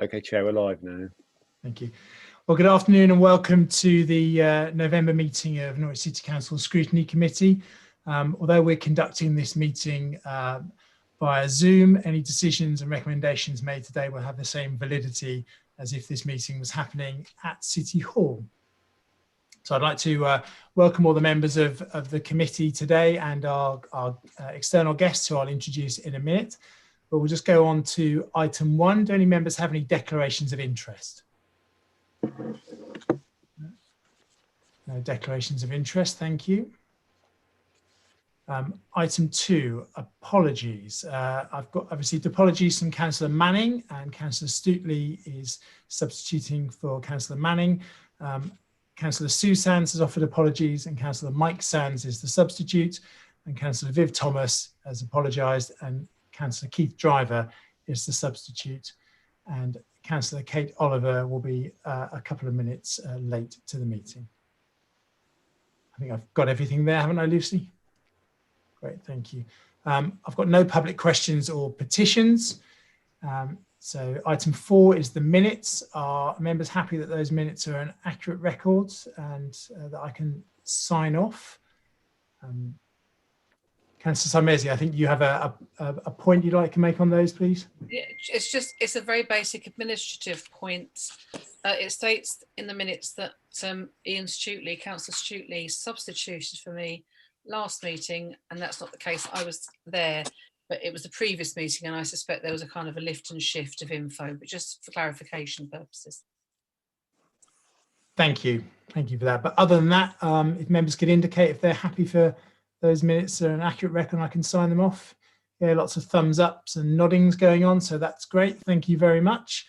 Okay, Chair, we're live now. Thank you. Well, good afternoon and welcome to the November meeting of Norwich City Council Scrutiny Committee. Although we're conducting this meeting via Zoom, any decisions and recommendations made today will have the same validity as if this meeting was happening at City Hall. So I'd like to welcome all the members of the committee today and our external guests, who I'll introduce in a minute. But we'll just go on to item 1. Do any members have any declarations of interest? No declarations of interest, thank you. Item 2, apologies. I've received apologies from Councillor Manning, and Councillor Stuteley is substituting for Councillor Manning. Councillor Sue Sands has offered apologies, and Councillor Mike Sands is the substitute, and Councillor Viv Thomas has apologised, and Councillor Keith Driver is the substitute, and Councillor Kate Oliver will be a couple of minutes late to the meeting. I think I've got everything there, haven't I, Lucy? Great, thank you. I've got no public questions or petitions. So item 4 is the minutes. Are members happy that those minutes are an accurate record and that I can sign off? Councillor Sarmezi, I think you have a point you'd like to make on those, please. Yeah, it's a very basic administrative point. It states in the minutes that Ian Stuteley, Councillor Stuteley, substituted for me last meeting, and that's not the case. I was there, but it was the previous meeting, and I suspect there was a kind of a lift and shift of info, but just for clarification purposes. Thank you for that. But other than that, if members could indicate if they're happy for those minutes are an accurate record, I can sign them off. Yeah, lots of thumbs ups and noddings going on, so that's great. Thank you very much.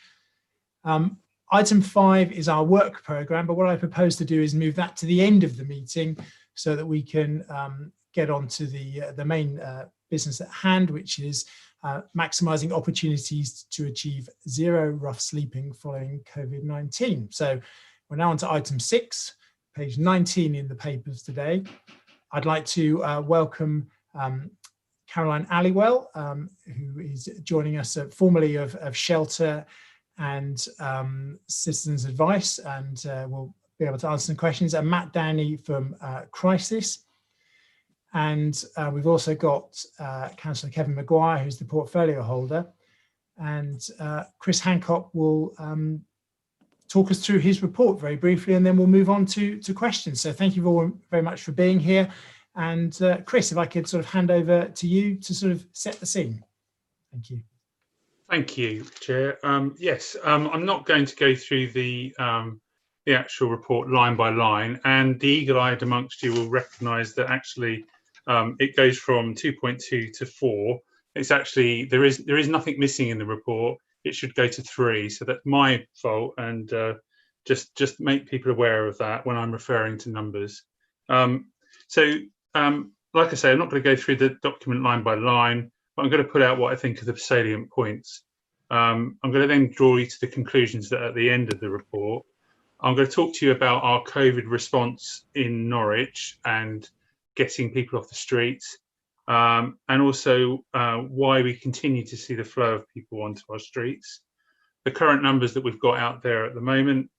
Item 5 is our work programme, but what I propose to do is move that to the end of the meeting so that we can get on to the main business at hand, which is maximising opportunities to achieve zero rough sleeping following COVID-19. So we're now on to item 6, page 19 in the papers today. I'd like to welcome Caroline Allywell, who is joining us formerly of Shelter and Citizens Advice, and will be able to answer some questions, and Matt Downey from Crisis. And we've also got Councillor Kevin Maguire, who's the portfolio holder, and Chris Hancock will talk us through his report very briefly, and then we'll move on to questions. So thank you all very much for being here. And Chris, if I could sort of hand over to you to sort of set the scene. Thank you. Thank you, Chair. Yes, I'm not going to go through the actual report line by line, and the eagle-eyed amongst you will recognise that actually it goes from 2.2 to 4. It's actually, there is nothing missing in the report. It should go to 3, so that's my fault, and just make people aware of that when I'm referring to numbers. Like I say, I'm not going to go through the document line by line, but I'm going to put out what I think are the salient points. I'm going to then draw you to the conclusions that are at the end of the report. I'm going to talk to you about our COVID response in Norwich and getting people off the streets, and also why we continue to see the flow of people onto our streets, the current numbers that we've got out there at the moment.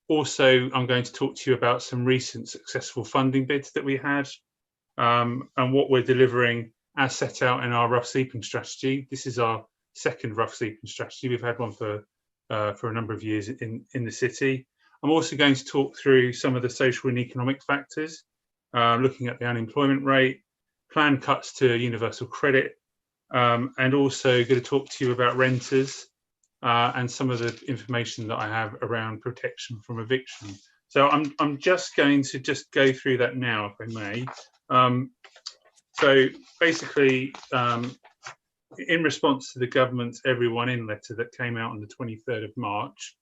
Also, I'm going to talk to you about some recent successful funding bids that we had, and what we're delivering as set out in our rough sleeping strategy. This is our second rough sleeping strategy. We've had one for a number of years in the city. I'm also going to talk through some of the social and economic factors, looking at the unemployment rate, planned cuts to universal credit, and also going to talk to you about renters and some of the information that I have around protection from eviction. So I'm just going to go through that now, if I may. So basically, in response to the government's Everyone In letter that came out on the 23rd of March,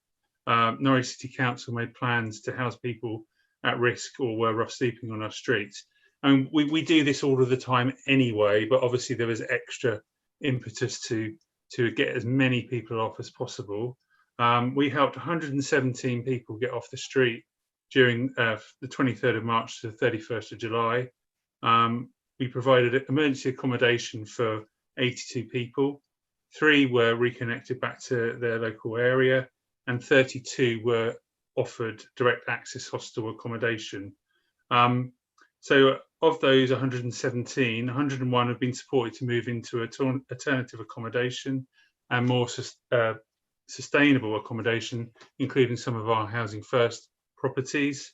Norwich City Council made plans to house people at risk or were rough sleeping on our streets. And we do this all of the time anyway, but obviously there was extra impetus to get as many people off as possible. We helped 117 people get off the street during the 23rd of March to the 31st of July. We provided emergency accommodation for 82 people. 3 were reconnected back to their local area, and 32 were offered direct access hostel accommodation. So of those 117, 101 have been supported to move into alternative accommodation and more sustainable accommodation, including some of our Housing First properties.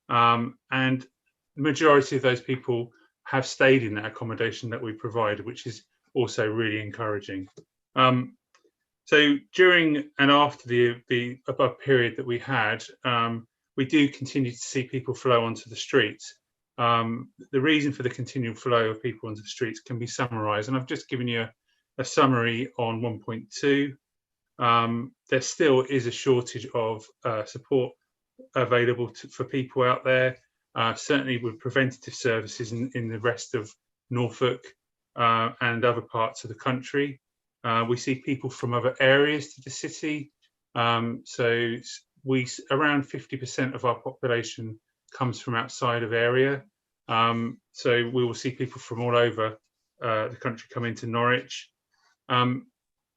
And the majority of those people have stayed in that accommodation that we provided, which is also really encouraging. So during and after the above period that we had, we do continue to see people flow onto the streets. The reason for the continual flow of people onto the streets can be summarised, and I've just given you a summary on 1.2. There still is a shortage of support available for people out there, certainly with preventative services in the rest of Norfolk and other parts of the country. We see people from other areas to the city. So around 50% of our population comes from outside of area. So we will see people from all over the country come into Norwich.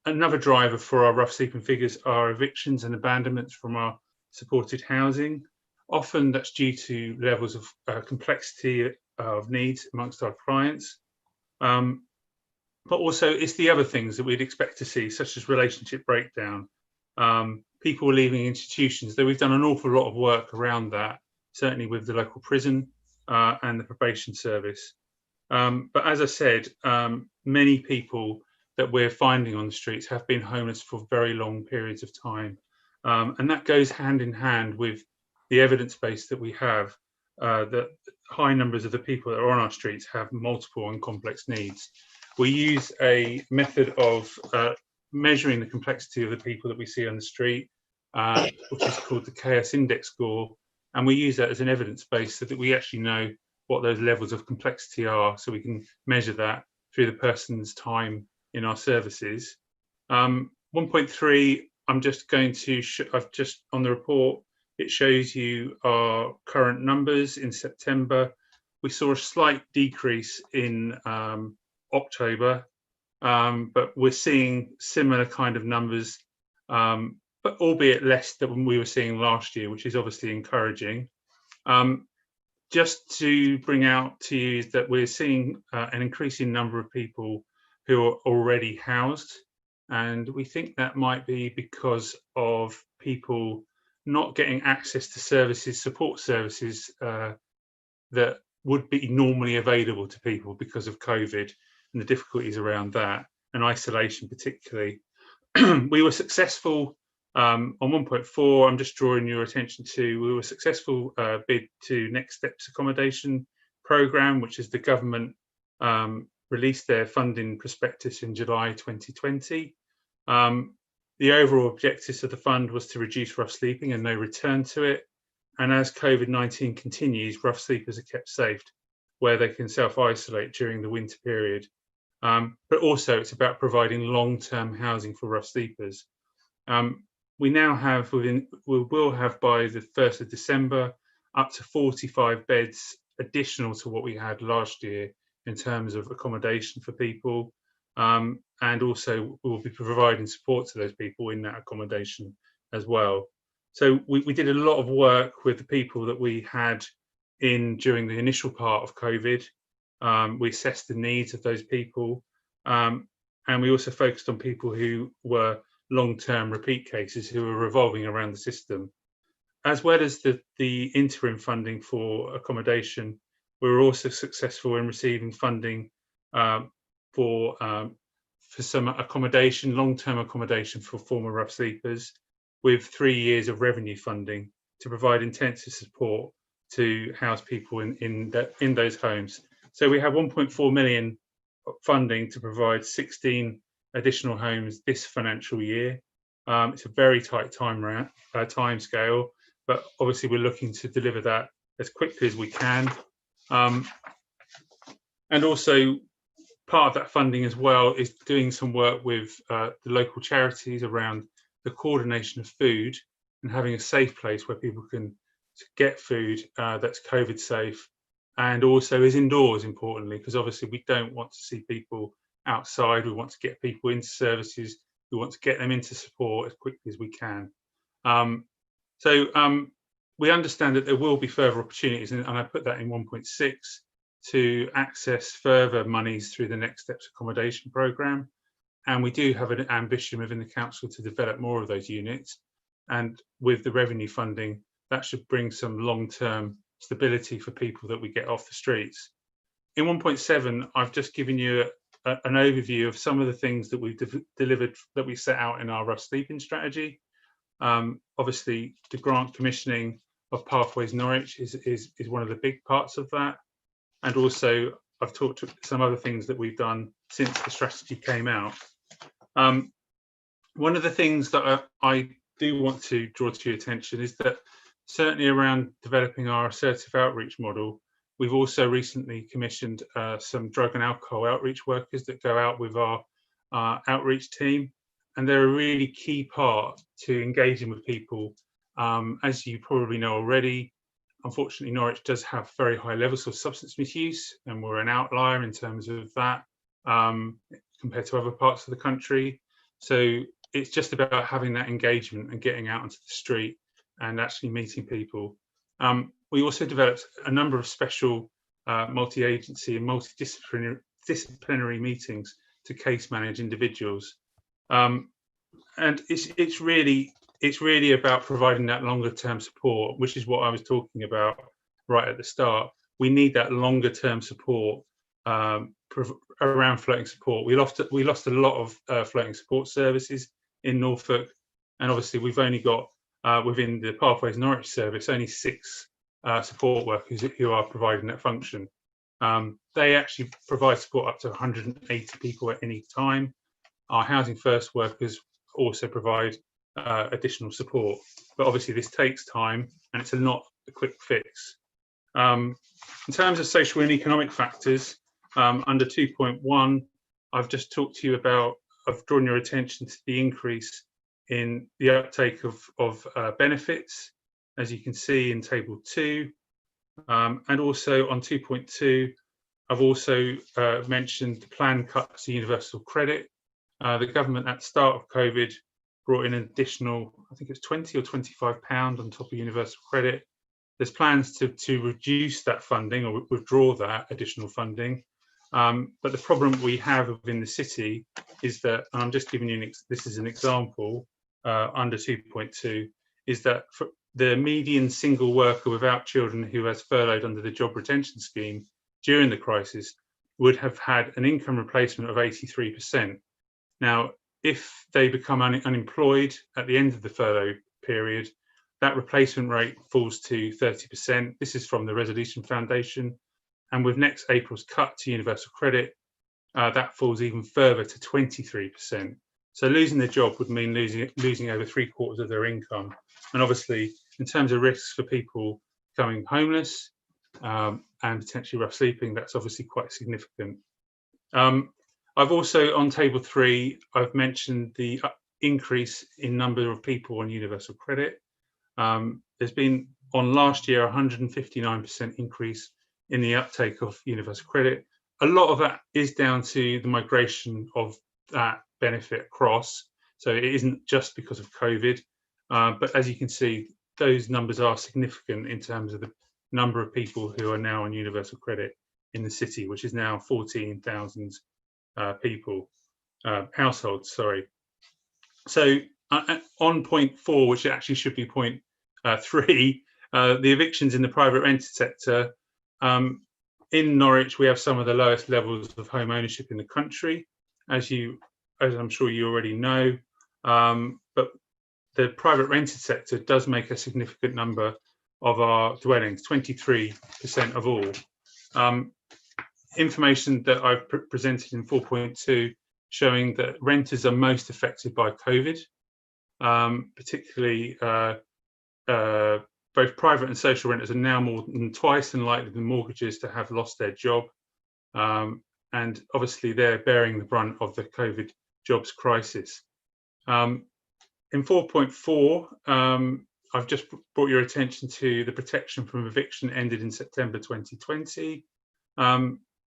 Another driver for our rough sleeping figures are evictions and abandonments from our supported housing. Often that's due to levels of complexity of needs amongst our clients. But also it's the other things that we'd expect to see, such as relationship breakdown, people leaving institutions, though we've done an awful lot of work around that, certainly with the local prison and the probation service. But as I said, many people that we're finding on the streets have been homeless for very long periods of time. And that goes hand in hand with the evidence base that we have, that high numbers of the people that are on our streets have multiple and complex needs. We use a method of measuring the complexity of the people that we see on the street, which is called the Chaos Index score. And we use that as an evidence base so that we actually know what those levels of complexity are, so we can measure that through the person's time in our services. 1.3, I'm just going to, I've just on the report, it shows you our current numbers in September. We saw a slight decrease in October, but we're seeing similar kind of numbers, but albeit less than we were seeing last year, which is obviously encouraging. Just to bring out to you that we're seeing an increasing number of people who are already housed, and we think that might be because of people not getting access to services, support services that would be normally available to people because of COVID and the difficulties around that, and isolation particularly. We were successful on 1.4, I'm just drawing your attention to, we were successful bid to Next Steps Accommodation Programme, which is the government released their funding prospectus in July 2020. The overall objectives of the fund was to reduce rough sleeping and no return to it. And as COVID-19 continues, rough sleepers are kept safe where they can self-isolate during the winter period. But also it's about providing long-term housing for rough sleepers. We now have we will have by the 1st of December up to 45 beds additional to what we had last year in terms of accommodation for people, and also we will be providing support to those people in that accommodation as well. So we did a lot of work with the people that we had in during the initial part of COVID. We assessed the needs of those people, and we also focused on people who were long-term repeat cases who were revolving around the system. As well as the interim funding for accommodation, we were also successful in receiving funding for some accommodation, long-term accommodation for former rough sleepers, with 3 years of revenue funding to provide intensive support to house people in those homes. So we have 1.4 million funding to provide 16 additional homes this financial year. It's a very tight time scale, but obviously we're looking to deliver that as quickly as we can. And also part of that funding as well is doing some work with the local charities around the coordination of food and having a safe place where people can get food that's COVID safe, and also is indoors, importantly, because obviously we don't want to see people outside. We want to get people into services. We want to get them into support as quickly as we can. We understand that there will be further opportunities, and I put that in 1.6, to access further monies through the Next Steps accommodation programme. And we do have an ambition within the council to develop more of those units. And with the revenue funding, that should bring some long-term stability for people that we get off the streets. In 1.7, I've just given you an overview of some of the things that we've delivered, that we set out in our rough sleeping strategy. Obviously, the grant commissioning of Pathways Norwich is one of the big parts of that. And also, I've talked to some other things that we've done since the strategy came out. One of the things that I do want to draw to your attention is that certainly around developing our assertive outreach model, we've also recently commissioned some drug and alcohol outreach workers that go out with our outreach team. And they're a really key part to engaging with people. As you probably know already, unfortunately, Norwich does have very high levels of substance misuse, and we're an outlier in terms of that compared to other parts of the country. So it's just about having that engagement and getting out onto the street and actually meeting people. We also developed a number of special multi-agency and multidisciplinary meetings to case manage individuals. And it's really about providing that longer term support, which is what I was talking about right at the start. We need that longer term support around floating support. We lost a lot of floating support services in Norfolk, and obviously we've only got within the Pathways Norwich service only 6 support workers who are providing that function. They actually provide support up to 180 people at any time. Our Housing First workers also provide additional support, but obviously this takes time and it's not a quick fix. In terms of social and economic factors, under 2.1, I've just talked to you about, I've drawn your attention to the increase in the uptake of benefits, as you can see in table 2. And also on 2.2, I've also mentioned the planned cuts to universal credit. The government at the start of COVID brought in an additional, I think it's £20 or £25 on top of universal credit. There's plans to reduce that funding or withdraw that additional funding. But the problem we have within the city is that, and I'm just giving you, this is an example, under 2.2, is that for the median single worker without children who has furloughed under the job retention scheme during the crisis would have had an income replacement of 83%. Now, if they become unemployed at the end of the furlough period, that replacement rate falls to 30%. This is from the Resolution Foundation. And with next April's cut to universal credit, that falls even further to 23%. So losing their job would mean losing over 3/4 of their income. And obviously, in terms of risks for people becoming homeless and potentially rough sleeping, that's obviously quite significant. I've also, on table 3, I've mentioned the increase in number of people on universal credit. There's been, on last year, 159% increase in the uptake of universal credit. A lot of that is down to the migration of that benefit across. So it isn't just because of COVID, but as you can see, those numbers are significant in terms of the number of people who are now on universal credit in the city, which is now 14,000 people, households, sorry. So on point 4, which actually should be point 3, the evictions in the private rented sector. In Norwich, we have some of the lowest levels of home ownership in the country, as I'm sure you already know. But the private rented sector does make a significant number of our dwellings, 23% of all. Information that I've presented in 4.2 showing that renters are most affected by COVID, particularly both private and social renters are now more than twice as likely than mortgages to have lost their job. And obviously they're bearing the brunt of the COVID jobs crisis. In 4.4, I've just brought your attention to the protection from eviction ended in September 2020.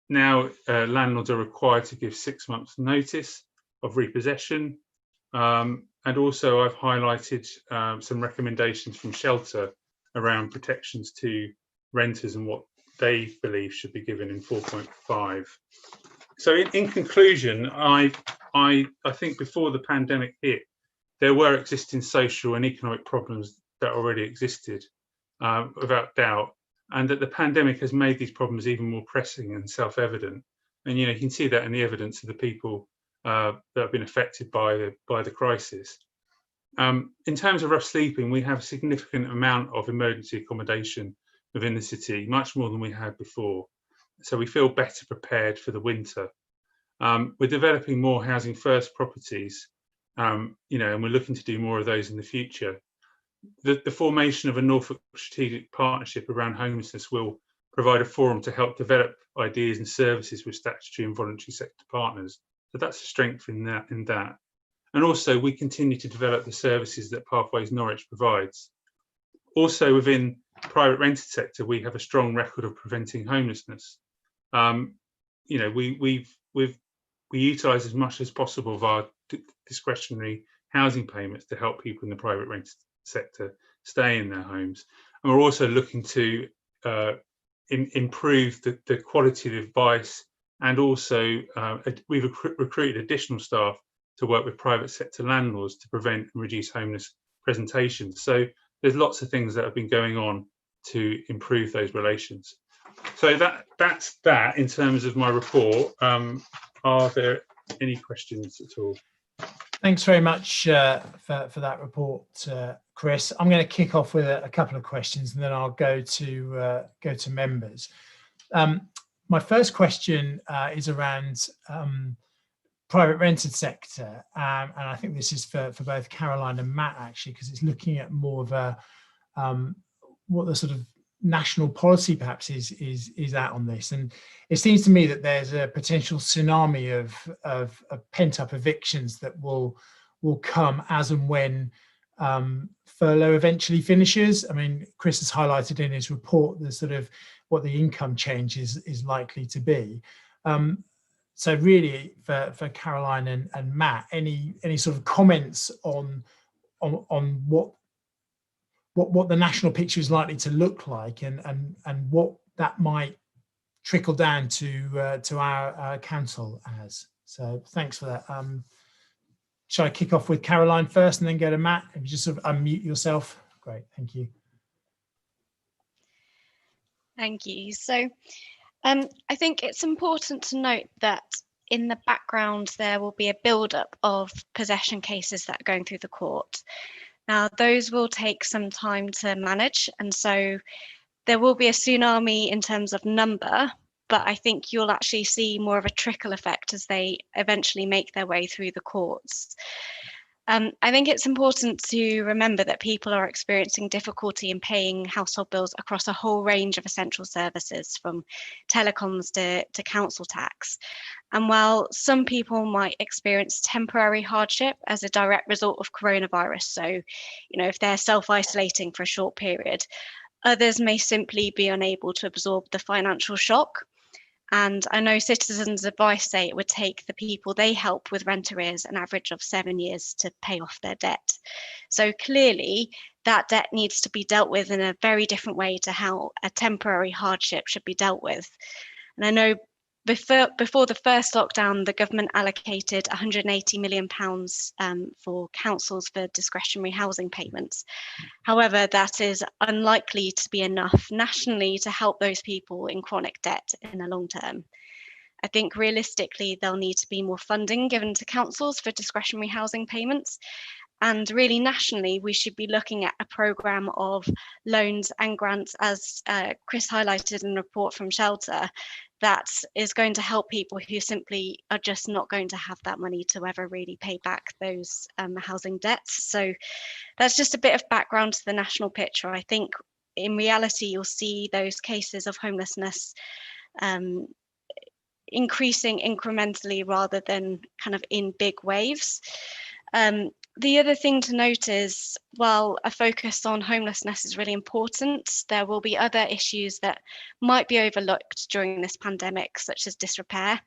now landlords are required to give 6 months notice of repossession. And also I've highlighted some recommendations from Shelter around protections to renters and what they believe should be given in 4.5. So in conclusion, I think before the pandemic hit, there were existing social and economic problems that already existed, without doubt, and that the pandemic has made these problems even more pressing and self-evident. And you can see that in the evidence of the people that have been affected by the crisis. In terms of rough sleeping, we have a significant amount of emergency accommodation within the city, much more than we had before. So we feel better prepared for the winter. We're developing more housing first properties, and we're looking to do more of those in the future. The formation of a Norfolk strategic partnership around homelessness will provide a forum to help develop ideas and services with statutory and voluntary sector partners. So that's a strength in that. And also we continue to develop the services that Pathways Norwich provides. Also within private rented sector, we have a strong record of preventing homelessness. We utilise as much as possible of our discretionary housing payments to help people in the private rented sector stay in their homes. And we're also looking to improve the quality of advice, and also we've recruited additional staff to work with private sector landlords to prevent and reduce homeless presentations. So there's lots of things that have been going on to improve those relations. So that's that in terms of my report. Are there any questions at all? Thanks very much for that report, Chris. I'm going to kick off with a couple of questions, and then I'll go to members. My first question is around private rented sector, and I think this is for both Caroline and Matt, actually, because it's looking at more of a what the sort of national policy perhaps is at on this. And it seems to me that there's a potential tsunami of pent-up evictions that will come as and when furlough eventually finishes. I mean, Chris has highlighted in his report the sort of what the income change is likely to be. So really for Caroline and Matt, any sort of comments on what the national picture is likely to look like, and what that might trickle down to our council as. So thanks for that. Shall I kick off with Caroline first and then go to Matt? If you just sort of unmute yourself. Great, thank you. Thank you. So I think it's important to note that in the background there will be a build-up of possession cases that are going through the court. Now, those will take some time to manage, and so there will be a tsunami in terms of number, but I think you'll actually see more of a trickle effect as they eventually make their way through the courts. I think it's important to remember that people are experiencing difficulty in paying household bills across a whole range of essential services, from telecoms to council tax. And while some people might experience temporary hardship as a direct result of coronavirus, so if they're self-isolating for a short period, others may simply be unable to absorb the financial shock. And I know Citizens Advice say it would take the people they help with rent arrears an average of 7 years to pay off their debt. So clearly that debt needs to be dealt with in a very different way to how a temporary hardship should be dealt with. And I know before the first lockdown, the government allocated £180 million for councils for discretionary housing payments. However, that is unlikely to be enough nationally to help those people in chronic debt in the long term. I think realistically, there'll need to be more funding given to councils for discretionary housing payments. And really nationally, we should be looking at a programme of loans and grants, as Chris highlighted in a report from Shelter, that is going to help people who simply are just not going to have that money to ever really pay back those housing debts. So that's just a bit of background to the national picture. I think in reality, you'll see those cases of homelessness increasing incrementally rather than kind of in big waves. The other thing to note is, while a focus on homelessness is really important, there will be other issues that might be overlooked during this pandemic, such as disrepair.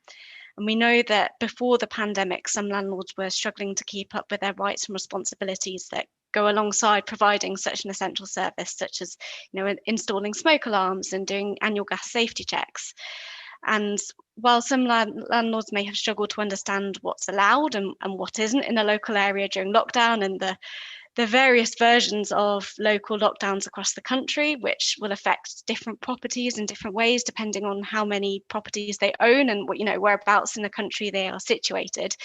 And we know that before the pandemic, some landlords were struggling to keep up with their rights and responsibilities that go alongside providing such an essential service, such as, installing smoke alarms and doing annual gas safety checks. And while some landlords may have struggled to understand what's allowed and what isn't in a local area during lockdown, and the various versions of local lockdowns across the country, which will affect different properties in different ways, depending on how many properties they own and whereabouts in the country they are situated.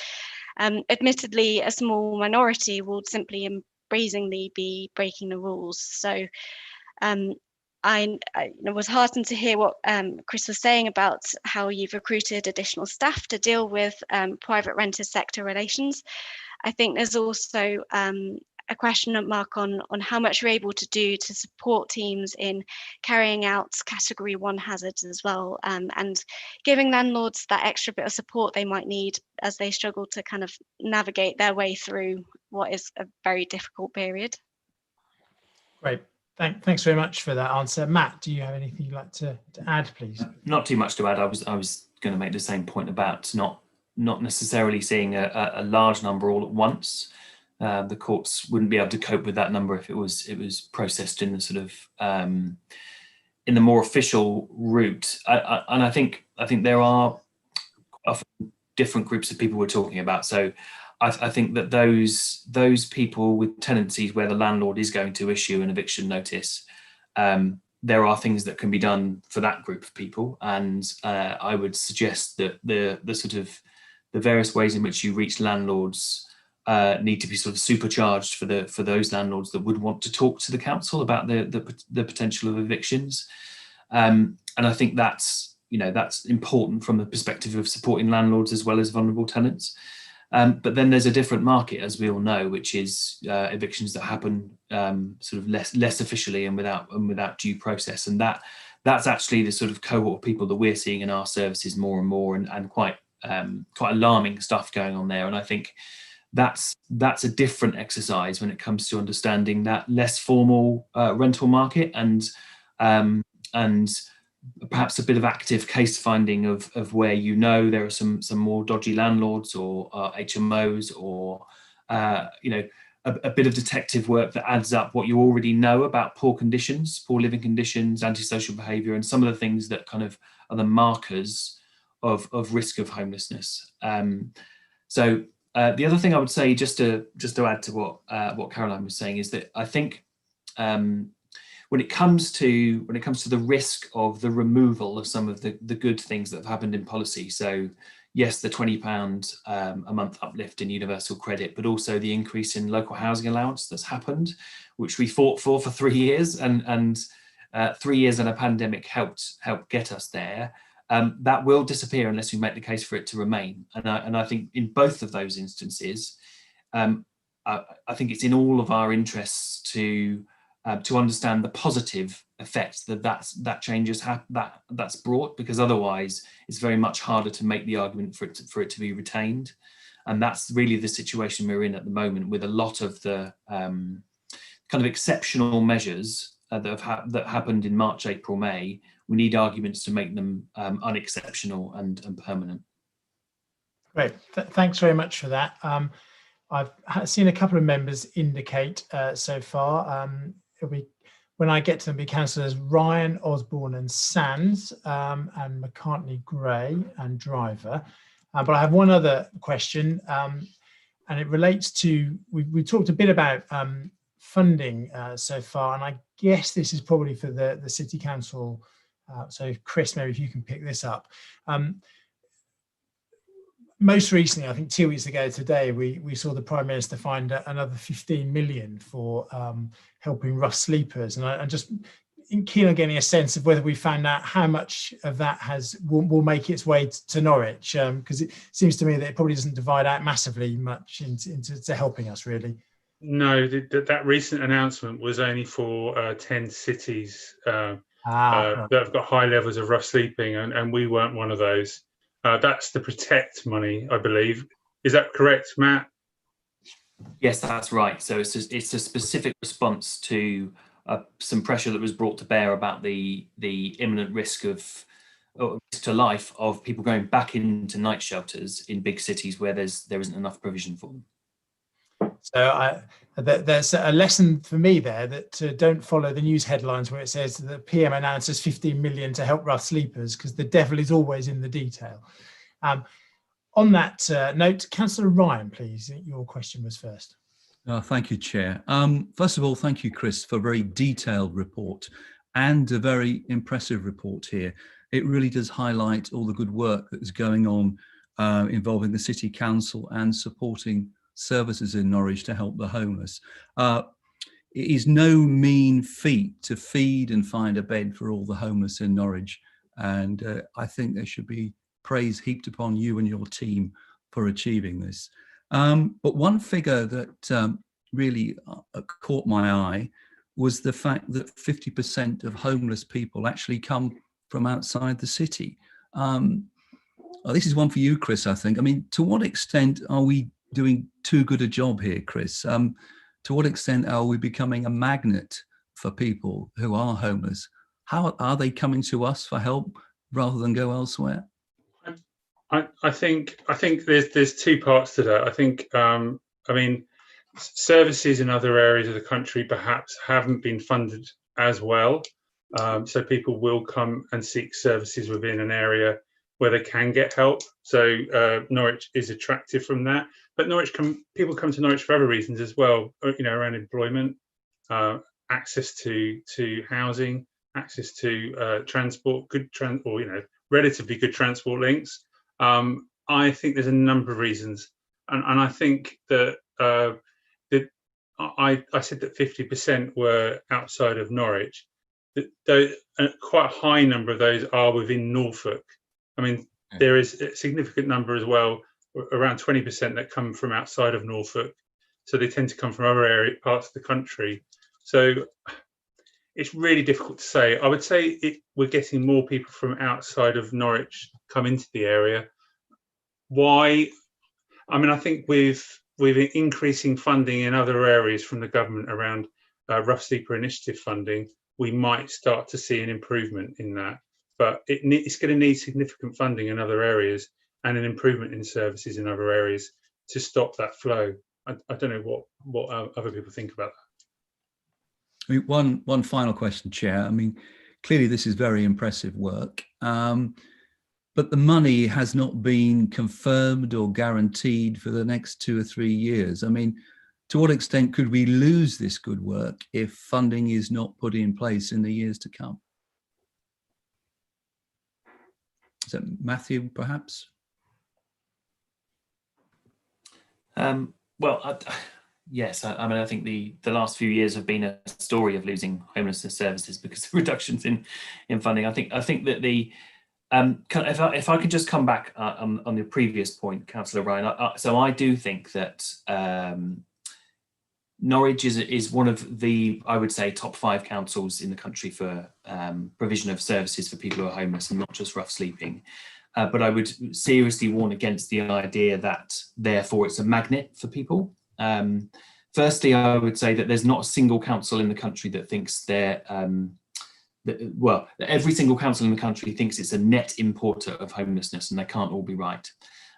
Admittedly, a small minority will simply and brazenly be breaking the rules. So I was heartened to hear what Chris was saying about how you've recruited additional staff to deal with private renters sector relations. I think there's also a question mark on how much you're able to do to support teams in carrying out category 1 hazards as well, and giving landlords that extra bit of support they might need as they struggle to kind of navigate their way through what is a very difficult period. Great. Thanks very much for that answer. Matt, do you have anything you'd like to add, please? Not too much to add. I was going to make the same point about not necessarily seeing a large number all at once. The courts wouldn't be able to cope with that number if it was processed in the sort of in the more official route. And I think there are often different groups of people we're talking about. So I think that those people with tenancies where the landlord is going to issue an eviction notice, there are things that can be done for that group of people. And I would suggest that the sort of the various ways in which you reach landlords need to be sort of supercharged for those landlords that would want to talk to the council about the potential of evictions. And I think that's important from the perspective of supporting landlords as well as vulnerable tenants. But then there's a different market, as we all know, which is evictions that happen sort of less officially and without due process, and that's actually the sort of cohort of people that we're seeing in our services more and more, and quite alarming stuff going on there. And I think that's a different exercise when it comes to understanding that less formal rental market and perhaps a bit of active case finding of where there are some more dodgy landlords or HMOs, or a bit of detective work that adds up what you already know about poor living conditions, antisocial behaviour, and some of the things that kind of are the markers of risk of homelessness. So the other thing I would say, just to add to what Caroline was saying, is that I think when it comes to the risk of the removal of some of the good things that have happened in policy, so yes, the £20 a month uplift in universal credit, but also the increase in local housing allowance that's happened, which we fought for 3 years, and 3 years in a pandemic helped get us there. That will disappear unless we make the case for it to remain. And I think in both of those instances, I think it's in all of our interests to understand the positive effect that changes that's brought, because otherwise it's very much harder to make the argument for it to be retained. And that's really the situation we're in at the moment, with a lot of the kind of exceptional measures that happened in March, April, May. We need arguments to make them unexceptional and permanent. Great, thanks very much for that. I've seen a couple of members indicate so far. When I get to them, be councillors Ryan, Osborne and Sands, and McCartney, Gray and Driver. But I have one other question, and it relates to, we talked a bit about funding so far, and I guess this is probably for the City Council. So Chris, maybe if you can pick this up. Most recently, I think 2 weeks ago today, we saw the Prime Minister find another 15 million for helping rough sleepers. And I'm just keen on getting a sense of whether we found out how much of that will make its way to Norwich, because it seems to me that it probably doesn't divide out massively much into helping us, really. No, that recent announcement was only for 10 cities that have got high levels of rough sleeping, and we weren't one of those. That's the Protect money, I believe. Is that correct, Matt? Yes, that's right. So it's a specific response to some pressure that was brought to bear about the imminent risk of risk to life of people going back into night shelters in big cities where there isn't enough provision for them. So there's a lesson for me there, that don't follow the news headlines where it says the PM announces 15 million to help rough sleepers, because the devil is always in the detail. On that note, Councillor Ryan, please, your question was first. Thank you, Chair. First of all, thank you, Chris, for a very detailed report and a very impressive report here. It really does highlight all the good work that is going on involving the City Council and supporting services in Norwich to help the homeless. It is no mean feat to feed and find a bed for all the homeless in Norwich, and I think there should be praise heaped upon you and your team for achieving this. But one figure that really caught my eye was the fact that 50% of homeless people actually come from outside the city. This is one for you, Chris, I think. I mean, to what extent are we doing too good a job here, Chris? To what extent are we becoming a magnet for people who are homeless? How are they coming to us for help rather than go elsewhere? I think there's two parts to that. I think I mean, services in other areas of the country perhaps haven't been funded as well, so people will come and seek services within an area where they can get help. So Norwich is attractive from that, but people come to Norwich for other reasons as well. You know, around employment, access to housing, access to transport, or relatively good transport links. I think there's a number of reasons, and I think that I said that 50% were outside of Norwich. Quite a high number of those are within Norfolk. I mean, there is a significant number as well, around 20%, that come from outside of Norfolk. So they tend to come from other parts of the country. So it's really difficult to say. I would say we're getting more people from outside of Norwich come into the area. Why? I mean, I think with increasing funding in other areas from the government around Rough Sleeper Initiative funding, we might start to see an improvement in that. But it's going to need significant funding in other areas and an improvement in services in other areas to stop that flow. I don't know what other people think about that. I mean, one final question, Chair. I mean, clearly this is very impressive work, but the money has not been confirmed or guaranteed for the next 2 or 3 years. I mean, to what extent could we lose this good work if funding is not put in place in the years to come? Is that Matthew, perhaps? Well, yes. I mean, I think the last few years have been a story of losing homelessness services because of reductions in funding. I think that the if I could just come back on the previous point, Councillor Ryan. So I do think that Norwich is one of the, I would say, top 5 councils in the country for provision of services for people who are homeless, and not just rough sleeping. But I would seriously warn against the idea that therefore it's a magnet for people. Firstly, I would say that there's not a single council in the country that thinks every single council in the country thinks it's a net importer of homelessness, and they can't all be right.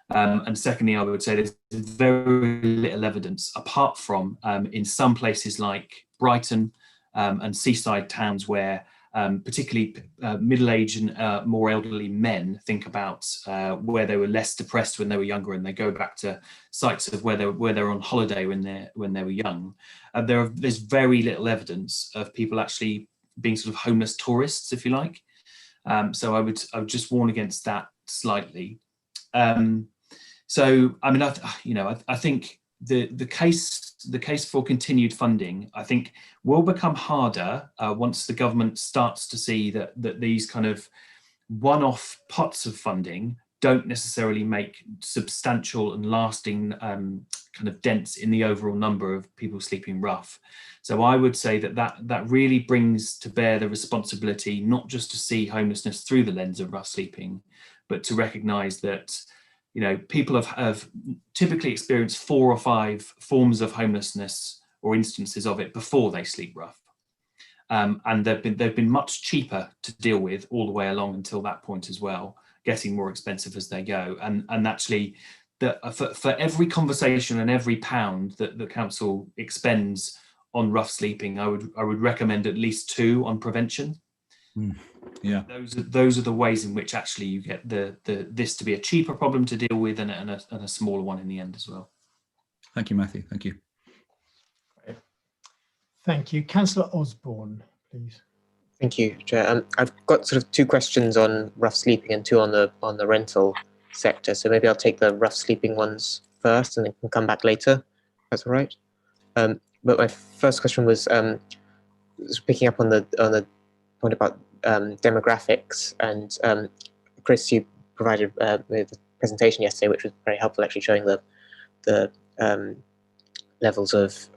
And secondly, I would say there's very little evidence, apart from in some places like Brighton and seaside towns where particularly middle-aged and more elderly men think about where they were less depressed when they were younger, and they go back to sites of where they're on holiday when they were young. There's very little evidence of people actually being sort of homeless tourists, if you like. So I would just warn against that slightly. So I mean, I think the case for continued funding, I think, will become harder once the government starts to see that these kind of one-off pots of funding don't necessarily make substantial and lasting kind of dents in the overall number of people sleeping rough. So I would say that really brings to bear the responsibility not just to see homelessness through the lens of rough sleeping, but to recognise that, you know, people have typically experienced 4 or 5 forms of homelessness or instances of it before they sleep rough. And they've been much cheaper to deal with all the way along until that point as well, getting more expensive as they go. And actually, for every conversation and every pound that the council expends on rough sleeping, I would recommend at least 2 on prevention. Yeah, those are the ways in which actually you get this to be a cheaper problem to deal with and a smaller one in the end as well. Thank you, Matthew. Thank you. Thank you. Councillor Osborne, please. Thank you, Chair. I've got sort of 2 questions on rough sleeping and 2 on the rental sector. So maybe I'll take the rough sleeping ones first and then can come back later. That's all right. But my first question was picking up on the point about demographics, and Chris, you provided the presentation yesterday, which was very helpful, actually showing the levels of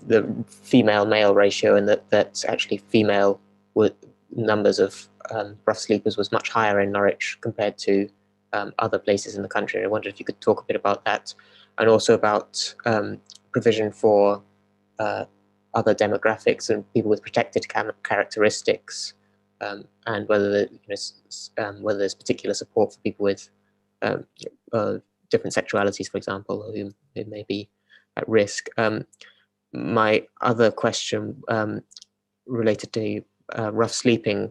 the female-male ratio, and that actually female numbers of rough sleepers was much higher in Norwich compared to other places in the country. I wondered if you could talk a bit about that, and also about provision for other demographics and people with protected characteristics, and whether whether there's particular support for people with different sexualities, for example, who may be at risk. My other question related to rough sleeping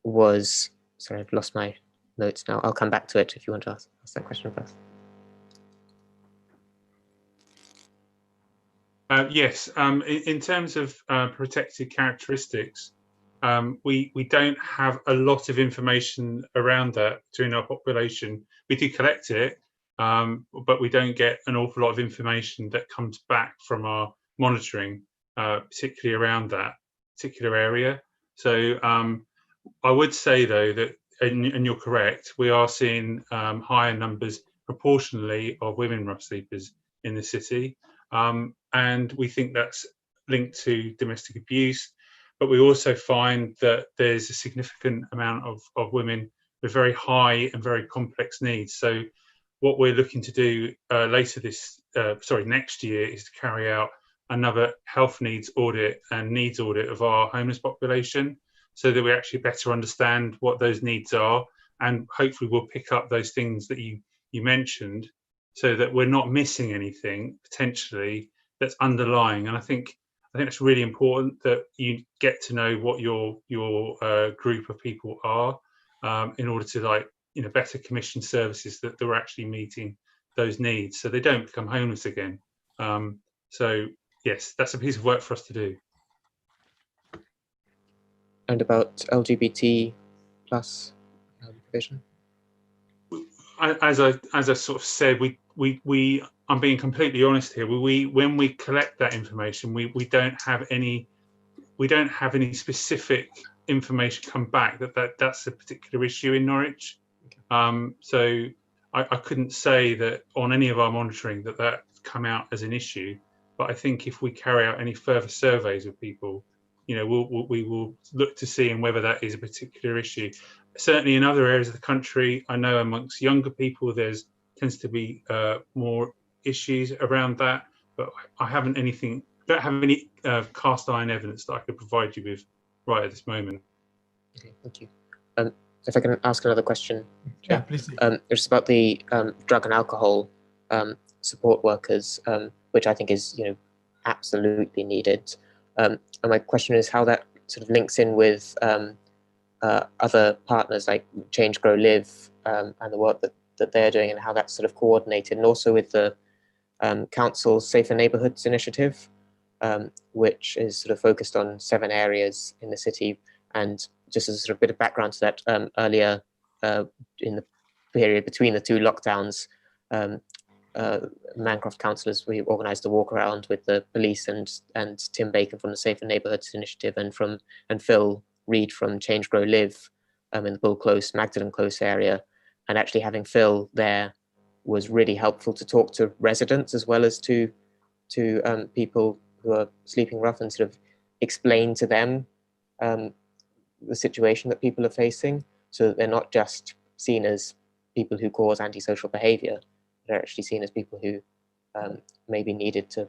was, sorry, I've lost my notes now. I'll come back to it if you want to ask that question first. Yes, in terms of protected characteristics, we don't have a lot of information around that between our population. We do collect it, but we don't get an awful lot of information that comes back from our monitoring, particularly around that particular area. So I would say, though, that, and you're correct, we are seeing higher numbers proportionally of women rough sleepers in the city. And we think that's linked to domestic abuse, but we also find that there's a significant amount of women with very high and very complex needs. So what we're looking to do next year is to carry out another health needs audit and needs audit of our homeless population, so that we actually better understand what those needs are, and hopefully we'll pick up those things that you mentioned, so that we're not missing anything potentially that's underlying. And I think it's really important that you get to know what your group of people are, in order to better commission services that are actually meeting those needs, so they don't become homeless again. So yes, that's a piece of work for us to do. And about LGBT plus provision? As I sort of said, I'm being completely honest here. When we collect that information, we don't have any specific information come back that's a particular issue in Norwich. So I couldn't say that on any of our monitoring that's come out as an issue. But I think if we carry out any further surveys of people, we will look to see whether that is a particular issue. Certainly in other areas of the country, I know amongst younger people tends to be more issues around that, but I don't have any cast iron evidence that I could provide you with right at this moment. Okay, thank you. If I can ask another question. Yeah, please. It's about the drug and alcohol support workers, which I think is absolutely needed. And my question is how that sort of links in with other partners like Change, Grow, Live, and the work that they're doing, and how that's sort of coordinated, and also with the Council's Safer Neighbourhoods initiative, which is sort of focused on 7 areas in the city. And just as a sort of bit of background to that, earlier in the period between the 2 lockdowns, Mancroft councillors, we organised a walk around with the police and Tim Bacon from the Safer Neighbourhoods initiative, and Phil Reed from Change, Grow, Live in the Bull Close, Magdalen Close area. And actually having Phil there was really helpful to talk to residents as well as to people who are sleeping rough, and sort of explain to them the situation that people are facing, so that they're not just seen as people who cause antisocial behaviour. They're actually seen as people who maybe needed to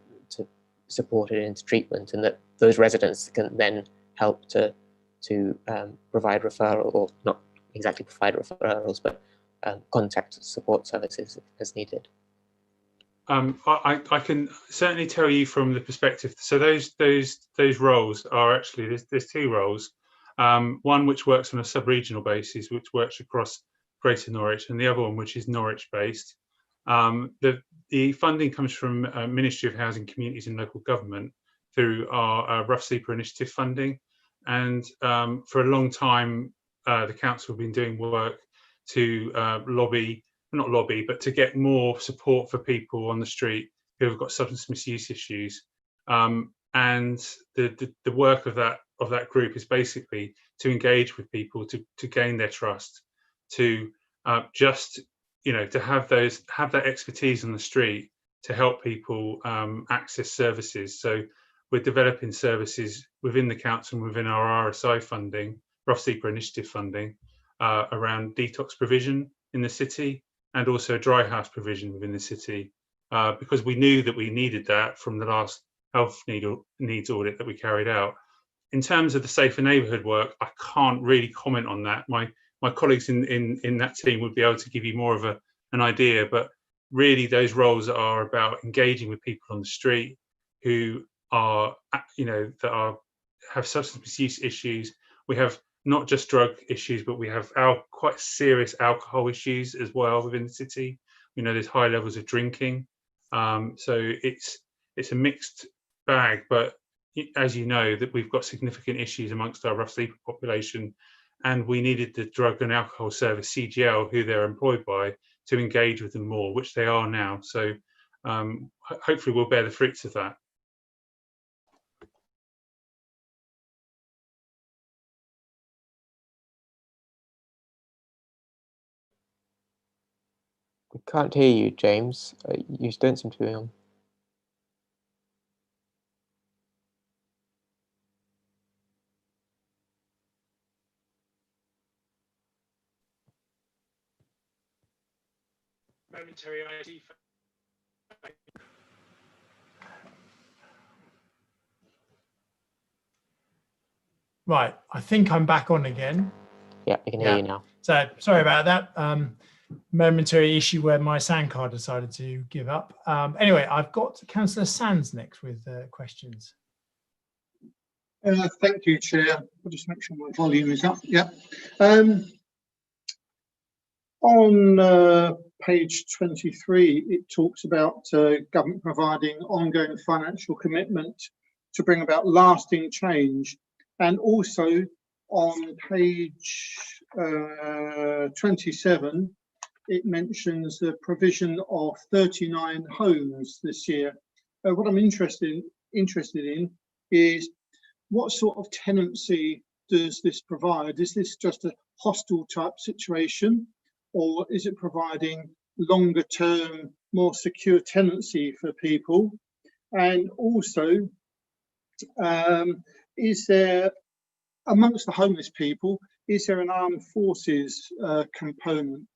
supported into treatment, and that those residents can then help to provide referral, or not exactly provide referrals, but contact support services as needed. I can certainly tell you from the perspective. So those roles are actually there's two roles. One which works on a sub-regional basis, which works across Greater Norwich, and the other one which is Norwich based. The funding comes from Ministry of Housing, Communities and Local Government through our Rough Sleeper Initiative funding. And for a long time, the council have been doing work to not lobby, but to get more support for people on the street who have got substance misuse issues. And the work of that group is basically to engage with people, to gain their trust, to to have that expertise on the street to help people access services. So we're developing services within the council and within our RSI funding, Rough Sleeper Initiative funding, around detox provision in the city, and also dry house provision within the city, because we knew that we needed that from the last health needs audit that we carried out. In terms of the safer neighbourhood work, I can't really comment on that. My colleagues in that team would be able to give you more of an idea, but really those roles are about engaging with people on the street who are, have substance misuse issues. We have not just drug issues, but we have quite serious alcohol issues as well within the city. We know there's high levels of drinking. So it's a mixed bag, but as you know, that we've got significant issues amongst our rough sleeper population, and we needed the Drug and Alcohol Service, CGL, who they're employed by, to engage with them more, which they are now. So hopefully we'll bear the fruits of that. We can't hear you, James. You don't seem to be on. Momentary ID. Right, I think I'm back on again. Yeah, I can hear you now. So sorry about that. Momentary issue where my sound card decided to give up. Anyway, I've got Councillor Sands next with questions. Thank you, Chair. I'll just make sure my volume is up. Yeah. On page 23, it talks about government providing ongoing financial commitment to bring about lasting change. And also on page 27, it mentions the provision of 39 homes this year. What I'm interested in is what sort of tenancy does this provide? Is this just a hostel type situation, or is it providing longer term, more secure tenancy for people? And also, is there, amongst the homeless people, is there an armed forces component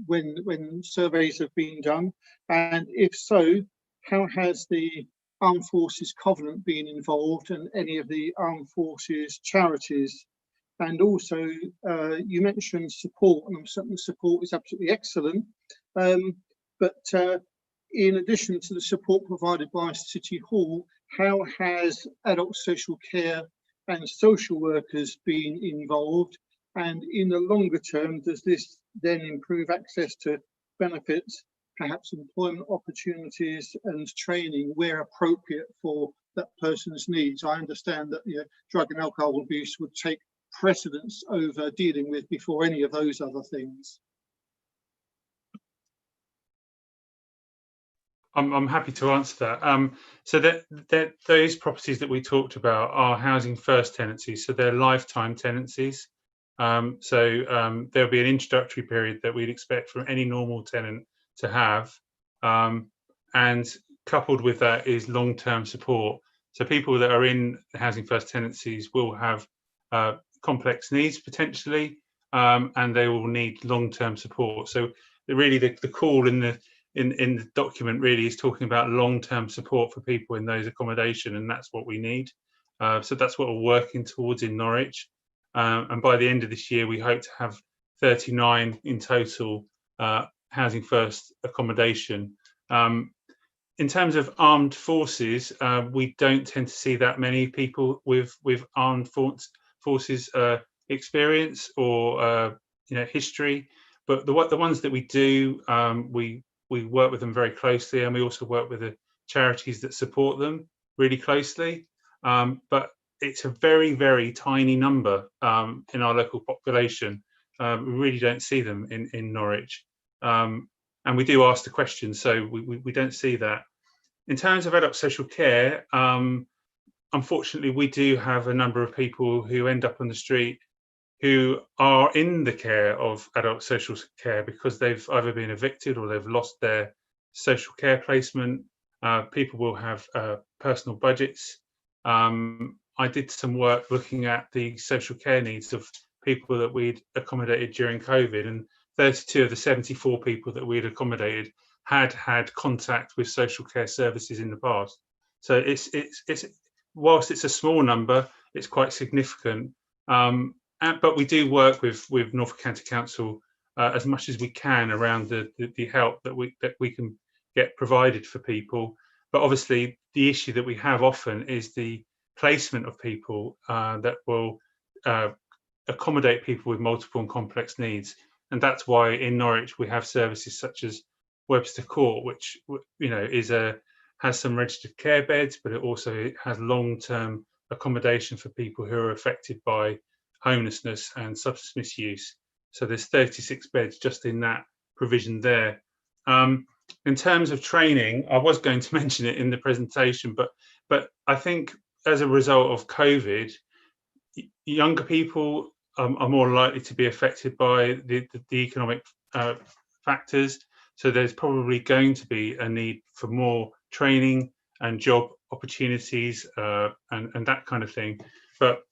when surveys have been done? And if so, how has the Armed Forces Covenant been involved, and any of the Armed Forces charities? And also, you mentioned support, and something support is absolutely excellent. But in addition to the support provided by City Hall, how has adult social care and social workers been involved? And in the longer term, does this then improve access to benefits, perhaps employment opportunities and training where appropriate for that person's needs? I understand that drug and alcohol abuse would take precedence over dealing with before any of those other things. I'm happy to answer that. So that those properties that we talked about are housing first tenancies, so they're lifetime tenancies. There'll be an introductory period that we'd expect from any normal tenant to have, and coupled with that is long-term support. So people that are in housing first tenancies will have complex needs potentially, and they will need long-term support. So really the call in the document really is talking about long-term support for people in those accommodation, and that's what we need. So that's what we're working towards in Norwich. And by the end of this year, we hope to have 39 in total Housing First accommodation. In terms of armed forces, we don't tend to see that many people with armed forces experience or history, but the ones that we do, we work with them very closely, and we also work with the charities that support them really closely. But it's a very, very tiny number in our local population. We really don't see them in Norwich, and we do ask the question, so we don't see that. In terms of adult social care, unfortunately, we do have a number of people who end up on the street who are in the care of adult social care because they've either been evicted or they've lost their social care placement. People will have personal budgets. I did some work looking at the social care needs of people that we'd accommodated during COVID, and 32 of the 74 people that we'd accommodated had contact with social care services in the past. So it's whilst it's a small number, it's quite significant. But we do work with Norfolk County Council as much as we can around the help that we can get provided for people. But obviously, the issue that we have often is the placement of people that will accommodate people with multiple and complex needs, and that's why in Norwich we have services such as Webster Court, which has some registered care beds, but it also has long-term accommodation for people who are affected by homelessness and substance misuse. So there's 36 beds just in that provision there. In terms of training, I was going to mention it in the presentation, but I think as a result of COVID, younger people are more likely to be affected by the economic factors. So there's probably going to be a need for more training and job opportunities and that kind of thing. But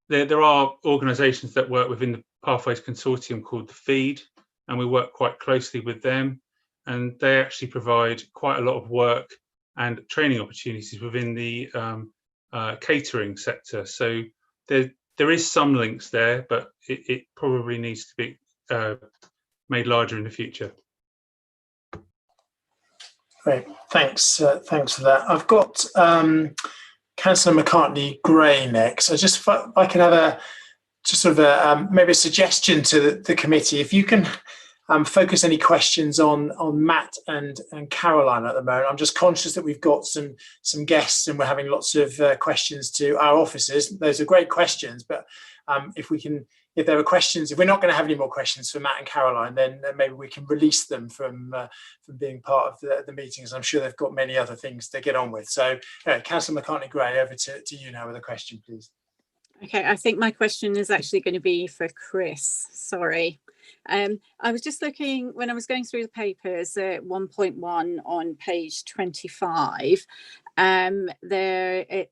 there are organisations that work within the Pathways Consortium called the Feed, and we work quite closely with them. And they actually provide quite a lot of work and training opportunities within the catering sector. So there is some links there, but it probably needs to be made larger in the future. Great, thanks for that. I've got Councillor McCartney-Gray next. So just if I can have maybe a suggestion to the committee, if you can focus any questions on Matt and Caroline at the moment. I'm just conscious that we've got some guests and we're having lots of questions to our officers. Those are great questions, but if there are questions, if we're not going to have any more questions for Matt and Caroline, then maybe we can release them from being part of the meetings. I'm sure they've got many other things to get on with. So, Councillor McCartney-Gray, over to you now with a question, please. Okay, I think my question is actually going to be for Chris. Sorry. I was just looking when I was going through the papers at 1.1 on page 25. The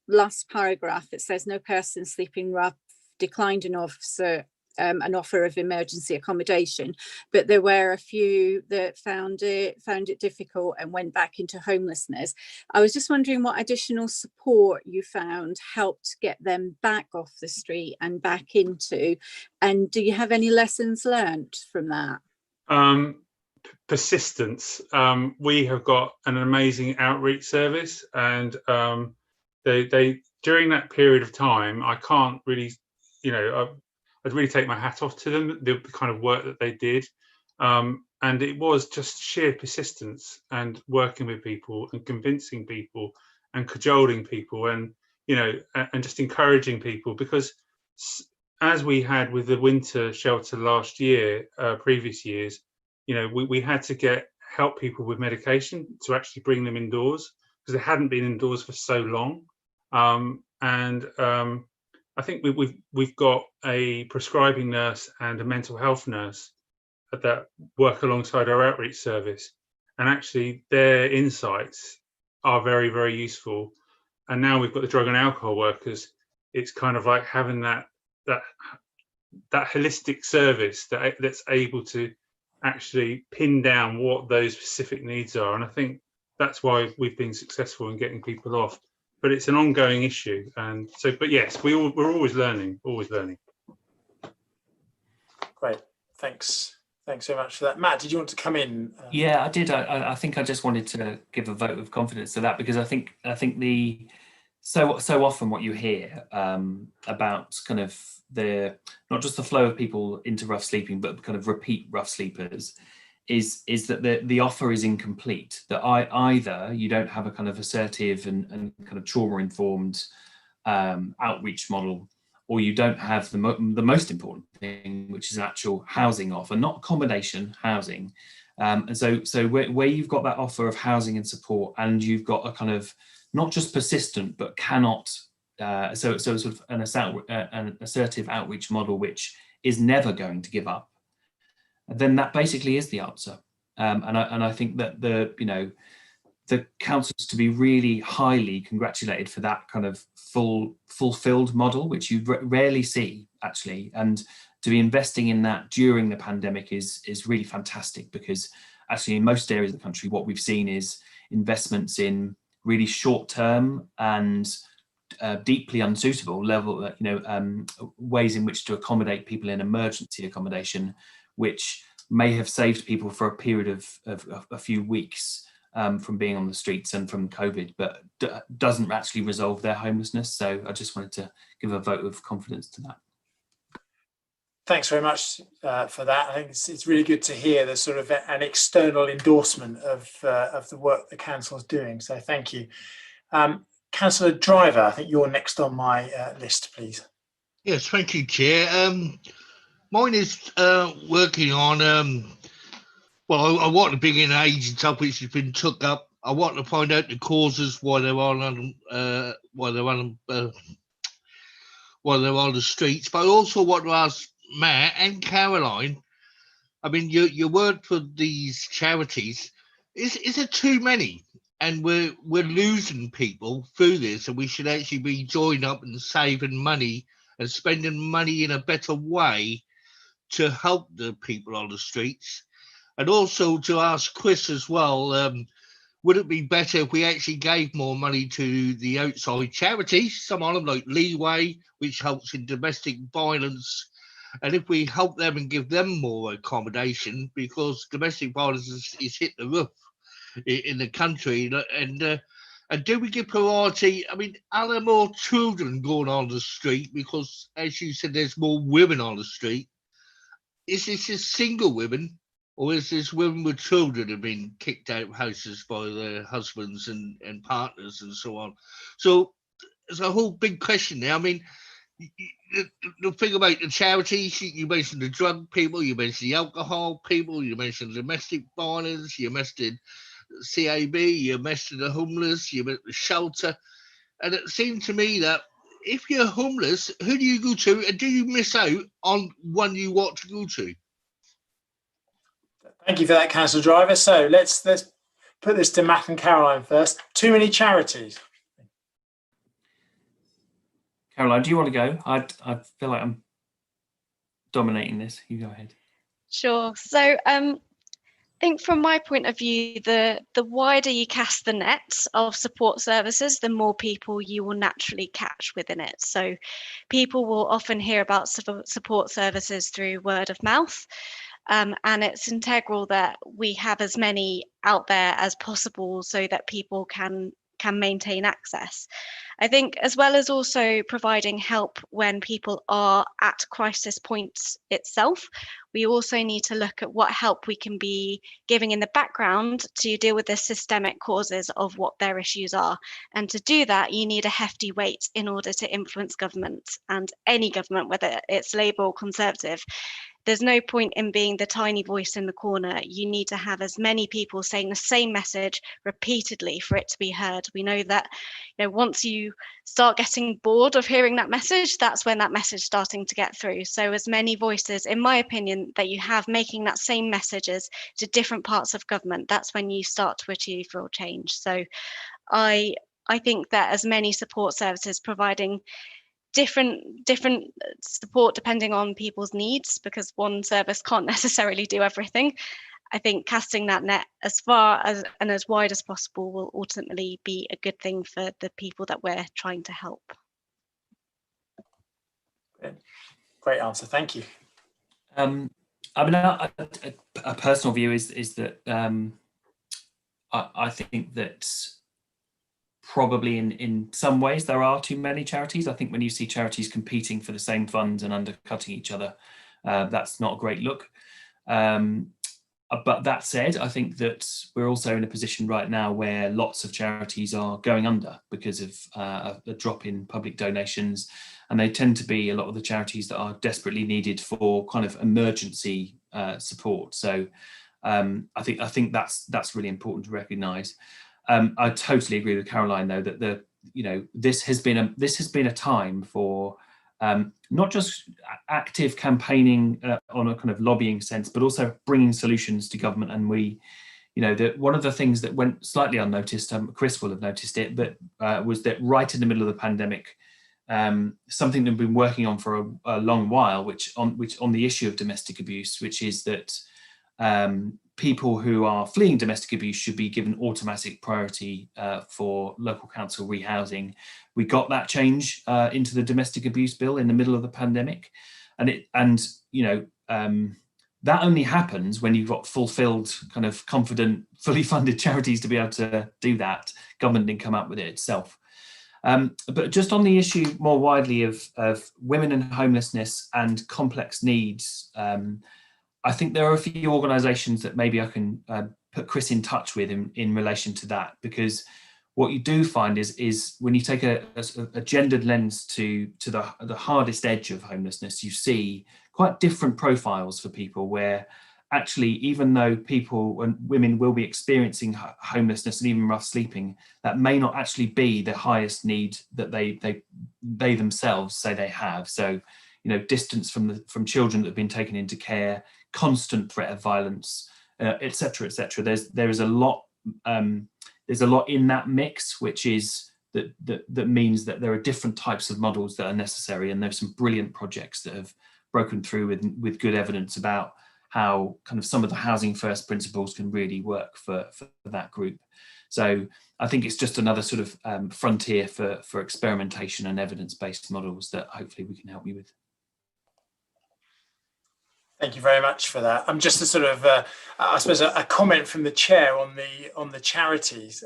last paragraph, it says no person sleeping rough declined an offer of emergency accommodation, but there were a few that found it difficult and went back into homelessness. I was just wondering what additional support you found helped get them back off the street and back into, and do you have any lessons learned from that? Persistence. We have got an amazing outreach service, and they during that period of time, I can't really, I'd really take my hat off to them, the kind of work that they did. And it was just sheer persistence and working with people and convincing people and cajoling people and, and just encouraging people, because as we had with the winter shelter last year, previous years, we had to help people with medication to actually bring them indoors because they hadn't been indoors for so long. I think we've got a prescribing nurse and a mental health nurse that work alongside our outreach service, and actually their insights are very, very useful. And now we've got the drug and alcohol workers. It's kind of like having that that holistic service that's able to actually pin down what those specific needs are. And I think that's why we've been successful in getting people off. But it's an ongoing issue. And so, but yes, we're always learning, always learning. Great, thanks very much for that. Matt, did you want to come in? Yeah, I did. I think I just wanted to give a vote of confidence to that, because I think so often what you hear about kind of not just the flow of people into rough sleeping, but kind of repeat rough sleepers, is that the offer is incomplete. That either you don't have a kind of assertive and kind of trauma-informed outreach model, or you don't have the most important thing, which is an actual housing offer, not accommodation, housing. And so where you've got that offer of housing and support, and you've got a kind of not just persistent, but cannot, so sort of an assertive outreach model, which is never going to give up, then that basically is the answer. And I think that the councils to be really highly congratulated for that kind of fulfilled model, which you rarely see actually, and to be investing in that during the pandemic is really fantastic, because actually in most areas of the country what we've seen is investments in really short-term and deeply unsuitable level, ways in which to accommodate people in emergency accommodation, which may have saved people for a period of a few weeks from being on the streets and from COVID, but doesn't actually resolve their homelessness. So I just wanted to give a vote of confidence to that. Thanks very much for that. I think it's really good to hear the sort of an external endorsement of the work the council is doing. So thank you. Councillor Driver, I think you're next on my list, please. Yes, thank you, Chair. Mine is working on, well, I want to bring in agents up which has been took up. I want to find out the causes why they're on the streets, but I also want to ask Matt and Caroline, I mean, your word for these charities, is it too many? And we're losing people through this, and we should actually be joining up and saving money and spending money in a better way to help the people on the streets. And also to ask Chris as well, would it be better if we actually gave more money to the outside charities, some of them like Leeway, which helps in domestic violence, and if we help them and give them more accommodation, because domestic violence is hit the roof in the country, and do we give priority? I mean, are there more children going on the street? Because as you said, there's more women on the street. Is this just single women, or is this women with children have been kicked out of houses by their husbands and partners and so on? So there's a whole big question there. I mean, the thing about the charities, you mentioned the drug people, you mentioned the alcohol people, you mentioned domestic violence, you mentioned CAB, you mentioned the homeless, you mentioned the shelter. And it seemed to me that if you're homeless, who do you go to, and do you miss out on one you want to go to? Thank you for that, Councillor Driver. So let's put this to Matt and Caroline first. Too many charities. Caroline, do you want to go? I feel like I'm dominating this. You go ahead. Sure. So I think from my point of view, the wider you cast the net of support services, the more people you will naturally catch within it. So people will often hear about support services through word of mouth. And it's integral that we have as many out there as possible so that people can maintain access. I think, as well as also providing help when people are at crisis points itself, we also need to look at what help we can be giving in the background to deal with the systemic causes of what their issues are. And to do that, you need a hefty weight in order to influence government, and any government, whether it's Labour or Conservative. There's no point in being the tiny voice in the corner. You need to have as many people saying the same message repeatedly for it to be heard. We know that, once you start getting bored of hearing that message, that's when that message is starting to get through. So as many voices, in my opinion, that you have making that same messages to different parts of government, that's when you start to achieve real change. So I think that as many support services providing different support depending on people's needs, because one service can't necessarily do everything. I think casting that net as far as and as wide as possible will ultimately be a good thing for the people that we're trying to help. Great answer, thank you. I mean, a personal view is that I think that probably in some ways there are too many charities. I think when you see charities competing for the same funds and undercutting each other, that's not a great look. But that said, I think that we're also in a position right now where lots of charities are going under because of a drop in public donations, and they tend to be a lot of the charities that are desperately needed for kind of emergency support. So I think that's really important to recognise. I totally agree with Caroline, though, that this has been a time for not just active campaigning on a kind of lobbying sense, but also bringing solutions to government. And that one of the things that went slightly unnoticed, Chris will have noticed it, but was that right in the middle of the pandemic, something that we've been working on for a long while, which on the issue of domestic abuse, which is that people who are fleeing domestic abuse should be given automatic priority for local council rehousing. We got that change into the domestic abuse bill in the middle of the pandemic, that only happens when you've got fulfilled, kind of confident, fully funded charities to be able to do that. Government didn't come up with it itself. But just on the issue more widely of women and homelessness and complex needs, I think there are a few organisations that maybe I can put Chris in touch with in relation to that, because what you do find is when you take a gendered lens to the hardest edge of homelessness, you see quite different profiles for people, where actually, even though people and women will be experiencing homelessness and even rough sleeping, that may not actually be the highest need that they themselves say they have. So, distance from children that have been taken into care, constant threat of violence, etc., etc. There is a lot. There's a lot in that mix, which is that means that there are different types of models that are necessary, and there's some brilliant projects that have broken through with good evidence about how kind of some of the housing first principles can really work for that group. So I think it's just another sort of frontier for experimentation and evidence-based models that hopefully we can help you with. Thank you very much for that. Just a sort of, I suppose, a comment from the chair on the charities.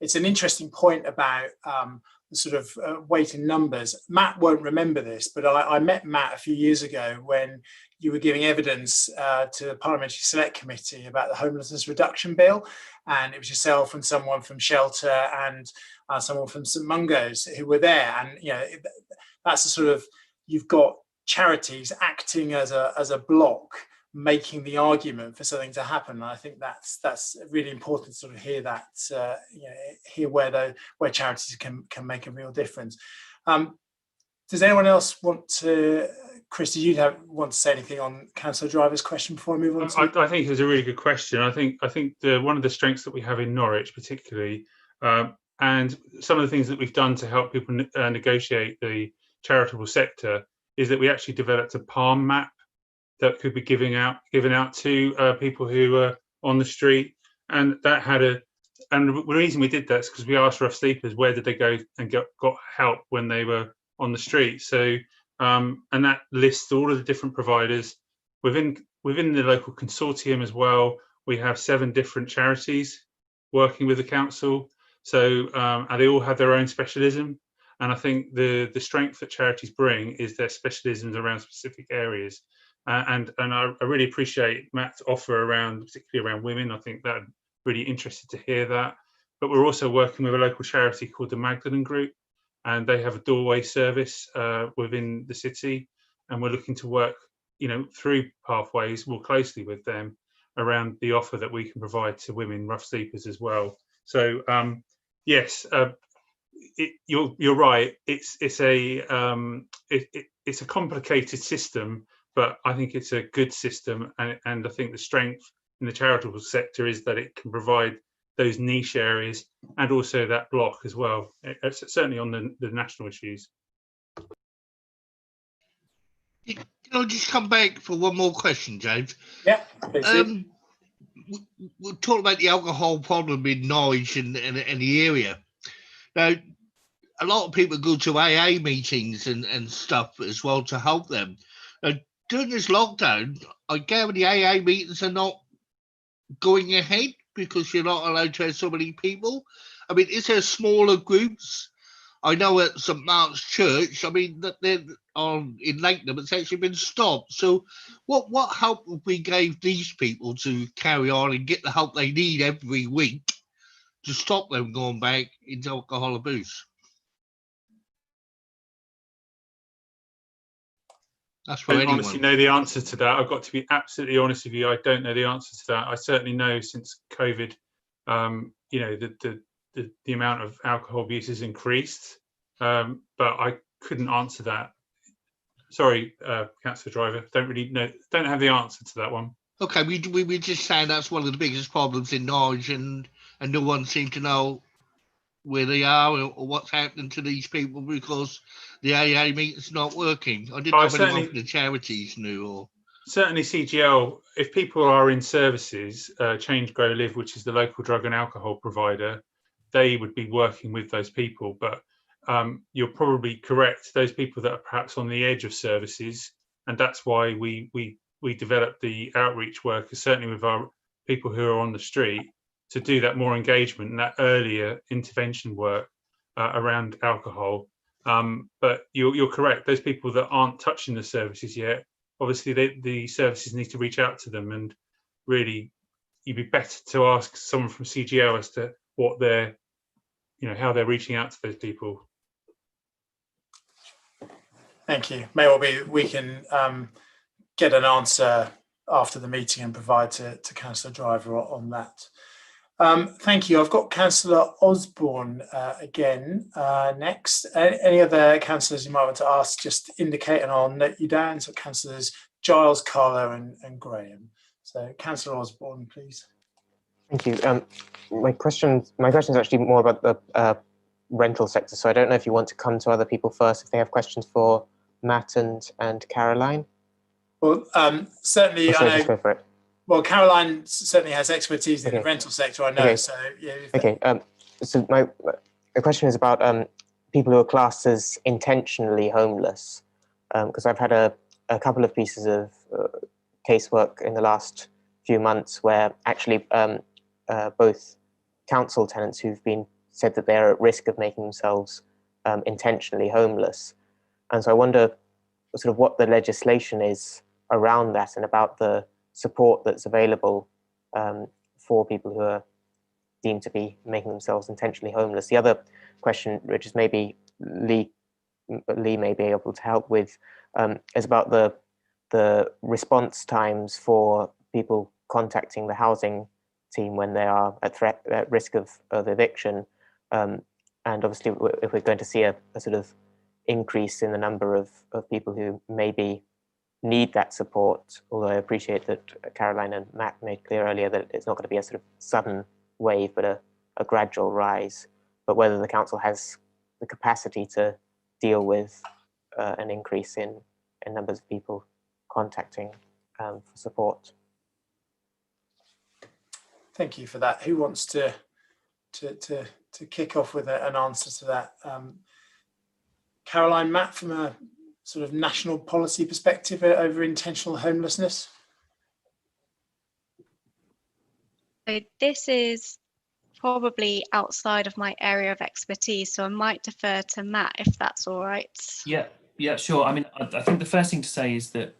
It's an interesting point about the sort of weight in numbers. Matt won't remember this, but I met Matt a few years ago when you were giving evidence to the Parliamentary Select Committee about the Homelessness Reduction Bill, and it was yourself and someone from Shelter and someone from St Mungo's who were there, and that's the sort of, you've got charities acting as a block, making the argument for something to happen. And I think that's really important to sort of hear that, hear where charities can make a real difference. Does anyone else want to? Chris, did you want to say anything on Councillor Driver's question before I move on? I think it's a really good question. I think one of the strengths that we have in Norwich, particularly, and some of the things that we've done to help people negotiate the charitable sector, is that we actually developed a palm map that could be given out to people who are on the street, and that had and the reason we did that is because we asked rough sleepers where did they go and got help when they were on the street. So and that lists all of the different providers within the local consortium as well. We have 7 different charities working with the council, so and they all have their own specialism. And I think the strength that charities bring is their specialisms around specific areas. And I really appreciate Matt's offer particularly around women. I think that I'm really interested to hear that. But we're also working with a local charity called the Magdalene Group, and they have a doorway service within the city. And we're looking to work, through Pathways more closely with them around the offer that we can provide to women rough sleepers as well. So yes. You're right. It's a complicated system, but I think it's a good system, and I think the strength in the charitable sector is that it can provide those niche areas and also that block as well. It's certainly on the national issues. Can I just come back for one more question, James? Yeah, please do. We'll talk about the alcohol problem in Norwich and the area. Now, a lot of people go to AA meetings and stuff as well to help them. Now, during this lockdown, I gather the AA meetings are not going ahead because you're not allowed to have so many people. I mean, is there smaller groups? I know at St Mark's Church, I mean, that they're in Lakenham, it's actually been stopped. So what help have we gave these people to carry on and get the help they need every week to stop them going back into alcohol abuse? That's for I don't anyone. honestly know the answer to that. I've got to be absolutely honest with you. I don't know the answer to that. I certainly know since COVID, you know, the amount of alcohol abuse has increased, but I couldn't answer that. Sorry, Councillor Driver, don't really know, don't have the answer to that one. Okay, we just saying that's one of the biggest problems in Norwich, and no one seemed to know where they are or what's happening to these people because the AA meeting's not working. I didn't know if anyone from the charities knew. Or certainly CGL, if people are in services, Change, Grow, Live, which is the local drug and alcohol provider, they would be working with those people. But you're probably correct, those people that are perhaps on the edge of services, and that's why we developed the outreach work, certainly with our people who are on the street, to do that more engagement and that earlier intervention work around alcohol. But you're correct, those people that aren't touching the services yet, obviously the services need to reach out to them, and really you'd be better to ask someone from CGL as to what they're, you know, how they're reaching out to those people. Thank you. May well be we can get an answer after the meeting and provide to Councillor Driver on that. Thank you. I've got Councillor Osborne again next. Any other councillors you might want to ask, just indicate and I'll note you down. So Councillors Giles, Carlo and Graham. So Councillor Osborne, please. Thank you. My question is actually more about the rental sector. So I don't know if you want to come to other people first, if they have questions for Matt and Caroline. Well, certainly, I know. Just go for it. Well, Caroline certainly has expertise in the rental sector, I know. Okay. So yeah. Okay. So the question is about people who are classed as intentionally homeless, because I've had a couple of pieces of casework in the last few months where actually both council tenants who've been said that they're at risk of making themselves intentionally homeless, and so I wonder sort of what the legislation is around that and about the support that's available for people who are deemed to be making themselves intentionally homeless. The other question, which is maybe Lee may be able to help with, is about the response times for people contacting the housing team when they are at risk of eviction. And obviously, if we're going to see a sort of increase in the number of people who maybe need that support, although I appreciate that Caroline and Matt made clear earlier that it's not going to be a sort of sudden wave, but a gradual rise, but whether the council has the capacity to deal with an increase in numbers of people contacting for support. Thank you for that. Who wants to kick off with an answer to that? Caroline, Matt, from a sort of national policy perspective over intentional homelessness? So this is probably outside of my area of expertise, so I might defer to Matt if that's all right. Yeah, sure. I mean, I think the first thing to say is that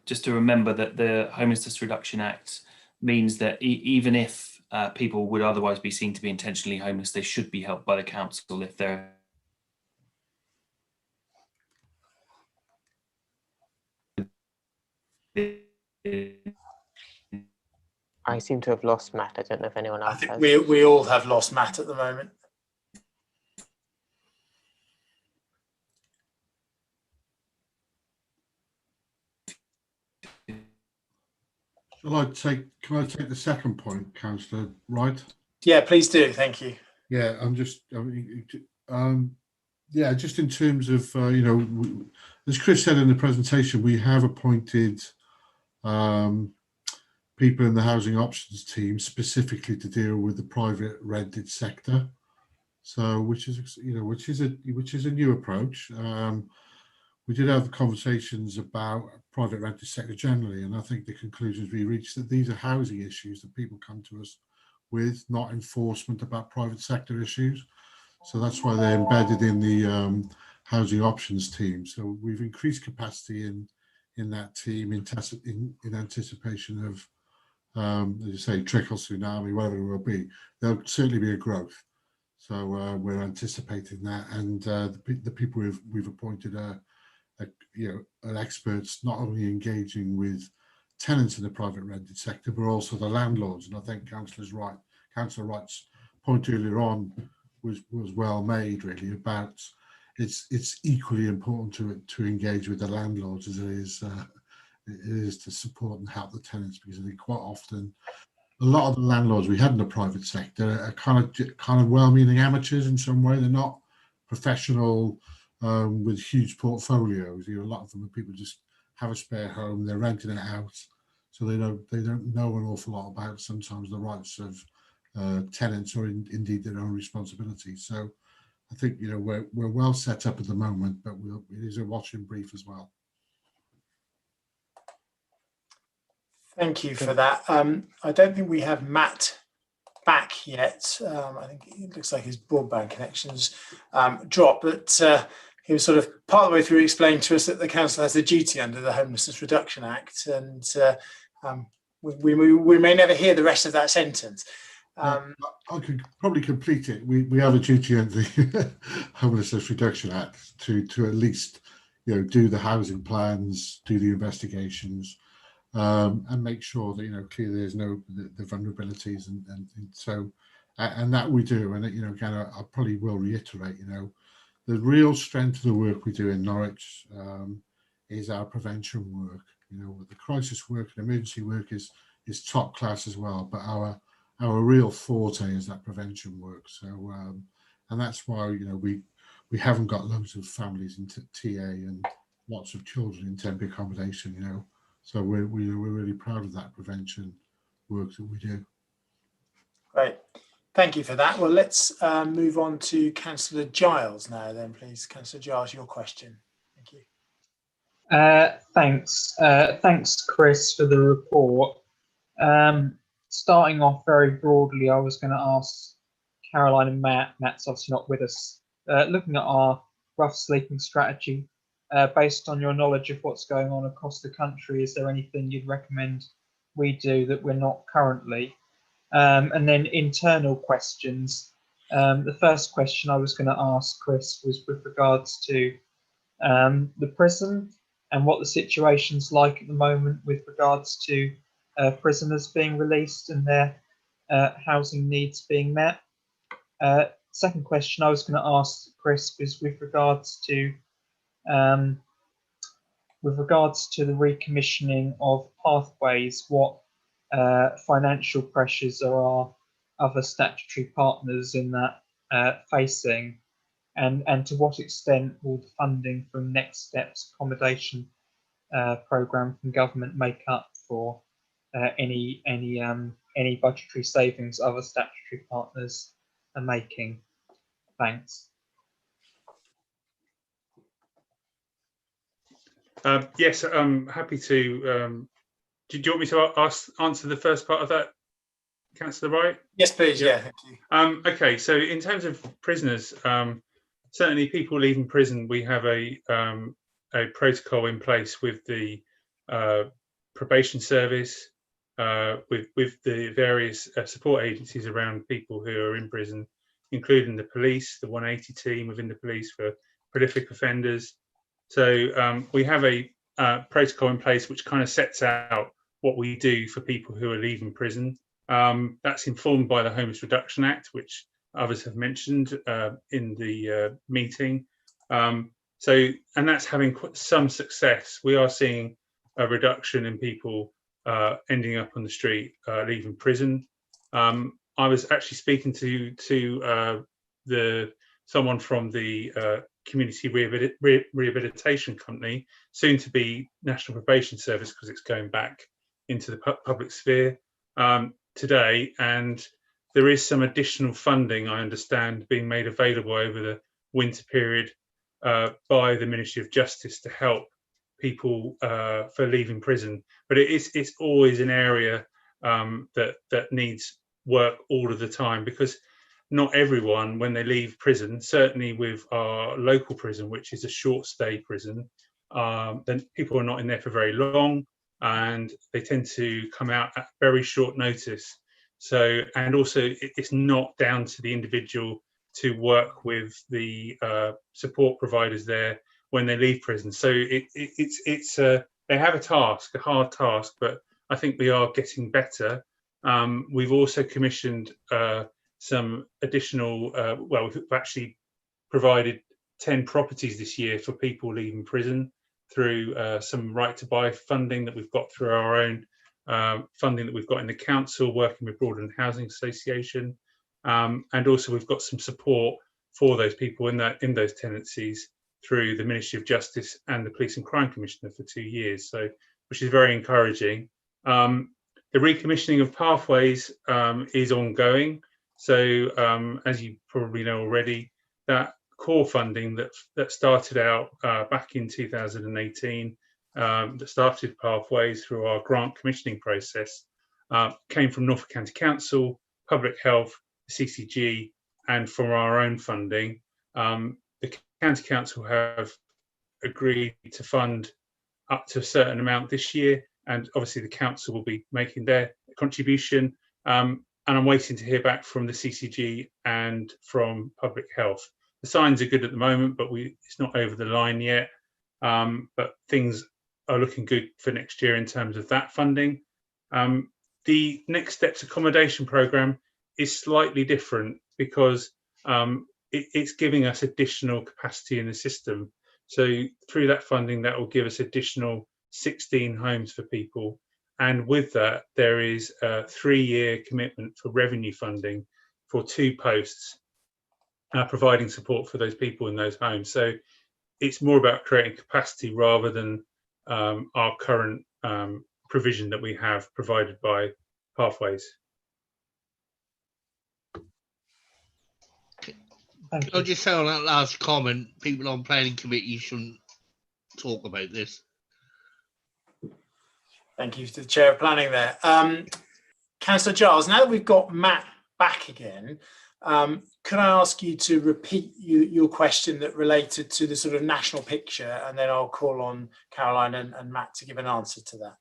just to remember that the Homelessness Reduction Act means that even if people would otherwise be seen to be intentionally homeless, they should be helped by the council if they're I seem to have lost Matt. I don't know if anyone else I think has. we all have lost Matt at the moment. Can I take the second point, Councillor Wright? Yeah, please do. Thank you. Yeah, Yeah, just in terms of, as Chris said in the presentation, we have appointed people in the housing options team specifically to deal with the private rented sector. So, which is a new approach. We did have conversations about private rented sector generally, and I think the conclusions we reached that these are housing issues that people come to us with, not enforcement about private sector issues. So that's why they're embedded in the housing options team. So we've increased capacity in that team in anticipation of, as you say, trickle, tsunami, whatever it will be. There'll certainly be a growth. So we're anticipating that, and the people we've appointed are experts, not only engaging with tenants in the private rented sector, but also the landlords. And I think Councillor Wright's point earlier on was well made, really, about it's equally important to engage with the landlords as it is to support and help the tenants, because I think quite often a lot of the landlords we had in the private sector are kind of well-meaning amateurs in some way. They're not professional with huge portfolios. A lot of them are people just have a spare home, they're renting it out, so they don't know an awful lot about sometimes the rights of tenants or indeed their own responsibilities. So I think we're well set up at the moment, but it is a watching brief as well. Thank you for that. I don't think we have Matt back yet. I think it looks like his broadband connection's dropped, but he was sort of part of the way through explaining to us that the council has a duty under the Homelessness Reduction Act, and we may never hear the rest of that sentence. I could probably complete it. We have a duty under the Homelessness Reduction Act to at least do the housing plans, do the investigations, and make sure that clearly there's no the vulnerabilities and so that we do. And again, I probably will reiterate, the real strength of the work we do in Norwich is our prevention work. The crisis work and emergency work is top class as well, but our real forte is that prevention work. So and that's why we haven't got loads of families in TA and lots of children in temporary accommodation. So we're really proud of that prevention work that we do. Great, thank you for that. Well, let's move on to Councillor Giles now then, please. Councillor Giles, your question. Thank you. Thanks, Chris, for the report. Starting off very broadly, I was going to ask Caroline and Matt's obviously not with us, looking at our rough sleeping strategy, based on your knowledge of what's going on across the country, is there anything you'd recommend we do that we're not currently? And then internal questions. The first question I was going to ask Chris was with regards to the prison and what the situation's like at the moment with regards to prisoners being released and their housing needs being met. Second question I was going to ask Chris was with regards to the recommissioning of Pathways, what financial pressures are our other statutory partners in that facing, and to what extent will the funding from Next Steps accommodation programme from government make up for any budgetary savings other statutory partners are making? Thanks. Yes, I'm happy to. Do you want me to answer the first part of that, Councillor Wright? Yes, please. Yeah, thank you. Okay, so in terms of prisoners, certainly people leaving prison, we have a protocol in place with the probation service, with the various support agencies around people who are in prison, including the police, the 180 team within the police for prolific offenders. So we have a protocol in place which kind of sets out what we do for people who are leaving prison. That's informed by the Homeless Reduction Act, which others have mentioned in the meeting. And that's having some success. We are seeing a reduction in people ending up on the street, leaving prison. I was actually speaking to someone from the community rehabilitation company, soon to be National Probation Service, because it's going back into the public sphere today. And there is some additional funding, I understand, being made available over the winter period by the Ministry of Justice to help people for leaving prison. But it's always an area that needs work all of the time, because not everyone, when they leave prison, certainly with our local prison, which is a short stay prison, then people are not in there for very long, and they tend to come out at very short notice. So, and also it's not down to the individual to work with the support providers there when they leave prison. So they have a hard task, but I think we are getting better. We've also commissioned some additional, well, we've actually provided 10 properties this year for people leaving prison through some right to buy funding that we've got through our own funding that we've got in the council, working with Broadland Housing Association. And also we've got some support for those people in those tenancies through the Ministry of Justice and the Police and Crime Commissioner for 2 years, so which is very encouraging. The recommissioning of Pathways is ongoing. So as you probably know already, that core funding that started out back in 2018, that started Pathways through our grant commissioning process, came from Norfolk County Council, Public Health, CCG, and from our own funding. The County Council have agreed to fund up to a certain amount this year, and obviously the council will be making their contribution. And I'm waiting to hear back from the CCG and from Public Health. The signs are good at the moment, but it's not over the line yet. But things are looking good for next year in terms of that funding. The Next Steps accommodation programme is slightly different because it's giving us additional capacity in the system. So through that funding, that will give us additional 16 homes for people. And with that, there is a 3-year commitment for revenue funding for 2 posts, providing support for those people in those homes. So it's more about creating capacity rather than our current provision that we have provided by Pathways. I'll just say on that last comment, people on planning committee shouldn't talk about this. Thank you to the Chair of Planning there. Councillor Giles, now that we've got Matt back again, could I ask you to repeat your question that related to the sort of national picture, and then I'll call on Caroline and Matt to give an answer to that.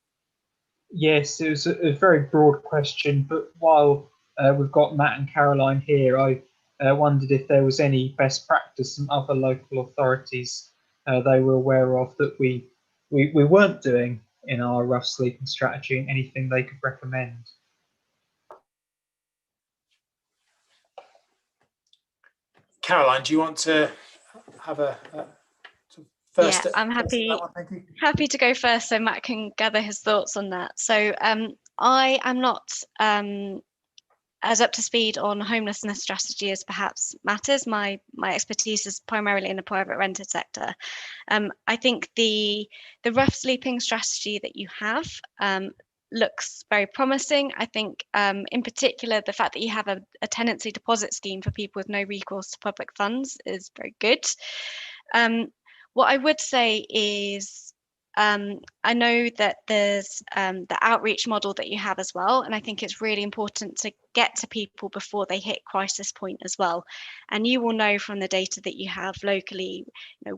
Yes, it was a very broad question, but while we've got Matt and Caroline here, I wondered if there was any best practice from other local authorities they were aware of that we weren't doing in our rough sleeping strategy, and anything they could recommend. Caroline, do you want to have a first? Yeah, I'm happy to go first so Matt can gather his thoughts on that. So I am not as up to speed on homelessness strategy as perhaps Matt is. My expertise is primarily in the private rented sector. I think the rough sleeping strategy that you have looks very promising. I think in particular, the fact that you have a tenancy deposit scheme for people with no recourse to public funds is very good. What I would say is I know that there's the outreach model that you have as well, and I think it's really important to get to people before they hit crisis point as well. And you will know from the data that you have locally,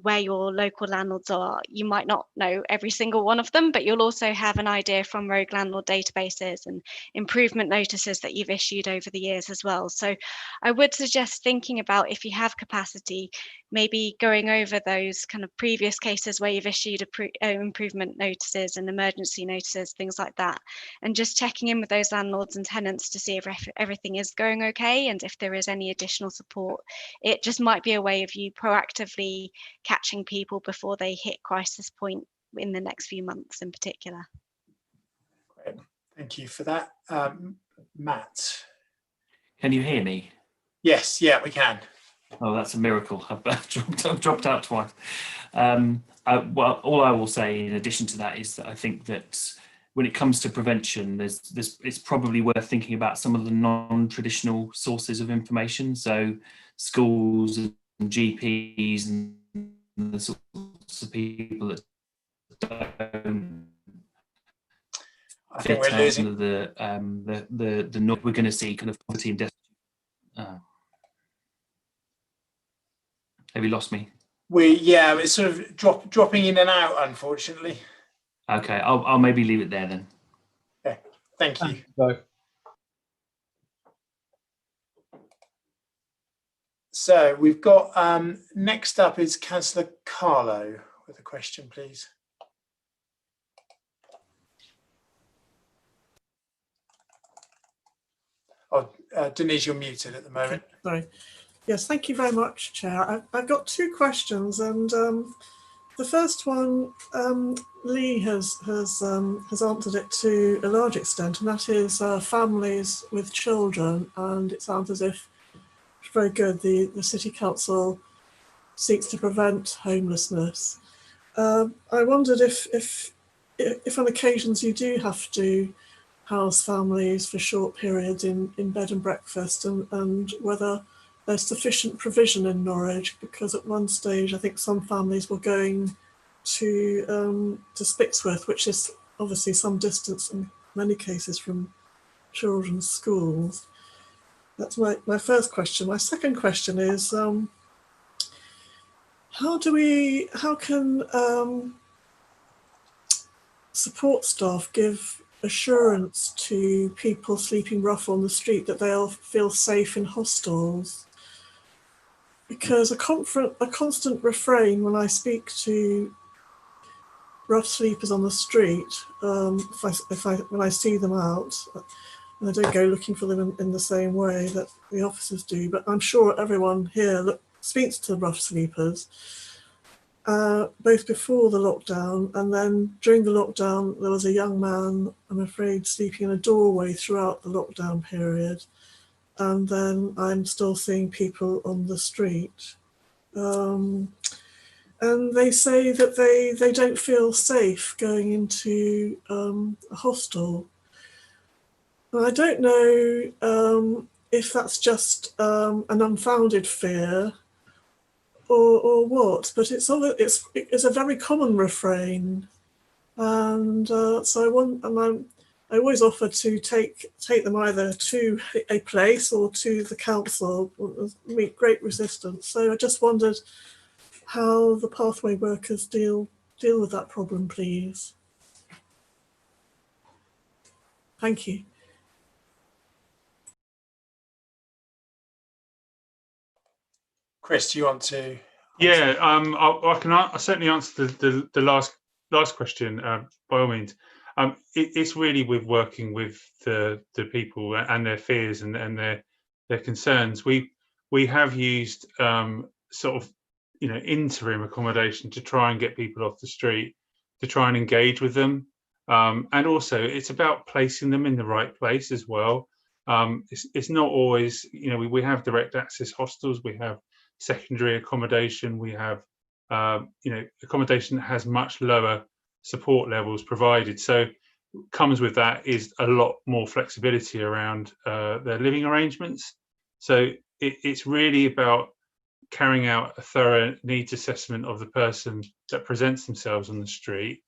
where your local landlords are. You might not know every single one of them, but you'll also have an idea from rogue landlord databases and improvement notices that you've issued over the years as well. So I would suggest thinking about, if you have capacity, maybe going over those kind of previous cases where you've issued improvement notices and emergency notices, things like that, and just checking in with those landlords and tenants to see if everything is going okay and if there is any additional support. It just might be a way of you proactively catching people before they hit crisis point in the next few months in particular. Great. Thank you for that. Matt? Can you hear me? Yes, yeah, we can. Oh, that's a miracle. I've dropped out twice. Well, all I will say in addition to that is that I think that when it comes to prevention, it's probably worth thinking about some of the non-traditional sources of information. So schools and GPs and the sorts of people that don't. I think we're losing the we're going to see kind of poverty and death. Have you lost me? Yeah, it's sort of dropping in and out, unfortunately. Okay, I'll maybe leave it there then. Okay, thank you. Both. So we've got next up is Councillor Carlo with a question, please. Oh, Denise, you're muted at the moment. Okay, sorry. Yes, thank you very much, Chair. I've got two questions, and the first one, Lee has answered it to a large extent, and that is families with children. And it sounds as if it's very good. The City Council seeks to prevent homelessness. I wondered if on occasions you do have to house families for short periods in bed and breakfast, and whether there's sufficient provision in Norwich, because at one stage I think some families were going to Spixworth, which is obviously some distance in many cases from children's schools. That's my first question. My second question is, how can support staff give assurance to people sleeping rough on the street that they'll feel safe in hostels? Because a constant refrain when I speak to rough sleepers on the street, when I see them out, and I don't go looking for them in the same way that the officers do, but I'm sure everyone here speaks to rough sleepers, both before the lockdown and then during the lockdown. There was a young man, I'm afraid, sleeping in a doorway throughout the lockdown period. And then I'm still seeing people on the street. And they say that they don't feel safe going into a hostel. And I don't know if that's just an unfounded fear or what, but it's a very common refrain. And so I always offer to take them either to a place or to the council, meet great resistance. So I just wondered how the pathway workers deal with that problem, please. Thank you. Chris, do you want to? Yeah, I certainly answer the last question by all means. It's really with working with the people and their fears and their concerns. We have used sort of interim accommodation to try and get people off the street, to try and engage with them, and also it's about placing them in the right place as well. It's not always, we have direct access hostels, we have secondary accommodation, we have accommodation that has much lower support levels provided. So comes with that is a lot more flexibility around their living arrangements. So it's really about carrying out a thorough needs assessment of the person that presents themselves on the street.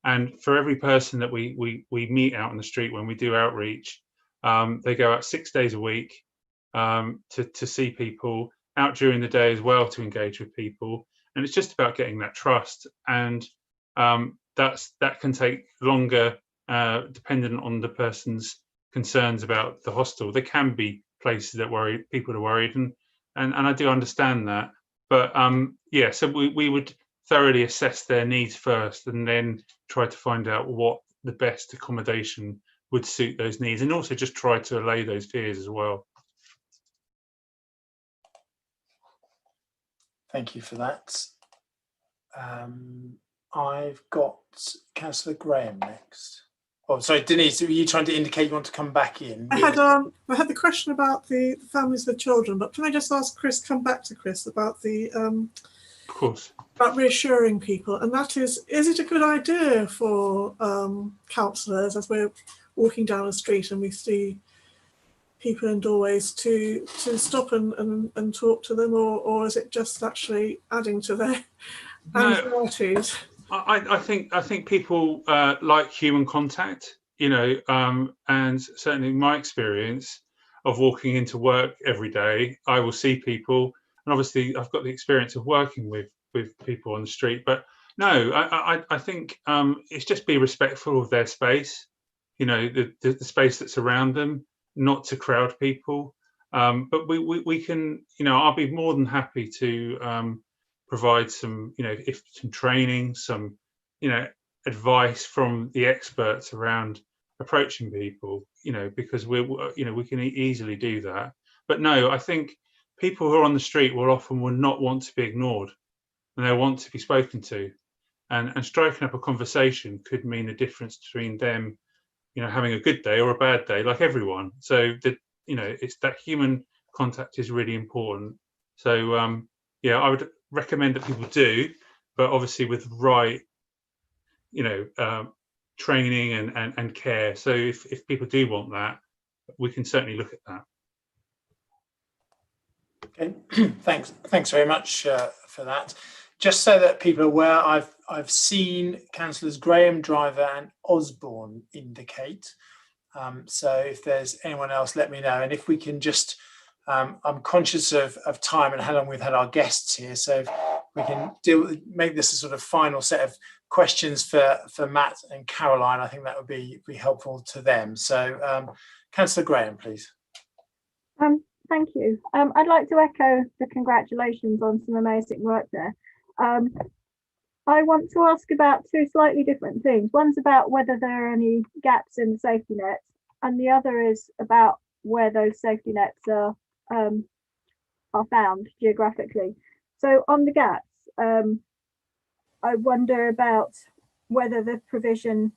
And for every person that we meet out on the street when we do outreach, they go out 6 days a week to see people, out during the day as well to engage with people. And it's just about getting that trust. And that can take longer, dependent on the person's concerns about the hostel. There can be places that people are worried, and I do understand that. But yeah, so we would thoroughly assess their needs first and then try to find out what the best accommodation would suit those needs, and also just try to allay those fears as well. Thank you for that. I've got Councillor Graham next. Oh, sorry, Denise, were you trying to indicate you want to come back in? I had the question about the families with children, but can I just ask Chris, come back to Chris, about the Of course. about reassuring people, and that is it a good idea for councillors, as we're walking down the street and we see people in doorways, to stop and talk to them, or is it just actually adding to their anxieties? I think people like human contact, you know, and certainly my experience of walking into work every day, I will see people, and obviously I've got the experience of working with people on the street. But no, I think it's just be respectful of their space, you know, the space that's around them, not to crowd people. But we can, you know, I'll be more than happy to provide some, you know, if some training, some, you know, advice from the experts around approaching people, you know, because you know, we can easily do that. But no, I think people who are on the street will not want to be ignored, and they want to be spoken to, and striking up a conversation could mean a difference between them, you know, having a good day or a bad day, like everyone. So that, you know, it's that human contact is really important. So yeah, I would recommend that people do, but obviously with the right, you know, training and care. So if people do want that, we can certainly look at that. Okay, thanks very much for that. Just so that people are aware, I've seen Councillors Graham, Driver and Osborne indicate. So if there's anyone else, let me know. And if we can just, I'm conscious of time and how long we've had our guests here, so if we can make this a sort of final set of questions for Matt and Caroline, I think that would be helpful to them. So Councillor Graham, please. Thank you. I'd like to echo the congratulations on some amazing work there. I want to ask about two slightly different things. One's about whether there are any gaps in the safety nets, and the other is about where those safety nets are found geographically. So on the gaps, I wonder about whether the provision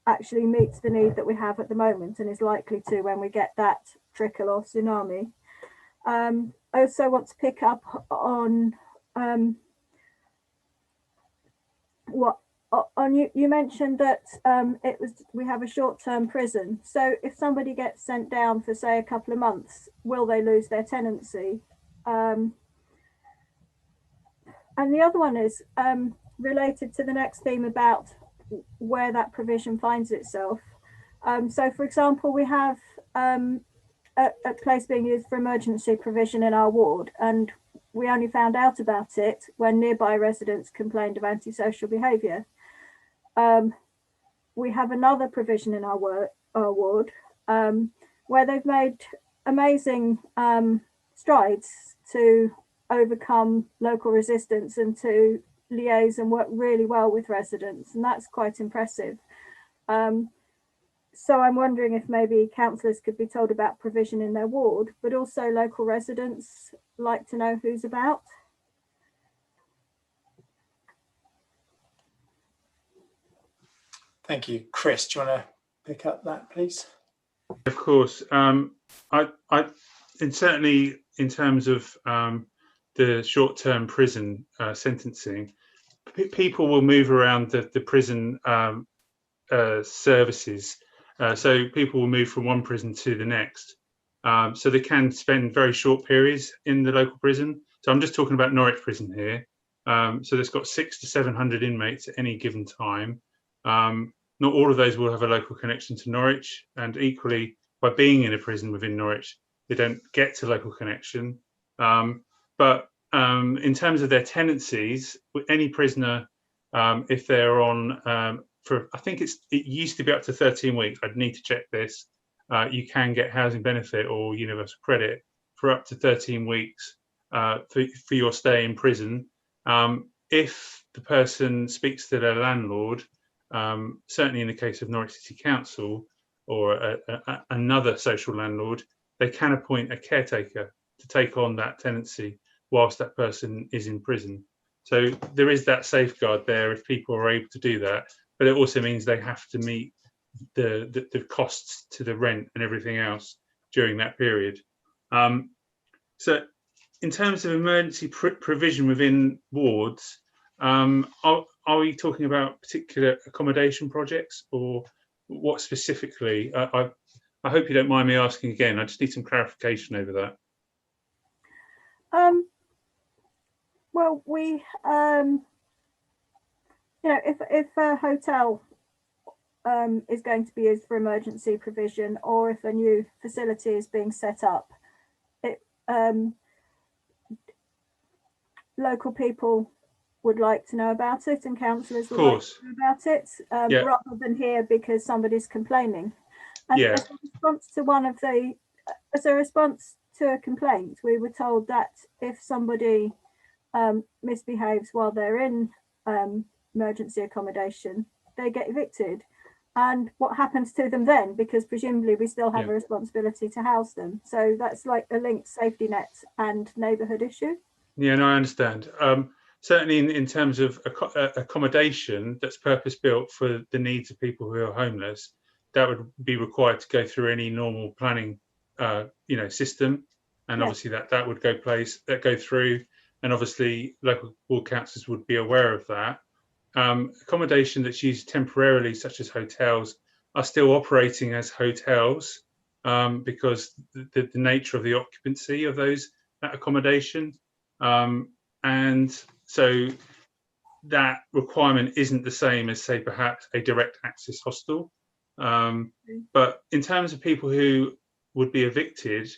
actually meets the need that we have at the moment and is likely to when we get that trickle or tsunami. I also want to pick up on you mentioned that we have a short-term prison. So if somebody gets sent down for, say, a couple of months, will they lose their tenancy? And the other one is related to the next theme about where that provision finds itself. So, for example, we have a place being used for emergency provision in our ward, and we only found out about it when nearby residents complained of antisocial behaviour. We have another provision in our ward where they've made amazing strides to overcome local resistance and to liaise and work really well with residents, and that's quite impressive. So I'm wondering if maybe councillors could be told about provision in their ward, but also local residents like to know who's about. Thank you. Chris, do you want to pick up that, please? Of course. And certainly in terms of the short-term prison sentencing, people will move around the prison services. So people will move from one prison to the next. So they can spend very short periods in the local prison. So I'm just talking about Norwich prison here. So there's got 600 to 700 inmates at any given time. Not all of those will have a local connection to Norwich, and equally, by being in a prison within Norwich, they don't get to local connection. But in terms of their tenancies, any prisoner, if they're on for, I think it used to be up to 13 weeks. I'd need to check this. You can get housing benefit or universal credit for up to 13 weeks for your stay in prison. If the person speaks to their landlord, certainly in the case of Norwich City Council or another social landlord, they can appoint a caretaker to take on that tenancy whilst that person is in prison. So there is that safeguard there if people are able to do that, but it also means they have to meet the costs to the rent and everything else during that period. So in terms of emergency provision within wards, are we talking about particular accommodation projects, or what specifically? I hope you don't mind me asking again. I just need some clarification over that. Well, we, if a hotel is going to be used for emergency provision, or if a new facility is being set up, local people would like to know about it, and councillors would like to know about it, rather than hear because somebody's complaining. And as a response to as a response to a complaint, we were told that if somebody misbehaves while they're in emergency accommodation, they get evicted. And what happens to them then? Because presumably we still have a responsibility to house them. So that's like a linked safety net and neighbourhood issue. Yeah, no, I understand. Certainly in terms of accommodation that's purpose-built for the needs of people who are homeless, that would be required to go through any normal planning system. And obviously that would go through, and obviously local ward councils would be aware of that. Accommodation that's used temporarily, such as hotels, are still operating as hotels because the nature of the occupancy of that accommodation. And so that requirement isn't the same as, say, perhaps a direct access hostel. But in terms of people who would be evicted,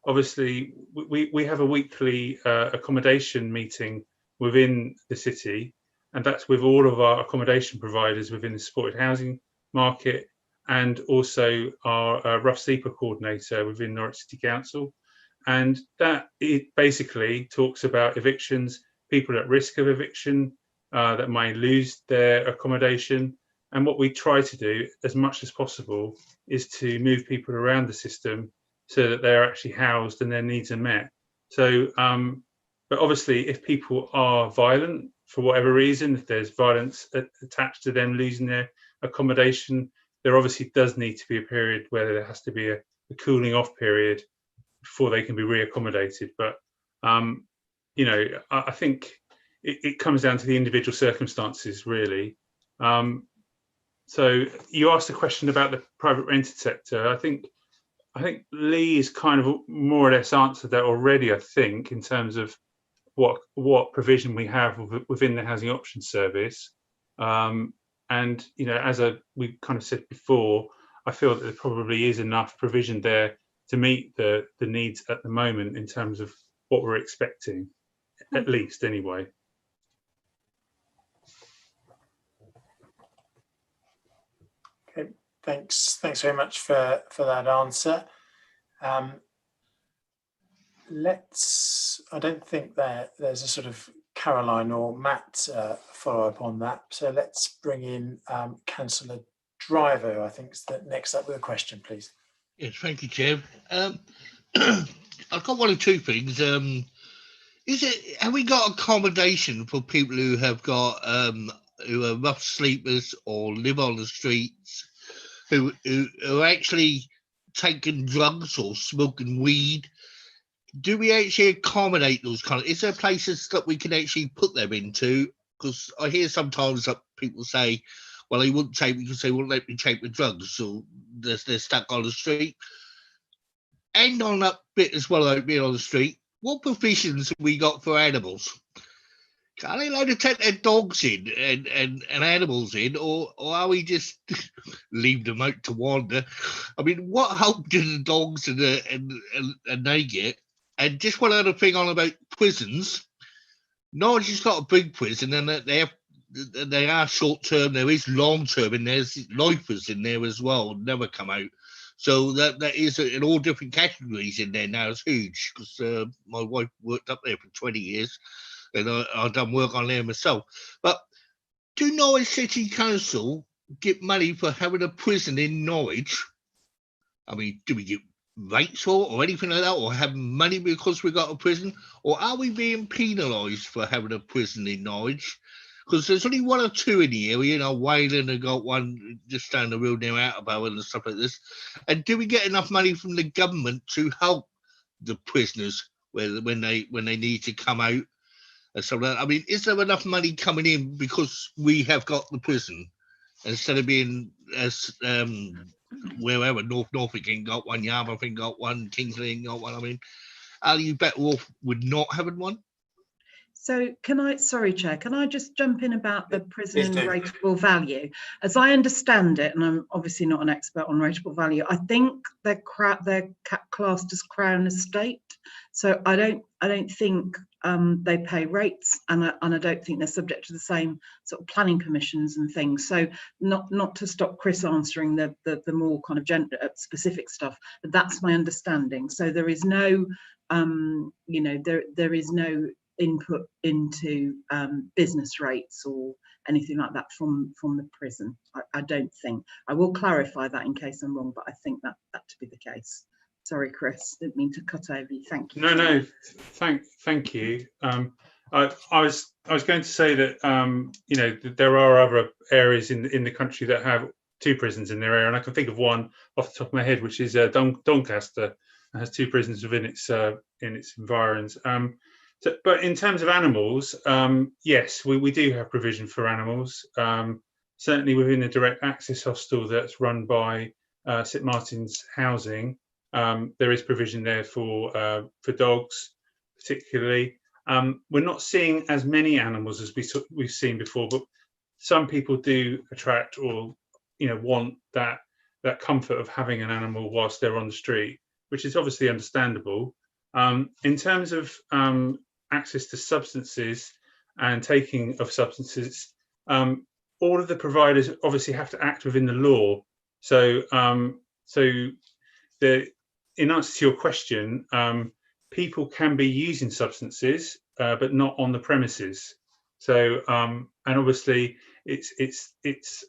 obviously we have a weekly accommodation meeting within the city, and that's with all of our accommodation providers within the supported housing market, and also our rough sleeper coordinator within Norwich City Council. And that it basically talks about evictions, people at risk of eviction that may lose their accommodation. And what we try to do as much as possible is to move people around the system so that they're actually housed and their needs are met. So, but obviously if people are violent for whatever reason, if there's violence attached to them losing their accommodation, there obviously does need to be a period where there has to be a cooling off period before they can be reaccommodated. But I think it comes down to the individual circumstances, really. So you asked a question about the private rented sector. I think Lee has kind of more or less answered that already, I think, in terms of what provision we have within the Housing Options Service. And as we kind of said before, I feel that there probably is enough provision there to meet the needs at the moment in terms of what we're expecting, at least anyway. Okay, thanks very much for that answer. I don't think there's a sort of Caroline or Matt follow up on that. So let's bring in Councillor Driver, I think is the next up with a question, please. Yes, thank you, Chair. I've got one or two things. Have we got accommodation for people who have got who are rough sleepers or live on the streets, who are actually taking drugs or smoking weed? Do we actually accommodate those kind of? Is there places that we can actually put them into? Because I hear sometimes that people say, well, they wouldn't take, because they wouldn't let me take the drugs, so they're stuck on the street. And on that bit as well, about being on the street, what provisions have we got for animals? Are they allowed to take their dogs in and animals in, or are we just leave them out to wander? I mean, what help do the dogs and they get? And just one other thing on about prisons. Norwich is not a big prison, and they are short term. There is long term, and there's lifers in there as well, never come out. So that is in all different categories in there now. It's huge, because my wife worked up there for 20 years, and I've done work on there myself. But do Norwich City Council get money for having a prison in Norwich? I mean, do we get rates for or anything like that, or have money because we got a prison, or are we being penalised for having a prison in Norwich? Because there's only one or two in the area, you know, Wayland have got one just down the road near Outerbow and stuff like this. And do we get enough money from the government to help the prisoners when they need to come out and stuff like that? I mean, is there enough money coming in because we have got the prison instead of being as wherever Norfolk ain't got one, Yarmouth ain't got one, Kingsley ain't got one? I mean, are you better off with not having one? So sorry, Chair, can I just jump in about the prison and rateable value? As I understand it, and I'm obviously not an expert on rateable value, I think they're classed as Crown Estate. So I don't think they pay rates, and I don't think they're subject to the same sort of planning permissions and things. So not to stop Chris answering the more kind of gender specific stuff, but that's my understanding. So there is no, you know, there is no input into business rates or anything like that from the prison. I don't think. I will clarify that in case I'm wrong, but I think that to be the case. Sorry, Chris, didn't mean to cut over you. Thank you. No, thank you. I was going to say that you know, there are other areas in the country that have two prisons in their area, and I can think of one off the top of my head, which is Doncaster. It has two prisons within its environs. But in terms of animals, yes, we do have provision for animals. Certainly within the direct access hostel that's run by St Martin's Housing, there is provision there for dogs, particularly. We're not seeing as many animals as we've seen before, but some people do attract or, you know, want that comfort of having an animal whilst they're on the street, which is obviously understandable. In terms of access to substances and taking of substances, all of the providers obviously have to act within the law. So, in answer to your question, people can be using substances, but not on the premises. So, and obviously, it's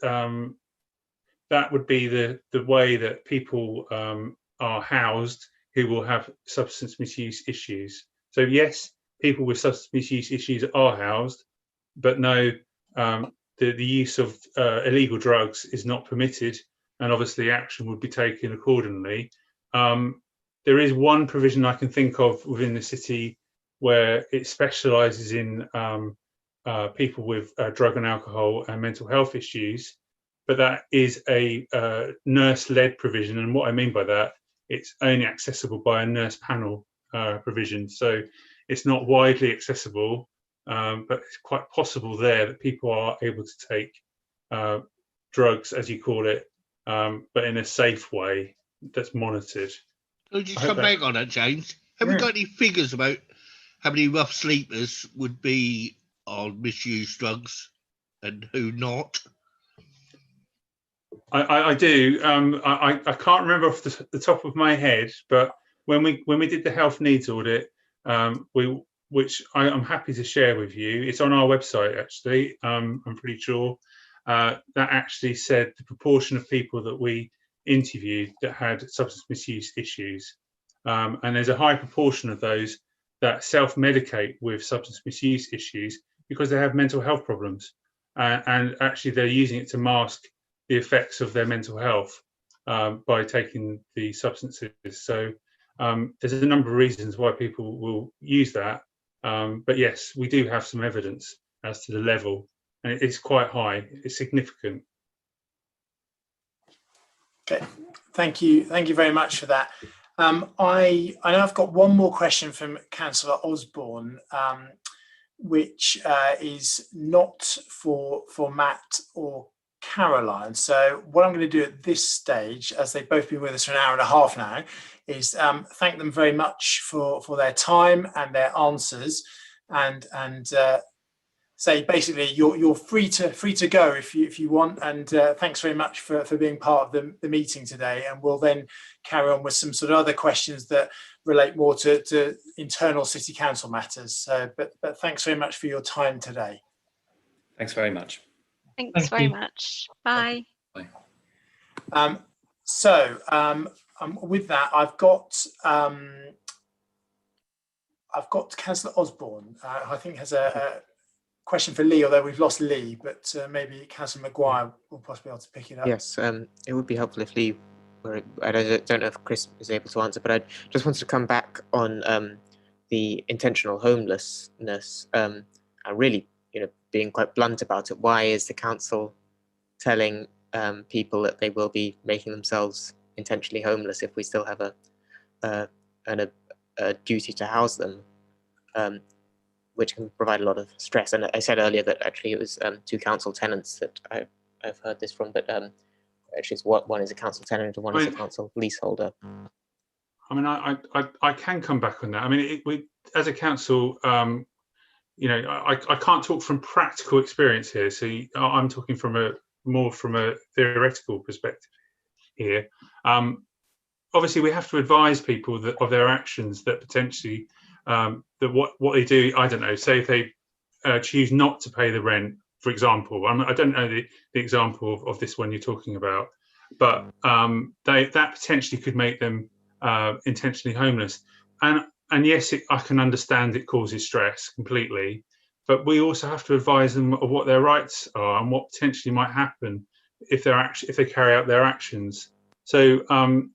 that would be the way that people are housed who will have substance misuse issues. So yes, people with substance misuse issues are housed, but no, the use of illegal drugs is not permitted, and obviously action would be taken accordingly. There is one provision I can think of within the city where it specialises in people with drug and alcohol and mental health issues, but that is a nurse-led provision, and what I mean by that, it's only accessible by a nurse panel provision. So it's not widely accessible, but it's quite possible there that people are able to take drugs, as you call it, but in a safe way that's monitored. Can I just come back on that, James? Have we got any figures about how many rough sleepers would be on misused drugs and who not? I do. I can't remember off the top of my head, but when we did the health needs audit, which I'm happy to share with you, it's on our website actually. I'm pretty sure that actually said the proportion of people that we interviewed that had substance misuse issues, and there's a high proportion of those that self-medicate with substance misuse issues because they have mental health problems, and actually they're using it to mask the effects of their mental health by taking the substances. So there's a number of reasons why people will use that, but yes, we do have some evidence as to the level, and it's quite high. It's significant. Okay, thank you very much for that. I know I've got one more question from Councillor Osborne, which is not for Matt or Caroline. So what I'm going to do at this stage, as they've both been with us for an hour and a half now, is thank them very much for their time and their answers, and say basically you're free to go if you want, and thanks very much for being part of the meeting today, and we'll then carry on with some sort of other questions that relate more to internal city council matters. But thanks very much for your time today. Thanks very much. Thanks very much. Bye. Bye. With that, I've got Councillor Osborne. I think has question for Lee, although we've lost Lee, but maybe Councillor Maguire will possibly be able to pick it up. Yes, it would be helpful if Lee were, I don't know if Chris is able to answer, but I just wanted to come back on the intentional homelessness and really, being quite blunt about it. Why is the council telling people that they will be making themselves intentionally homeless if we still have a duty to house them, which can provide a lot of stress? And I said earlier that actually it was 2 council tenants that I've heard this from, but actually it's one is a council tenant and one is a council leaseholder. I mean, I can come back on that. I mean, we as a council, I can't talk from practical experience here. So I'm talking more from a theoretical perspective here. Obviously, we have to advise people of their actions that potentially that what they do. I don't know. Say if they choose not to pay the rent, for example. I don't know the example of this one you're talking about, but that potentially could make them intentionally homeless. And yes, I can understand it causes stress completely, but we also have to advise them of what their rights are and what potentially might happen if they carry out their actions. So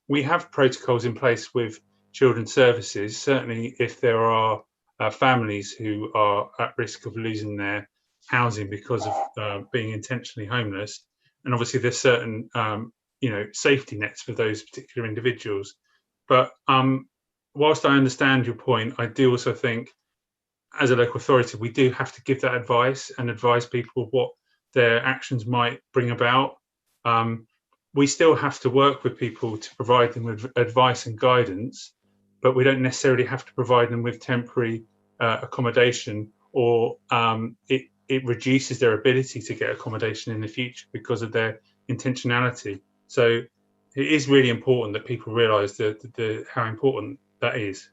we have protocols in place with children's services. Certainly, if there are families who are at risk of losing their housing because of being intentionally homeless, and obviously there's certain safety nets for those particular individuals. But whilst I understand your point, I do also think, as a local authority, we do have to give that advice and advise people what their actions might bring about. We still have to work with people to provide them with advice and guidance, but we don't necessarily have to provide them with temporary accommodation, or it reduces their ability to get accommodation in the future because of their intentionality. So it is really important that people realise how important that is.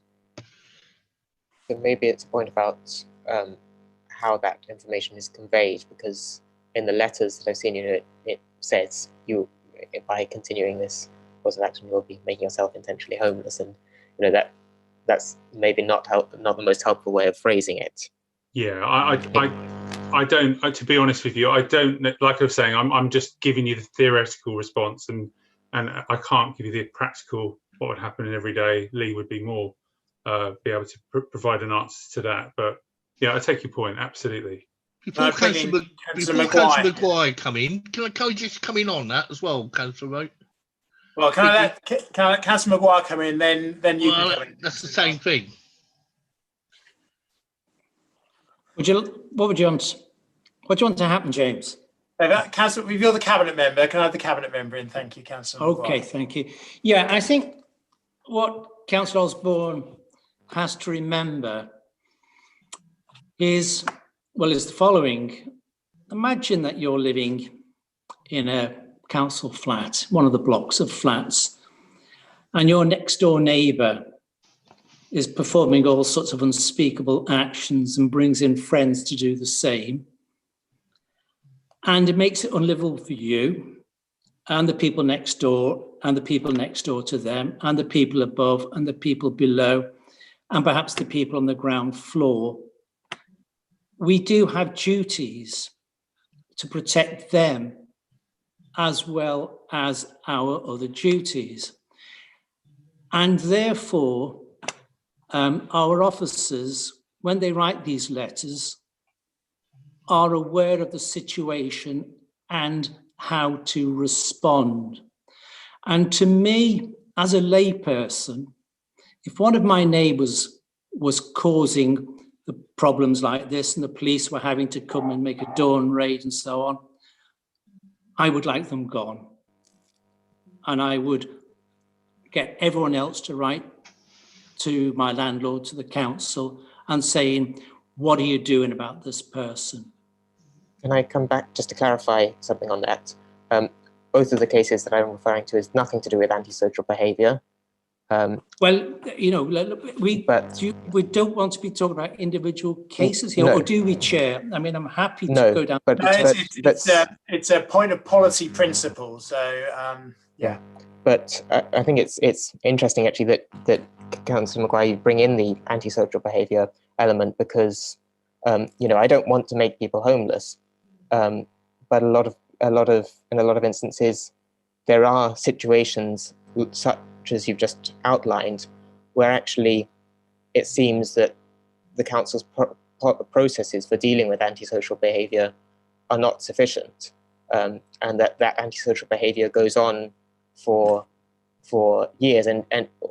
So maybe it's a point about how that information is conveyed, because in the letters that I've seen, it says by continuing this course of action, you'll be making yourself intentionally homeless, and that's maybe not the most helpful way of phrasing it. Yeah, I don't. To be honest with you, I don't. Like I was saying, I'm just giving you the theoretical response, and I can't give you the practical what would happen in every day. Lee would be more be able to provide an answer to that. But yeah, I take your point absolutely. Before Councillor Maguire come in, can I just come in on that as well, Councillor Rowe? Well, can I let Councillor Maguire come in, then you can come in. That's the same thing. What do you want to happen, James? Councillor, you're the cabinet member. Can I have the cabinet member in? Thank you, Councillor. Okay, thank you. Yeah, I think what Councillor Osborne has to remember is the following. Imagine that you're living in a council flat, one of the blocks of flats, and your next door neighbour is performing all sorts of unspeakable actions and brings in friends to do the same. And it makes it unlivable for you and the people next door and the people next door to them and the people above and the people below and perhaps the people on the ground floor. We do have duties to protect them as well as our other duties. And therefore, our officers, when they write these letters, are aware of the situation and how to respond. And to me, as a layperson, if one of my neighbours was causing the problems like this and the police were having to come and make a dawn raid and so on, I would like them gone. And I would get everyone else to write to my landlord, to the council, and saying, what are you doing about this person? Can I come back just to clarify something on that? Both of the cases that I'm referring to is nothing to do with antisocial behaviour. Well, we don't want to be talking about individual cases here, or do we, Chair? I mean, I'm happy to go down. It's a point of policy principle. So yeah. But I think it's interesting actually that Councillor Maguire, you bring in the antisocial behaviour element, because I don't want to make people homeless, but in a lot of instances, there are situations such as you've just outlined, where actually it seems that the council's processes for dealing with antisocial behaviour are not sufficient, and that antisocial behaviour goes on for years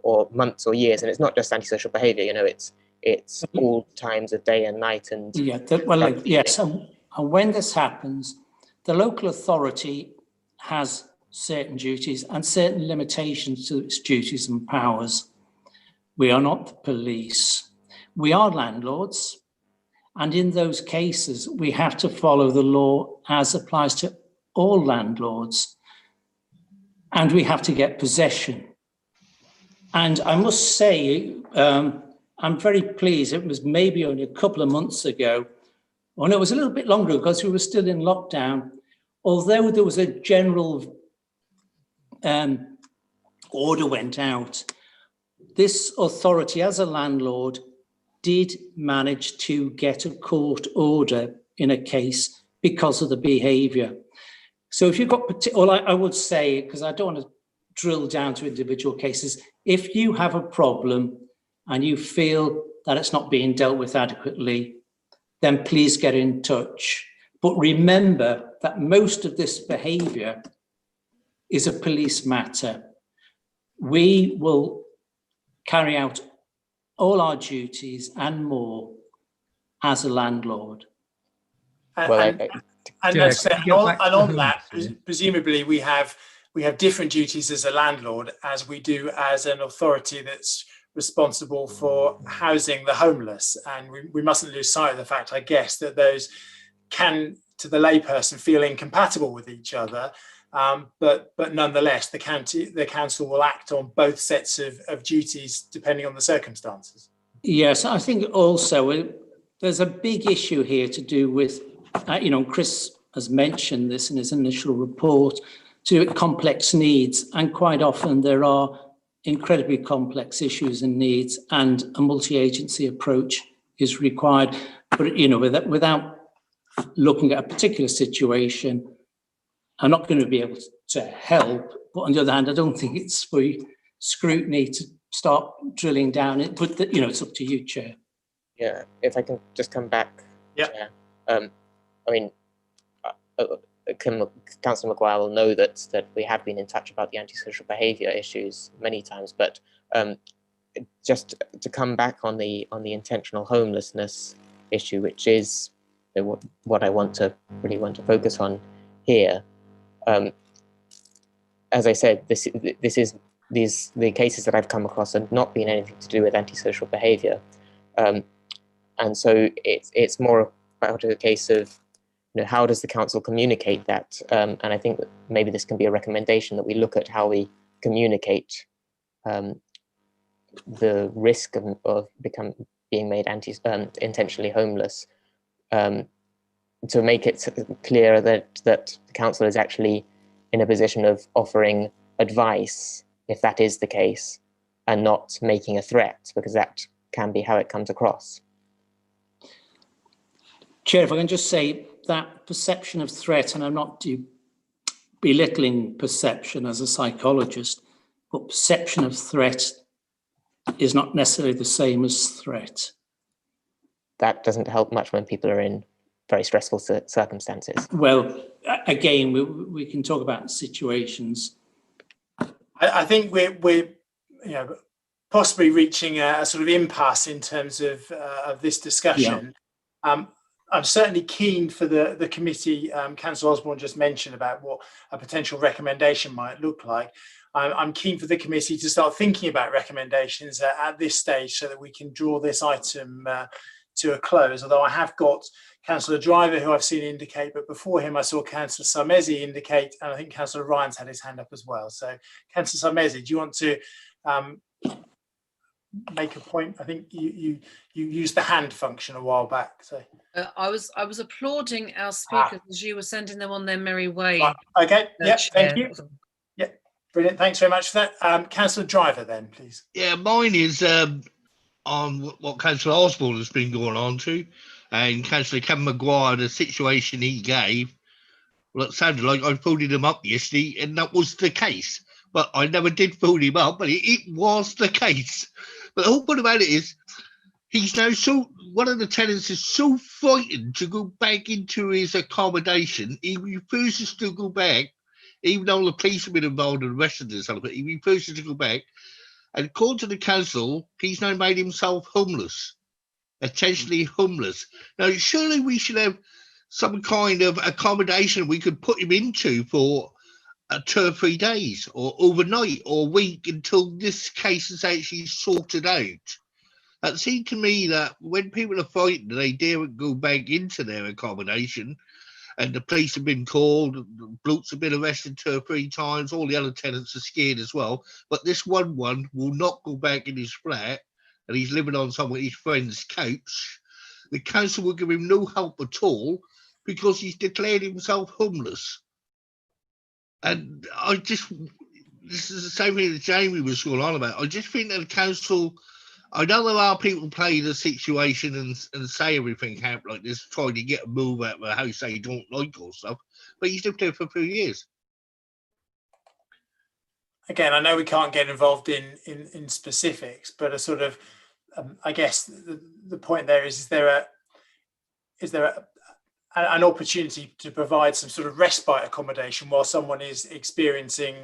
or months or years, and it's not just antisocial behaviour. It's all times of day and night. And yes, and when this happens, the local authority has certain duties and certain limitations to its duties and powers. We are not the police. We are landlords, and in those cases, we have to follow the law as applies to all landlords, and we have to get possession. And I must say, I'm very pleased. It was maybe only a couple of months ago, or no, it was a little bit longer because we were still in lockdown. Although there was a general order went out, this authority as a landlord did manage to get a court order in a case because of the behaviour. So if you've got, I would say, because I don't want to drill down to individual cases, if you have a problem and you feel that it's not being dealt with adequately, then please get in touch. But remember that most of this behaviour is a police matter. We will carry out all our duties and more as a landlord. And on that, presumably we have different duties as a landlord as we do as an authority that's responsible for housing the homeless. And we mustn't lose sight of the fact, I guess, that those can, to the layperson, feel incompatible with each other. But nonetheless, the council will act on both sets of duties depending on the circumstances. Yes, I think also there's a big issue here to do with, Chris has mentioned this in his initial report, to do with complex needs, and quite often there are incredibly complex issues and needs, and a multi-agency approach is required. But without looking at a particular situation, I'm not going to be able to help. But on the other hand, I don't think it's for Scrutiny to start drilling down it. But it's up to you, Chair. Yeah, if I can just come back. Yeah. Chair. Councillor Maguire will know that we have been in touch about the antisocial behaviour issues many times, but just to come back on the intentional homelessness issue, which is what I really want to focus on here. As I said, the cases that I've come across have not been anything to do with antisocial behaviour, and so it's more about a case of how does the council communicate that, and I think that maybe this can be a recommendation that we look at how we communicate the risk of being made intentionally homeless, to make it clear that the council is actually in a position of offering advice, if that is the case, and not making a threat, because that can be how it comes across. Chair, if I can just say that perception of threat, and I'm not belittling perception as a psychologist, but perception of threat is not necessarily the same as threat. That doesn't help much when people are in very stressful circumstances. Well, again, we can talk about situations. I think we're possibly reaching a sort of impasse in terms of this discussion. Yeah. I'm certainly keen for the committee, Councillor Osborne just mentioned about what a potential recommendation might look like. I'm keen for the committee to start thinking about recommendations at this stage so that we can draw this item to a close, although I have got Councillor Driver, who I've seen indicate, but before him I saw Councillor Sarmezi indicate, and I think Councillor Ryan's had his hand up as well. So Councillor Sarmezi, do you want to make a point? I think you used the hand function a while back. So I was applauding our speakers as you were sending them on their merry way. Right. Okay. Yeah. Thank you. Yeah. Brilliant. Thanks very much for that. Councillor Driver, then, please. Yeah, mine is. on what Councillor Osborne has been going on to, and Councillor Kevin Maguire, the situation he gave. Well, it sounded like I phoned him up yesterday, and that was the case. But I never did phone him up, but it was the case. But the whole point about it is, he's now one of the tenants is so frightened to go back into his accommodation, he refuses to go back, even though the police have been involved in the rest of this, he refuses to go back. And according to the council, he's now made himself homeless, essentially homeless. Now, surely we should have some kind of accommodation we could put him into for 2 or 3 days, or overnight, or a week, until this case is actually sorted out. It seemed to me that when people are frightened, they daren't go back into their accommodation, and the police have been called, the blokes have been arrested 2 or 3 times, all the other tenants are scared as well. But this one will not go back in his flat, and he's living on some of his friend's couch. The council will give him no help at all because he's declared himself homeless. And this is the same thing that Jamie was going on about. I just think that the council, I know there are people play the situation and say everything happened like this, trying to get a move out of a house they don't like or stuff, but he's lived there for a few years. Again, I know we can't get involved in specifics, but a sort of, I guess the point there is there an opportunity to provide some sort of respite accommodation while someone is experiencing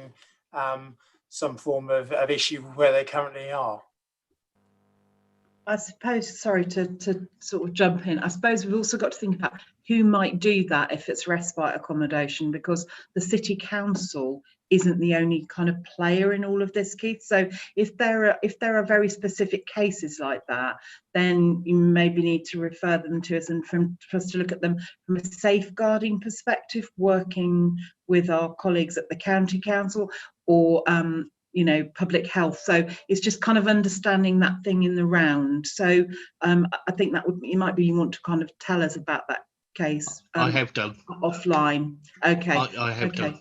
some form of issue where they currently are? I suppose, sorry to sort of jump in, I suppose we've also got to think about who might do that if it's respite accommodation, because the city council isn't the only kind of player in all of this, Keith. So if there are very specific cases like that, then you maybe need to refer them to us, and for us to look at them from a safeguarding perspective, working with our colleagues at the county council, or public health. So it's just kind of understanding that thing in the round. So I think that you want to kind of tell us about that case. I have done offline. Okay. I have done.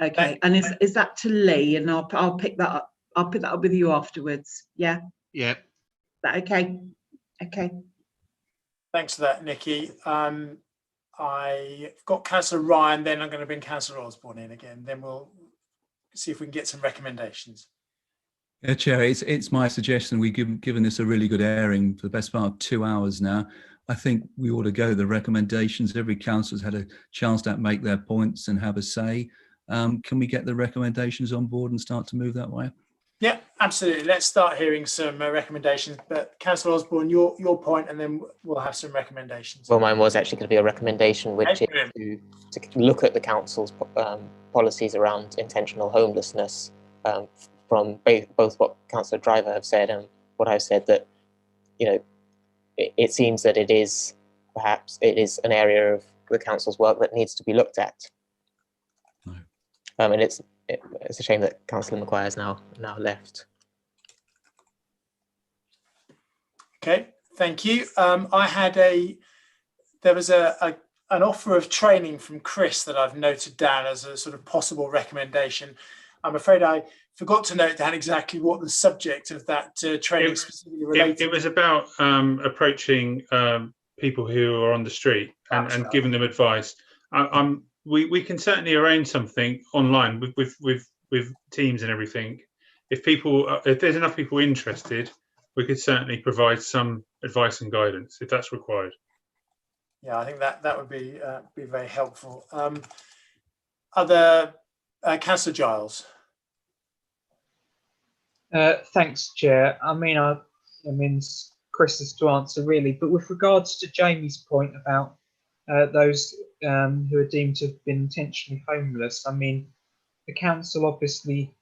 Okay, and is that to Lee? And I'll pick that up. I'll pick that up with you afterwards. Yeah. Yeah. Okay. Okay. Thanks for that, Nikki. I've got Councillor Ryan. Then I'm going to bring Councillor Osborne in again. Then we'll see if we can get some recommendations. Yeah, Chair, it's my suggestion. We've given this a really good airing for the best part of 2 hours now. I think we ought to go the recommendations. Every councillor's had a chance to make their points and have a say. Can we get the recommendations on board and start to move that way? Yeah, absolutely. Let's start hearing some recommendations. But Councillor Osborne, your point, and then we'll have some recommendations. Well, mine was actually going to be a recommendation, which is to look at the council's policies around intentional homelessness, from both what Councillor Driver have said and what I've said, that it seems that it is an area of the council's work that needs to be looked at. And it's a shame that Councillor Maguire is now left. Okay, thank you. There was an offer of training from Chris that I've noted down as a sort of possible recommendation. I'm afraid I forgot to note down exactly what the subject of that training specifically related. It was about approaching people who are on the street and giving them advice. We can certainly arrange something online with teams and everything. If there's enough people interested, we could certainly provide some advice and guidance if that's required. Yeah, I think that would be very helpful. Other Councillor Giles. Thanks, Chair. I mean, Chris is to answer really, but with regards to Jamie's point about those who are deemed to have been intentionally homeless, I mean, the council obviously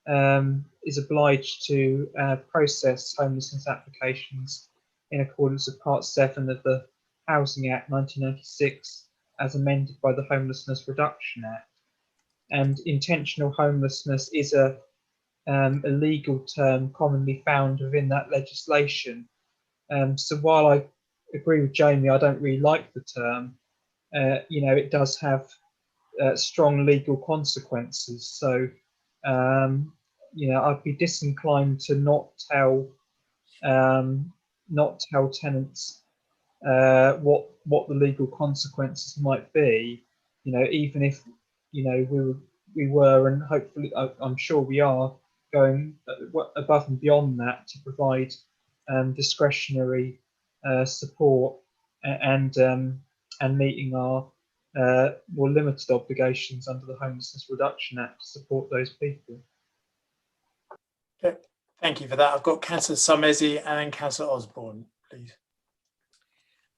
is obliged to process homelessness applications in accordance with Part 7 of the Housing Act 1996, as amended by the Homelessness Reduction Act. And intentional homelessness is a legal term commonly found within that legislation. So while I agree with Jamie, I don't really like the term. It does have strong legal consequences. So, I'd be disinclined to not tell not tell tenants what the legal consequences might be. Even if we were, and hopefully I'm sure we are going above and beyond that to provide discretionary support and meeting our more limited obligations under the Homelessness Reduction Act to support those people. Okay, thank you for that. I've got Councillor Samesi and then Councillor Osborne, please.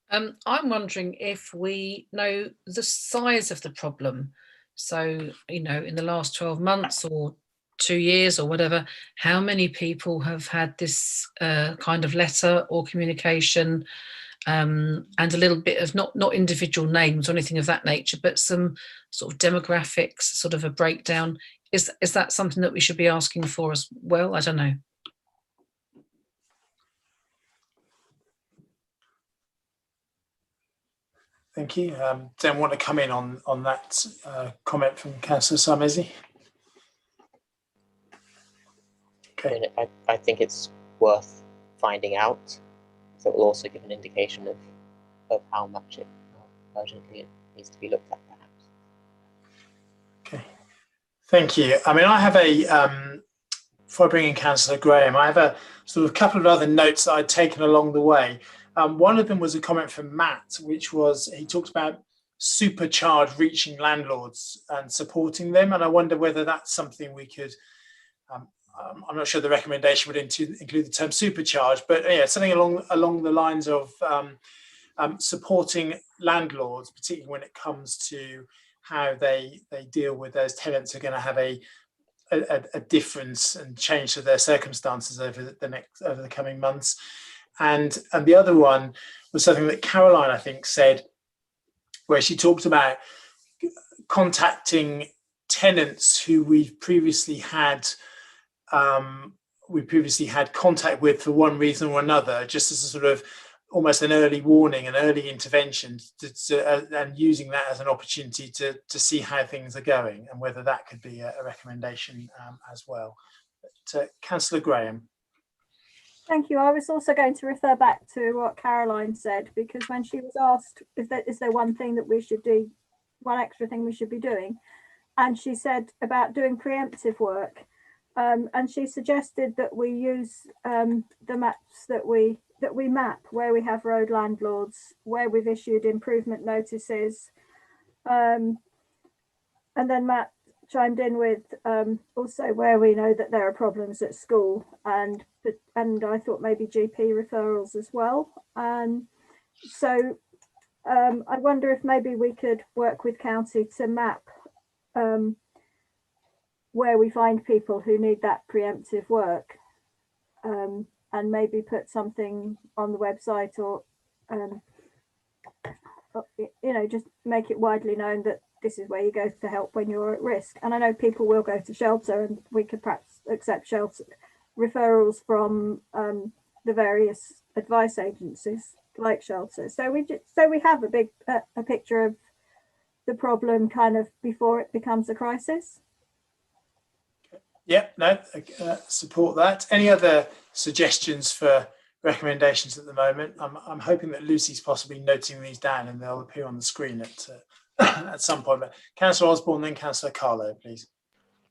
I'm wondering if we know the size of the problem. So, in the last 12 months or 2 years or whatever, how many people have had this kind of letter or communication, and a little bit of not individual names or anything of that nature, but some sort of demographics, sort of a breakdown. Is that something that we should be asking for as well? I don't know. Thank you. Does anyone want to come in on that comment from Councillor Samesi? Okay. I think it's worth finding out. So it will also give an indication of how much urgently it needs to be looked at, perhaps. Okay. Thank you. I mean, I have before I bring in Councillor Graham, I have a sort of couple of other notes that I'd taken along the way. One of them was a comment from Matt, which was, he talked about supercharge reaching landlords and supporting them. And I wonder whether that's something we could, I'm not sure the recommendation would include the term supercharge, but yeah, something along the lines of supporting landlords, particularly when it comes to how they deal with those tenants who are going to have a difference and change to their circumstances over the coming months. And the other one was something that Caroline, I think, said, where she talked about contacting tenants who we've previously had contact with for one reason or another, just as a sort of almost an early warning, an early intervention, and using that as an opportunity to see how things are going, and whether that could be a recommendation as well. But, Councillor Graham. Thank you. I was also going to refer back to what Caroline said, because when she was asked, is there one thing that we should do, one extra thing we should be doing, and she said about doing preemptive work, and she suggested that we use the maps that we map where we have road landlords, where we've issued improvement notices, and then Matt chimed in with also where we know that there are problems at school, and I thought maybe GP referrals as well. So I wonder if maybe we could work with county to map where we find people who need that preemptive work, and maybe put something on the website, or just make it widely known that this is where you go for help when you're at risk. And I know people will go to shelter, and we could perhaps accept shelter referrals from the various advice agencies like shelter. So we have a picture of the problem kind of before it becomes a crisis. Yeah, no, support that. Any other suggestions for recommendations at the moment? I'm hoping that Lucy's possibly noting these down and they'll appear on the screen at some point. But Councillor Osborne, then Councillor Carlo, please.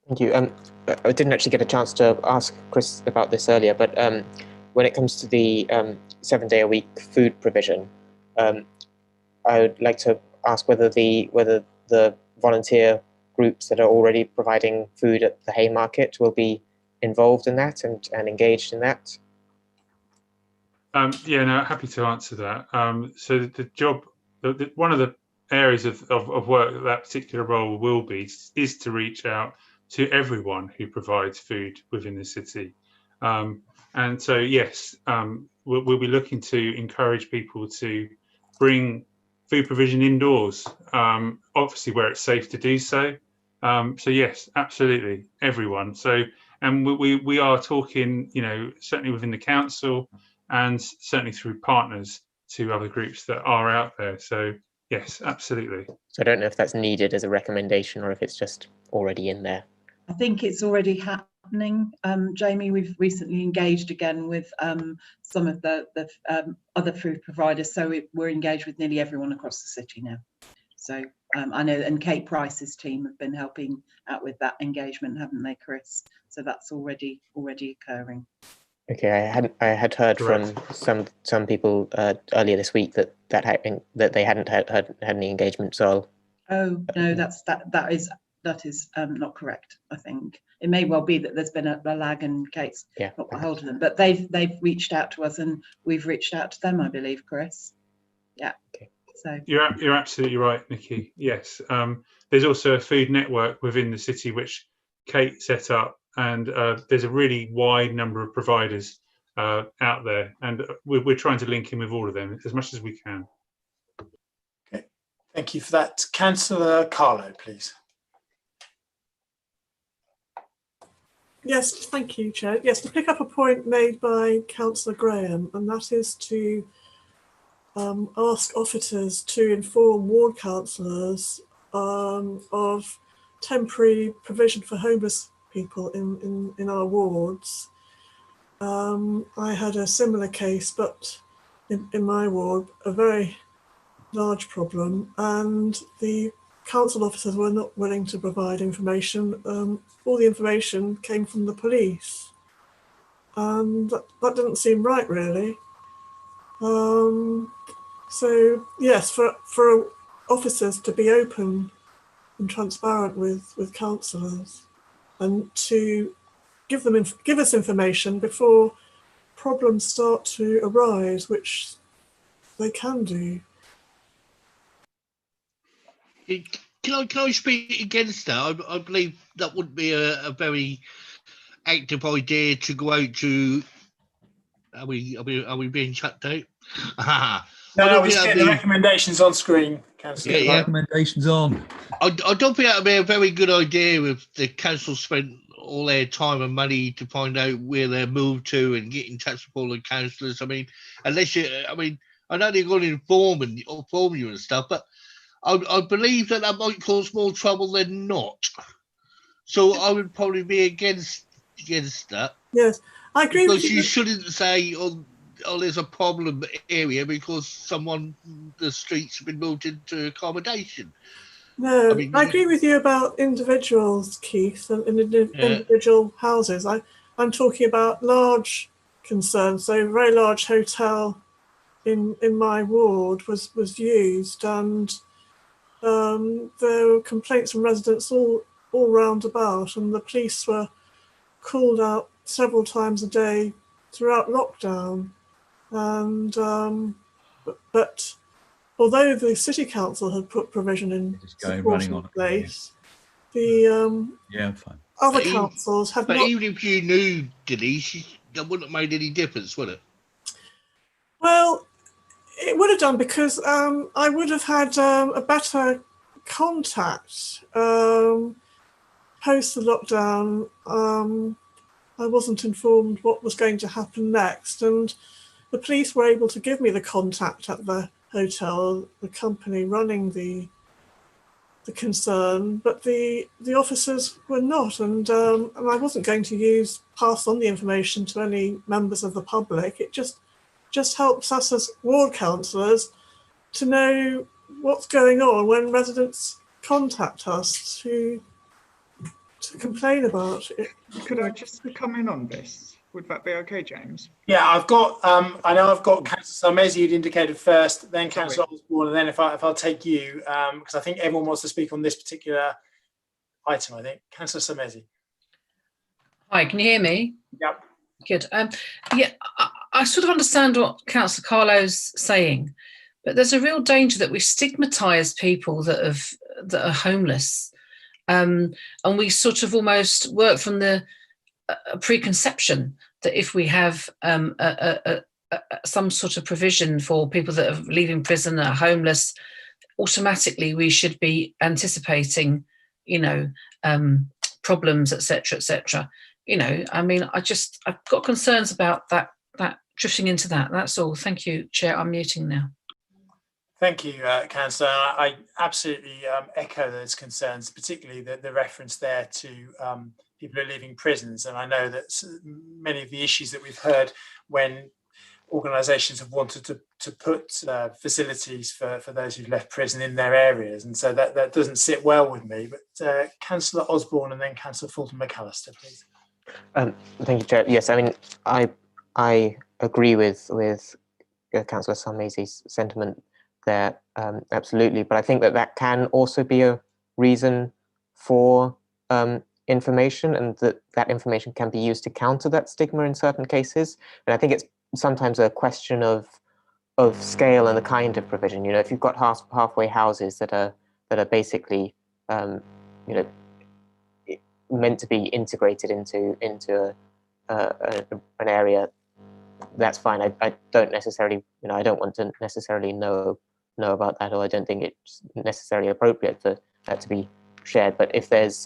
Thank you. I didn't actually get a chance to ask Chris about this earlier, but when it comes to the 7-day-a-week food provision, I would like to ask whether the volunteer groups that are already providing food at the Haymarket will be involved in that and engaged in that. Yeah, no, happy to answer that. So the job, one of the areas of work that particular role will be is to reach out to everyone who provides food within the city. And so, yes, we'll be looking to encourage people to bring food provision indoors, obviously where it's safe to do so. So yes, absolutely, everyone. So, and we are talking, certainly within the council and certainly through partners to other groups that are out there. So yes, absolutely. So I don't know if that's needed as a recommendation or if it's just already in there. I think it's already happening. Jamie, we've recently engaged again with some of the other food providers, so we're engaged with nearly everyone across the city now. So I know, and Kate Price's team have been helping out with that engagement, haven't they, Chris? So that's already occurring. Okay, I had heard Correct. from some people earlier this week that they hadn't had any engagement. So Oh no, that is not correct. I think it may well be that there's been a lag and Kate's not got hold of them, but they've reached out to us and we've reached out to them, I believe, Chris. Yeah. Okay. So you're absolutely right, Nikki. Yes, there's also a food network within the city which Kate set up, and there's a really wide number of providers out there, and we're trying to link in with all of them as much as we can. Okay, thank you for that. Councillor Carlo, please. Yes, thank you, Chair. Yes, to pick up a point made by Councillor Graham, and that is to ask officers to inform ward councillors of temporary provision for homeless people in our wards. I had a similar case, but in my ward, a very large problem, and the council officers were not willing to provide information. All the information came from the police, and that didn't seem right, really. So yes, for officers to be open and transparent with councillors, and to give us information before problems start to arise, which they can do. Can I speak against that? I believe that would be a very active idea to go out to. Are we being shut down? No, we're just getting the recommendations on screen, Councillor. Yeah. Recommendations on. I don't think that would be a very good idea if the council spent all their time and money to find out where they're moved to and get in touch with all the councillors. I mean, unless you, I know they're going to inform you and stuff, but I believe that might cause more trouble than not. So I would probably be against that. Yes, I agree with you. Because you shouldn't say, oh, there's a problem area because the streets have been moved into accommodation. No, I agree with you about individuals, Keith, and individual houses. I'm talking about large concerns. So a very large hotel in my ward was used, and there were complaints from residents all round about, and the police were called out several times a day throughout lockdown. And but although the city council had put provision in place, the other councils have not. But even if you knew, Denise, that wouldn't have made any difference, would it? Well, it would have done, because I would have had a better contact post the lockdown. I wasn't informed what was going to happen next, and the police were able to give me the contact at the hotel, the company running the concern, but the officers were not, and I wasn't going to pass on the information to any members of the public. It just helps us as ward councillors to know what's going on when residents contact us to complain about it. Could I just come in on this? Would that be okay, James? Yeah, I've got. I know I've got Councillor Sarmezi who'd indicated first, then Councillor Osborne, and then if I'll take you, because I think everyone wants to speak on this particular item. I think Councillor Sarmezi. Hi, can you hear me? Yep. Good. Yeah, I sort of understand what Councillor Carlo's saying, but there's a real danger that we stigmatise people that are homeless, and we sort of almost work from the preconception that if we have some sort of provision for people that are leaving prison and are homeless, automatically we should be anticipating, problems, etc., etc. I mean, I've got concerns about that drifting into that. That's all. Thank you, Chair. I'm muting now. Thank you, Councillor. I absolutely echo those concerns, particularly the reference there to people who are leaving prisons. And I know that many of the issues that we've heard when organisations have wanted to put facilities for those who've left prison in their areas. And so that doesn't sit well with me. But Councillor Osborne and then Councillor Fulton McAllister, please. Thank you, Chair. Yes, I mean, I agree with Councillor Salmasi's sentiment there, absolutely. But I think that can also be a reason for information, and that information can be used to counter that stigma in certain cases. And I think it's sometimes a question of scale and the kind of provision. You know, if you've got halfway houses that are basically meant to be integrated into an area, that's fine. I don't necessarily, I don't want to necessarily know about that, or I don't think it's necessarily appropriate for that to be shared. But if there's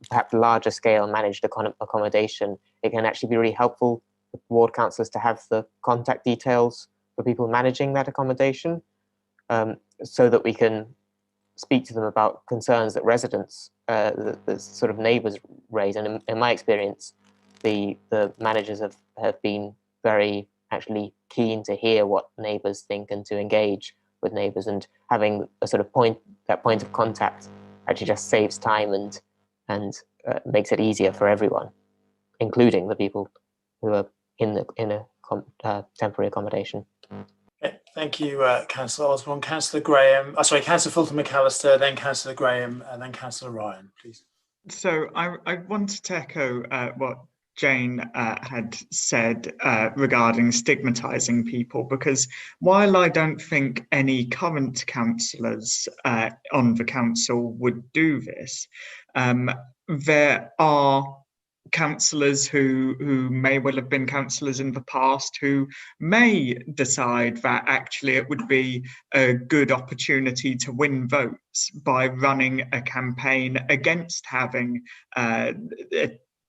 perhaps larger scale managed accommodation, it can actually be really helpful for ward councillors to have the contact details for people managing that accommodation, so that we can speak to them about concerns that residents, the sort of neighbours raise. And in my experience, the managers have been very actually keen to hear what neighbours think and to engage with neighbours, and having a sort of point of contact actually just saves time and makes it easier for everyone, including the people who are in a temporary accommodation. Okay, thank you, Councillor Osborne. Councillor Graham, Councillor Fulton McAllister, then Councillor Graham, and then Councillor Ryan, please. So I wanted to echo what Jane had said regarding stigmatising people, because while I don't think any current councillors on the council would do this, there are councillors who may well have been councillors in the past who may decide that actually it would be a good opportunity to win votes by running a campaign against having a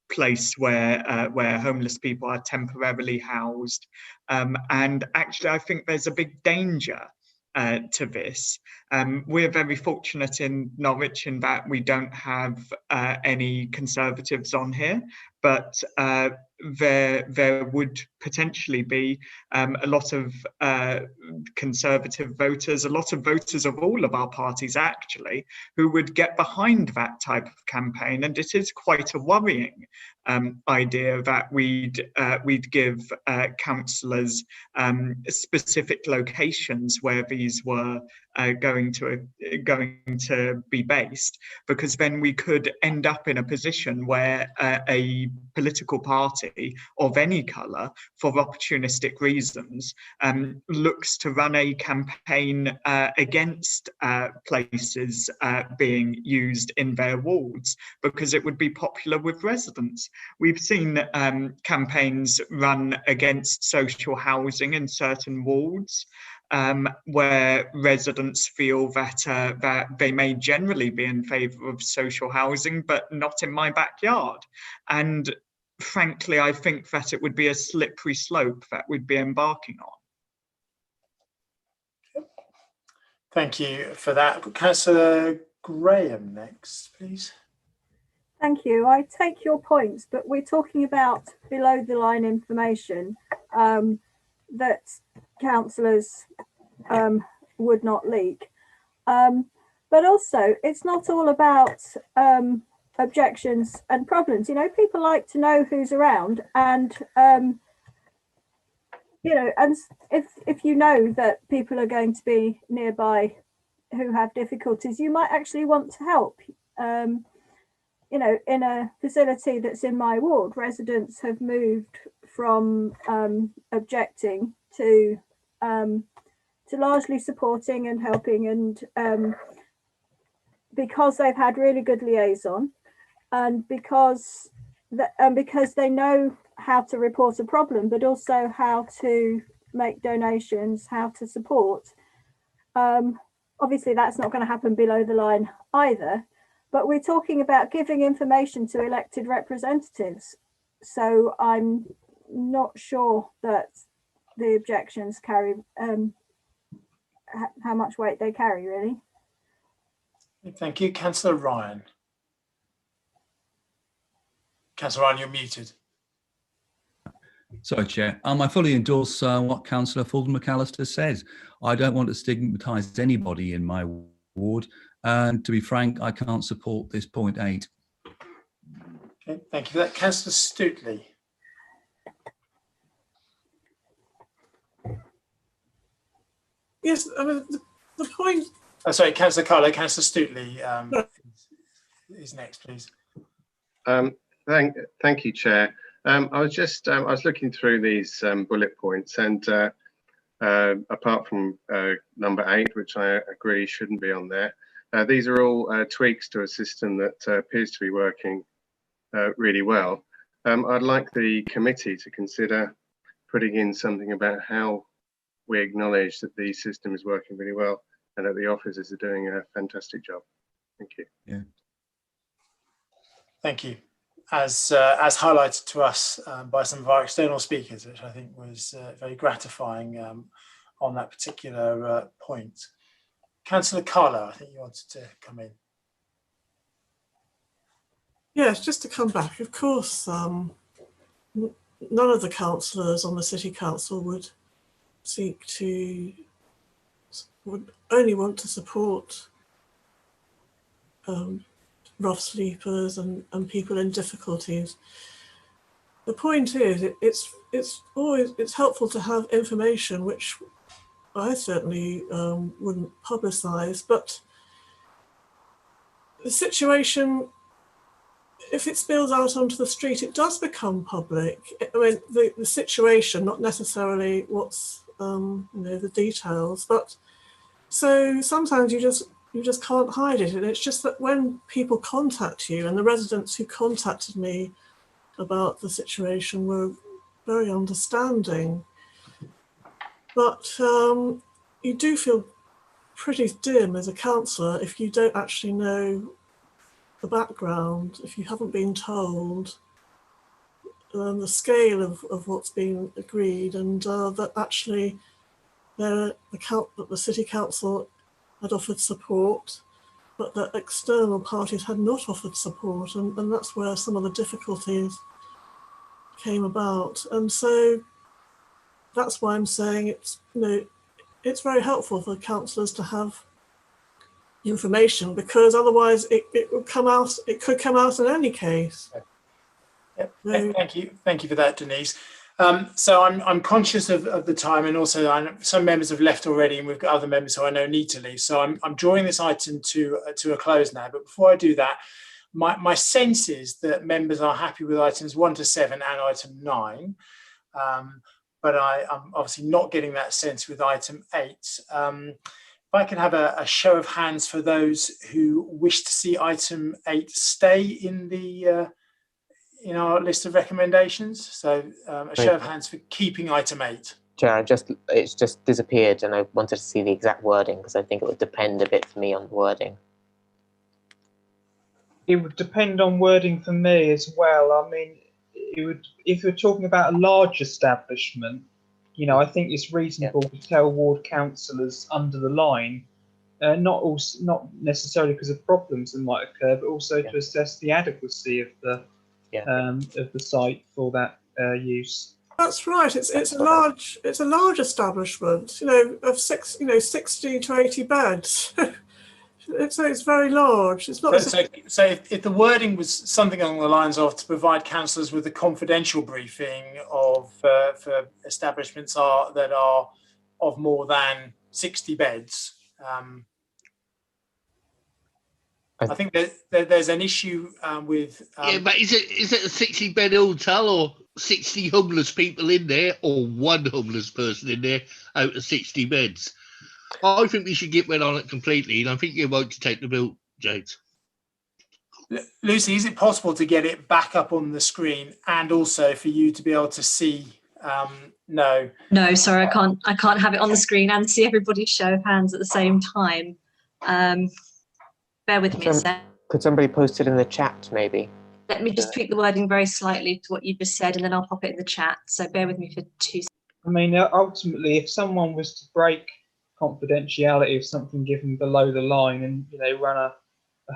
place where homeless people are temporarily housed. And actually, I think there's a big danger to this. We're very fortunate in Norwich in that we don't have any Conservatives on here, but there would potentially be a lot of Conservative voters, a lot of voters of all of our parties actually, who would get behind that type of campaign. And it is quite a worrying idea that we'd give councillors specific locations where these were going to be based, because then we could end up in a position where a political party of any colour, for opportunistic reasons, looks to run a campaign against places being used in their wards, because it would be popular with residents. We've seen campaigns run against social housing in certain wards, where residents feel that they may generally be in favour of social housing, but not in my backyard. And frankly, I think that it would be a slippery slope that we'd be embarking on. Thank you for that. Councillor Graham next, please. Thank you. I take your points, but we're talking about below the line information that councillors would not leak. But also, it's not all about objections and problems. You know, people like to know who's around, and you know, and if you know that people are going to be nearby who have difficulties, you might actually want to help. You know, in a facility that's in my ward, residents have moved from objecting to largely supporting and helping, and because they've had really good liaison, and because they know how to report a problem, but also how to make donations, how to support. Obviously, that's not going to happen below the line either. But we're talking about giving information to elected representatives. So I'm not sure that the objections carry, how much weight they carry, really. Thank you. Councillor Ryan. Councillor Ryan, you're muted. Sorry, Chair. I fully endorse what Councillor Fulton McAllister says. I don't want to stigmatise anybody in my ward. And to be frank, I can't support this point 8. Okay, thank you for that. Councillor Stoutley. Yes, I mean, the point... Oh, sorry, Councillor Carlo. Councillor Stoutley is next, please. Thank you, Chair. I was looking through these bullet points, and apart from number 8, which I agree shouldn't be on there, these are all tweaks to a system that appears to be working really well. I'd like the committee to consider putting in something about how we acknowledge that the system is working really well and that the officers are doing a fantastic job. Thank you. Yeah. Thank you. As highlighted to us by some of our external speakers, which I think was very gratifying on that particular point. Councillor Carlo, I think you wanted to come in. Yes, just to come back, of course, none of the councillors on the City Council would only want to support rough sleepers and people in difficulties. The point is, it's helpful to have information which I certainly wouldn't publicise, but the situation, if it spills out onto the street, it does become public. I mean, the situation, not necessarily what's the details, but so sometimes you just can't hide it. And it's just that when people contact you, and the residents who contacted me about the situation were very understanding, but you do feel pretty dim as a councillor if you don't actually know the background, if you haven't been told the scale of what's been agreed, and that actually that the City Council had offered support, but that external parties had not offered support, and that's where some of the difficulties came about. And so that's why I'm saying it's very helpful for councillors to have information, because otherwise it would come out. It could come out in any case. Yep. Thank you for that, Denise. So I'm conscious of the time, and also I know some members have left already, and we've got other members who I know need to leave. So I'm drawing this item to a close now. But before I do that, my sense is that members are happy with items 1 to 7 and item 9. But I'm obviously not getting that sense with item 8. If I can have a show of hands for those who wish to see item 8 stay in our list of recommendations. So a show of hands for keeping item 8. Chair, it's just disappeared, and I wanted to see the exact wording because I think it would depend a bit for me on the wording. It would depend on wording for me as well. I mean, it would, if you're talking about a large establishment, I think it's reasonable to tell ward councillors under the line, not necessarily because of problems that might occur, but also to assess the adequacy of the site for that use. That's right. It's a large establishment. Of 60 to 80 beds. It's very large. It's not. So if the wording was something along the lines of to provide councillors with a confidential briefing of for establishments that are of more than 60 beds, I think there's an issue with. Yeah, but is it a 60-bed hotel or 60 homeless people in there, or one homeless person in there out of 60 beds? I think we should get rid on it completely, and I think you're about to take the bill, James. Lucy, is it possible to get it back up on the screen, and also for you to be able to see? No, sorry, I can't have it on the screen and see everybody's show of hands at the same time. Bear with me a sec. Could somebody post it in the chat, maybe? Let me just tweak the wording very slightly to what you just said, and then I'll pop it in the chat. So bear with me for 2 seconds. I mean, ultimately, if someone was to break confidentiality of something given below the line and run a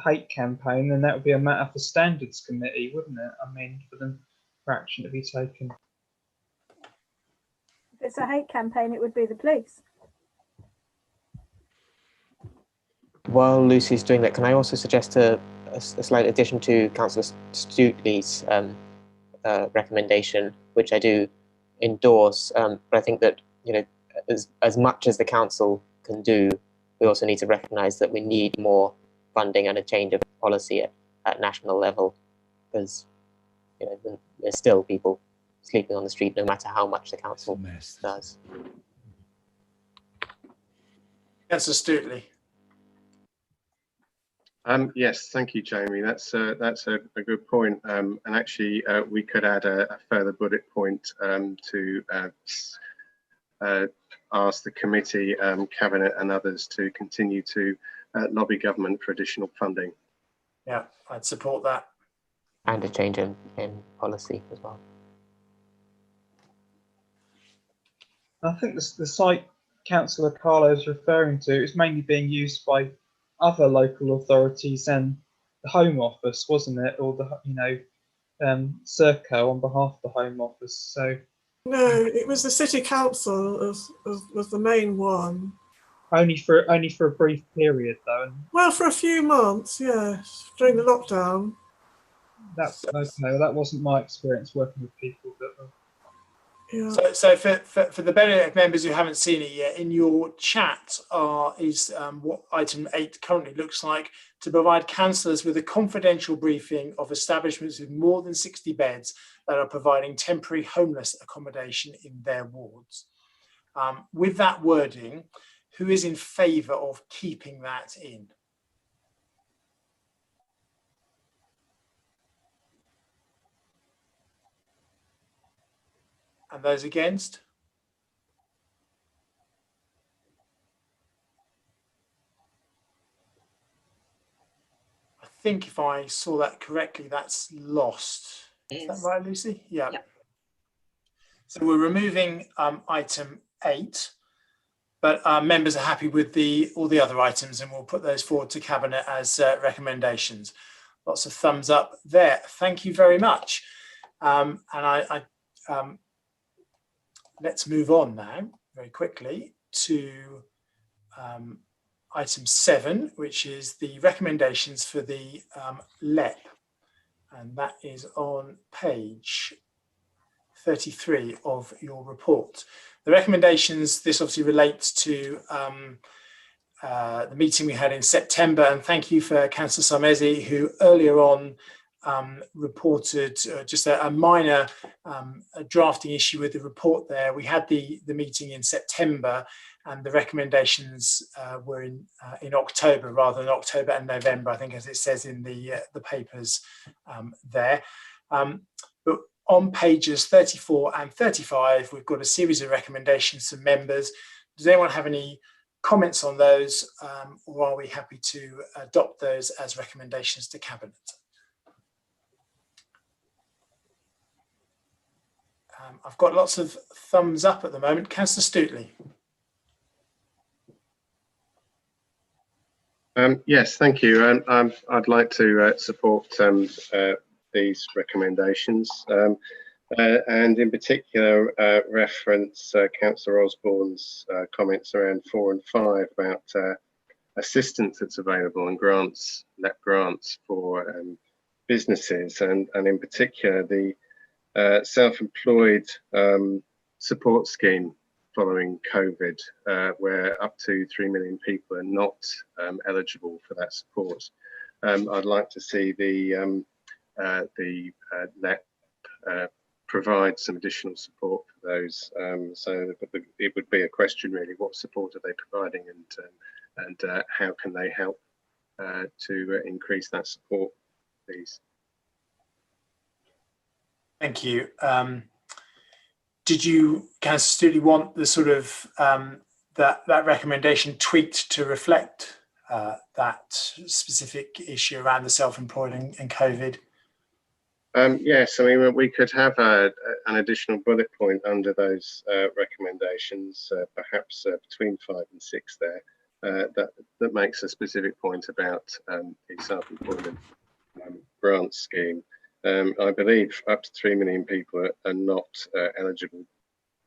hate campaign, then that would be a matter for standards committee, wouldn't it? I mean, for action to be taken. If it's a hate campaign, it would be the police. While Lucy's doing that, can I also suggest a slight addition to Councillor Stuteley's recommendation, which I do endorse, but I think that as much as the council can do, we also need to recognise that we need more funding and a change of policy at national level, because there's still people sleeping on the street no matter how much the council does. Councillor Stuteley. Yes, thank you, Jamie. That's a good point. And actually, we could add a further bullet point to ask the committee, cabinet, and others to continue to lobby government for additional funding. Yeah, I'd support that. And a change in policy as well. I think the site Councillor Carlo is referring to is mainly being used by other local authorities and the Home Office, wasn't it? Or the Serco on behalf of the Home Office. So no, it was the City Council was the main one. Only for a brief period, though. Well, for a few months, yes, during the lockdown. That's okay. That wasn't my experience working with people that were. Yeah. So for the benefit of members who haven't seen it yet, in your chat is what item 8 currently looks like: to provide councillors with a confidential briefing of establishments with more than 60 beds that are providing temporary homeless accommodation in their wards. With that wording, who is in favour of keeping that in? And those against? I think if I saw that correctly, that's lost. Is that right, Lucy? Yeah. Yep. So we're removing item 8, but members are happy with all the other items, and we'll put those forward to Cabinet as recommendations. Lots of thumbs up there. Thank you very much. And let's move on now very quickly to item 7, which is the recommendations for the LEP, and that is on page 33 of your report. The recommendations, this obviously relates to the meeting we had in September, and thank you for Councillor Sarmezi, who earlier on reported just a minor drafting issue with the report there. We had the meeting in September, and the recommendations were in October rather than October and November, I think, as it says in the papers there. But on pages 34 and 35, we've got a series of recommendations from members. Does anyone have any comments on those, or are we happy to adopt those as recommendations to Cabinet? I've got lots of thumbs up at the moment. Councillor Stuteley. Yes, thank you. I'd like to support these recommendations, and in particular reference Councillor Osborne's comments around 4 and 5 about assistance that's available and grants, LEP grants for businesses, and in particular the self-employed support scheme following COVID, where up to 3 million people are not eligible for that support. I'd like to see the LEP provide some additional support for those. So it would be a question really: what support are they providing, and how can they help to increase that support, please? Thank you. Did you, Councillor Stuteley, want the sort of that recommendation tweaked to reflect that specific issue around the self-employed and COVID? Yes, I mean, we could have an additional bullet point under those recommendations, perhaps between 5 and 6 there, that makes a specific point about the self-employment grant scheme. I believe up to 3 million people are not eligible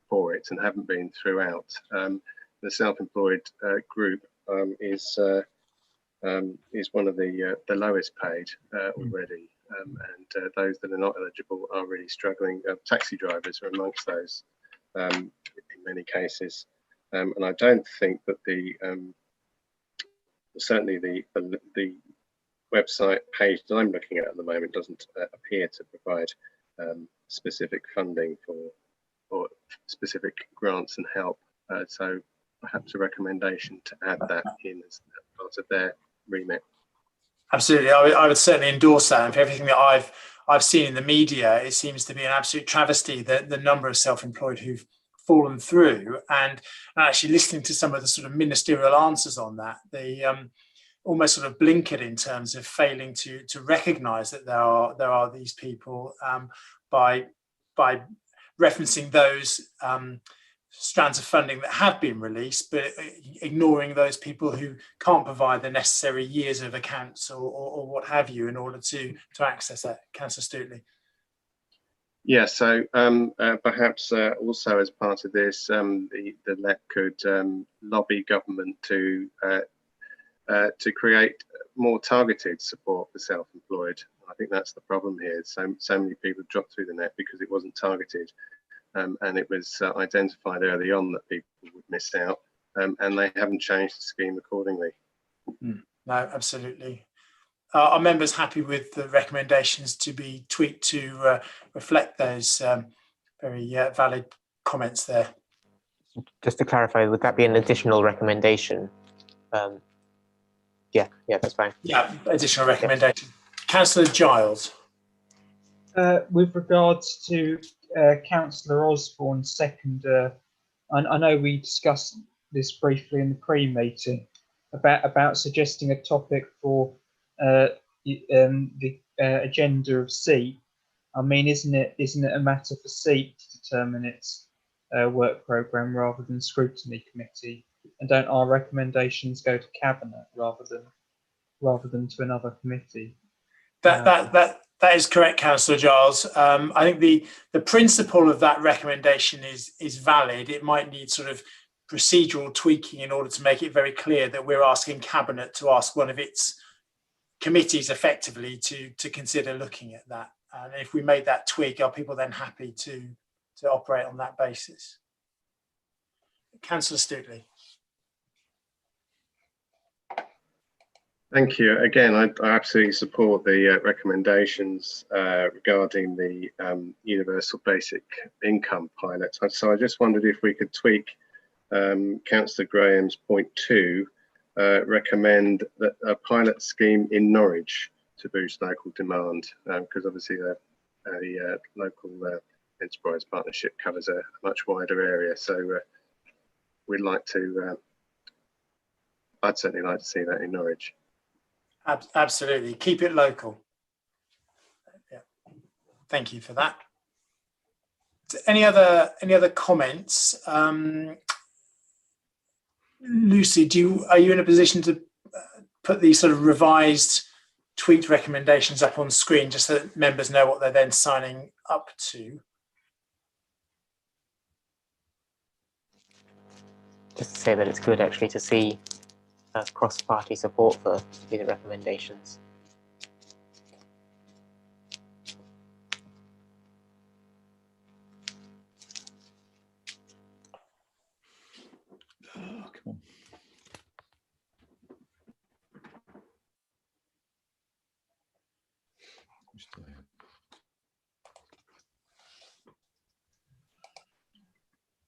for it and haven't been throughout. The self-employed group is one of the lowest paid already. And those that are not eligible are really struggling. Taxi drivers are amongst those in many cases. And I don't think that certainly the website page that I'm looking at the moment doesn't appear to provide specific funding or specific grants and help. So perhaps a recommendation to add that in as part of their remit. Absolutely, I would certainly endorse that. And for everything that I've seen in the media, it seems to be an absolute travesty the number of self-employed who've fallen through. And actually listening to some of the sort of ministerial answers on that, they almost sort of blinkered in terms of failing to recognise that there are these people by referencing those strands of funding that have been released, but ignoring those people who can't provide the necessary years of accounts or what have you in order to access that. Councillor Stuteley. Yeah, so perhaps also as part of this, the LEP could lobby government to create more targeted support for self-employed. I think that's the problem here. So many people dropped through the net because it wasn't targeted. And it was identified early on that people would miss out, and they haven't changed the scheme accordingly. No, absolutely. Are members happy with the recommendations to be tweaked to reflect those very valid comments there? Just to clarify, would that be an additional recommendation? Yeah, that's fine. Yeah, additional recommendation. Councillor Giles. With regards to Councillor Osborne's seconder, I know we discussed this briefly in the pre-meeting about suggesting a topic for the agenda of SEEP. I mean, isn't it a matter for SEEP to determine its work programme rather than Scrutiny Committee? And don't our recommendations go to Cabinet rather than to another committee? That is correct, Councillor Giles. I think the principle of that recommendation is valid. It might need sort of procedural tweaking in order to make it very clear that we're asking Cabinet to ask one of its committees effectively to consider looking at that. And if we made that tweak, are people then happy to operate on that basis? Councillor Stuteley. Thank you. Again, I absolutely support the recommendations regarding the universal basic income pilot. So I just wondered if we could tweak Councillor Graham's point 2, recommend that a pilot scheme in Norwich to boost local demand, because obviously the local enterprise partnership covers a much wider area. So we'd like to, I'd certainly like to see that in Norwich. Absolutely, keep it local. Yeah. Thank you for that. Any other comments? Lucy, are you in a position to put these sort of revised, tweaked recommendations up on screen just so that members know what they're then signing up to? Just to say that it's good actually to see cross-party support for the recommendations. Oh, come on.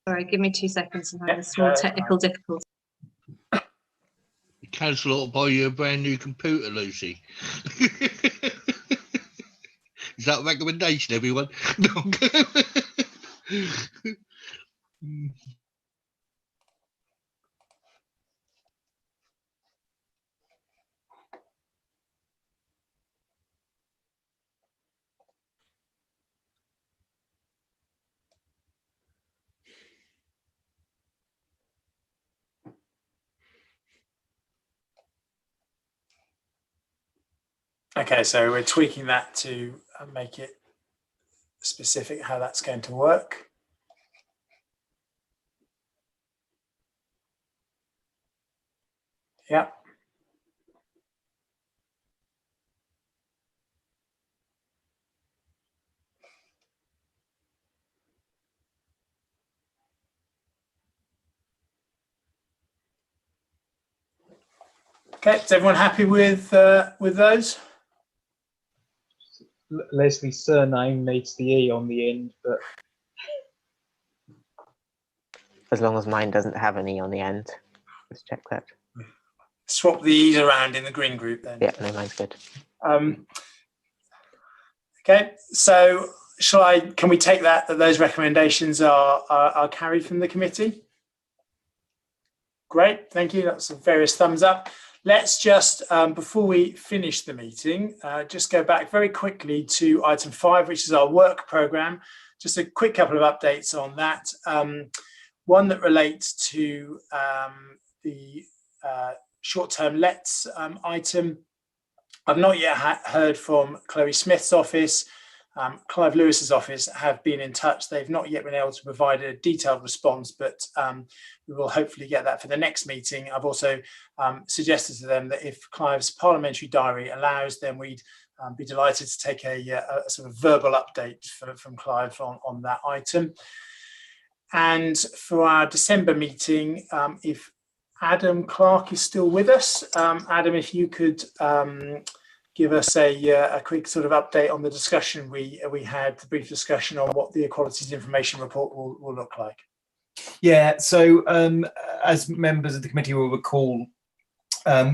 Sorry, give me 2 seconds. I'm having a small technical difficulty. Council ought to buy you a brand new computer, Lucy. Is that a recommendation, everyone? Okay, so we're tweaking that to make it specific how that's going to work. Yeah. Okay, is everyone happy with those? Leslie's surname needs the E on the end, but As long as mine doesn't have an E on the end. Let's check that. Swap the E's around in the green group then. Yeah, no, mine's good. Okay, so can we take that those recommendations are carried from the committee? Great, thank you. That's various thumbs up. Let's just, before we finish the meeting, just go back very quickly to item 5, which is our work programme. Just a quick couple of updates on that. One that relates to the short-term lets item. I've not yet heard from Chloe Smith's office. Clive Lewis's office have been in touch. They've not yet been able to provide a detailed response, but we will hopefully get that for the next meeting. I've also suggested to them that if Clive's parliamentary diary allows, then we'd be delighted to take a sort of verbal update from Clive on that item. And for our December meeting, if Adam Clark is still with us, Adam, if you could give us a quick sort of update on the discussion we had, the brief discussion on what the Equalities Information Report will look like. Yeah, so as members of the committee will recall,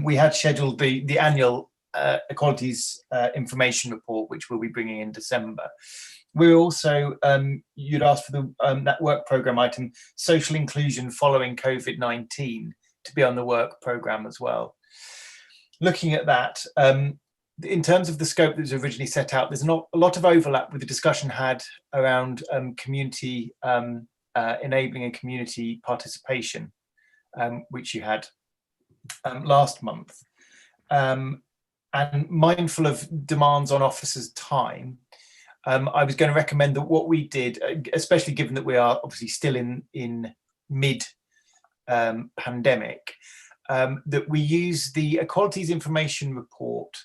we had scheduled the annual Equalities Information Report, which we'll be bringing in December. We're also, you'd asked for that work programme item, social inclusion following COVID-19, to be on the work programme as well. Looking at that, in terms of the scope that was originally set out, there's not a lot of overlap with the discussion had around community enabling and community participation, which you had last month. And mindful of demands on officers' time, I was going to recommend that what we did, especially given that we are obviously still in mid pandemic, that we use the Equalities Information Report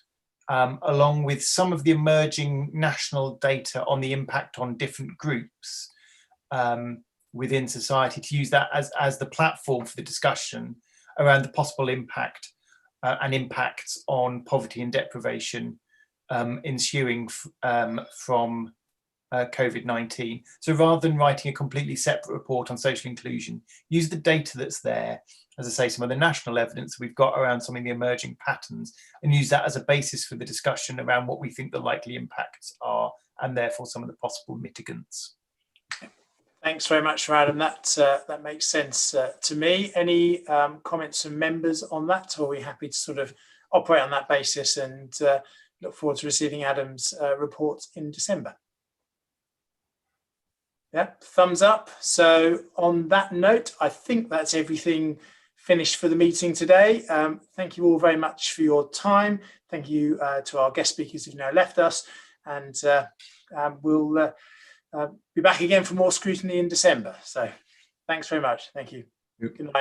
along with some of the emerging national data on the impact on different groups within society, to use that as the platform for the discussion around the possible impact and impacts on poverty and deprivation ensuing from COVID-19. So rather than writing a completely separate report on social inclusion, use the data that's there, as I say, some of the national evidence we've got around some of the emerging patterns, and use that as a basis for the discussion around what we think the likely impacts are, and therefore some of the possible mitigants. Thanks very much for Adam. That makes sense to me. Any comments from members on that, or are we happy to sort of operate on that basis and look forward to receiving Adam's report in December? Yeah, thumbs up. So on that note, I think that's everything finished for the meeting today. Thank you all very much for your time. Thank you to our guest speakers who've now left us, and we'll be back again for more scrutiny in December. So thanks very much. Thank you. Good night.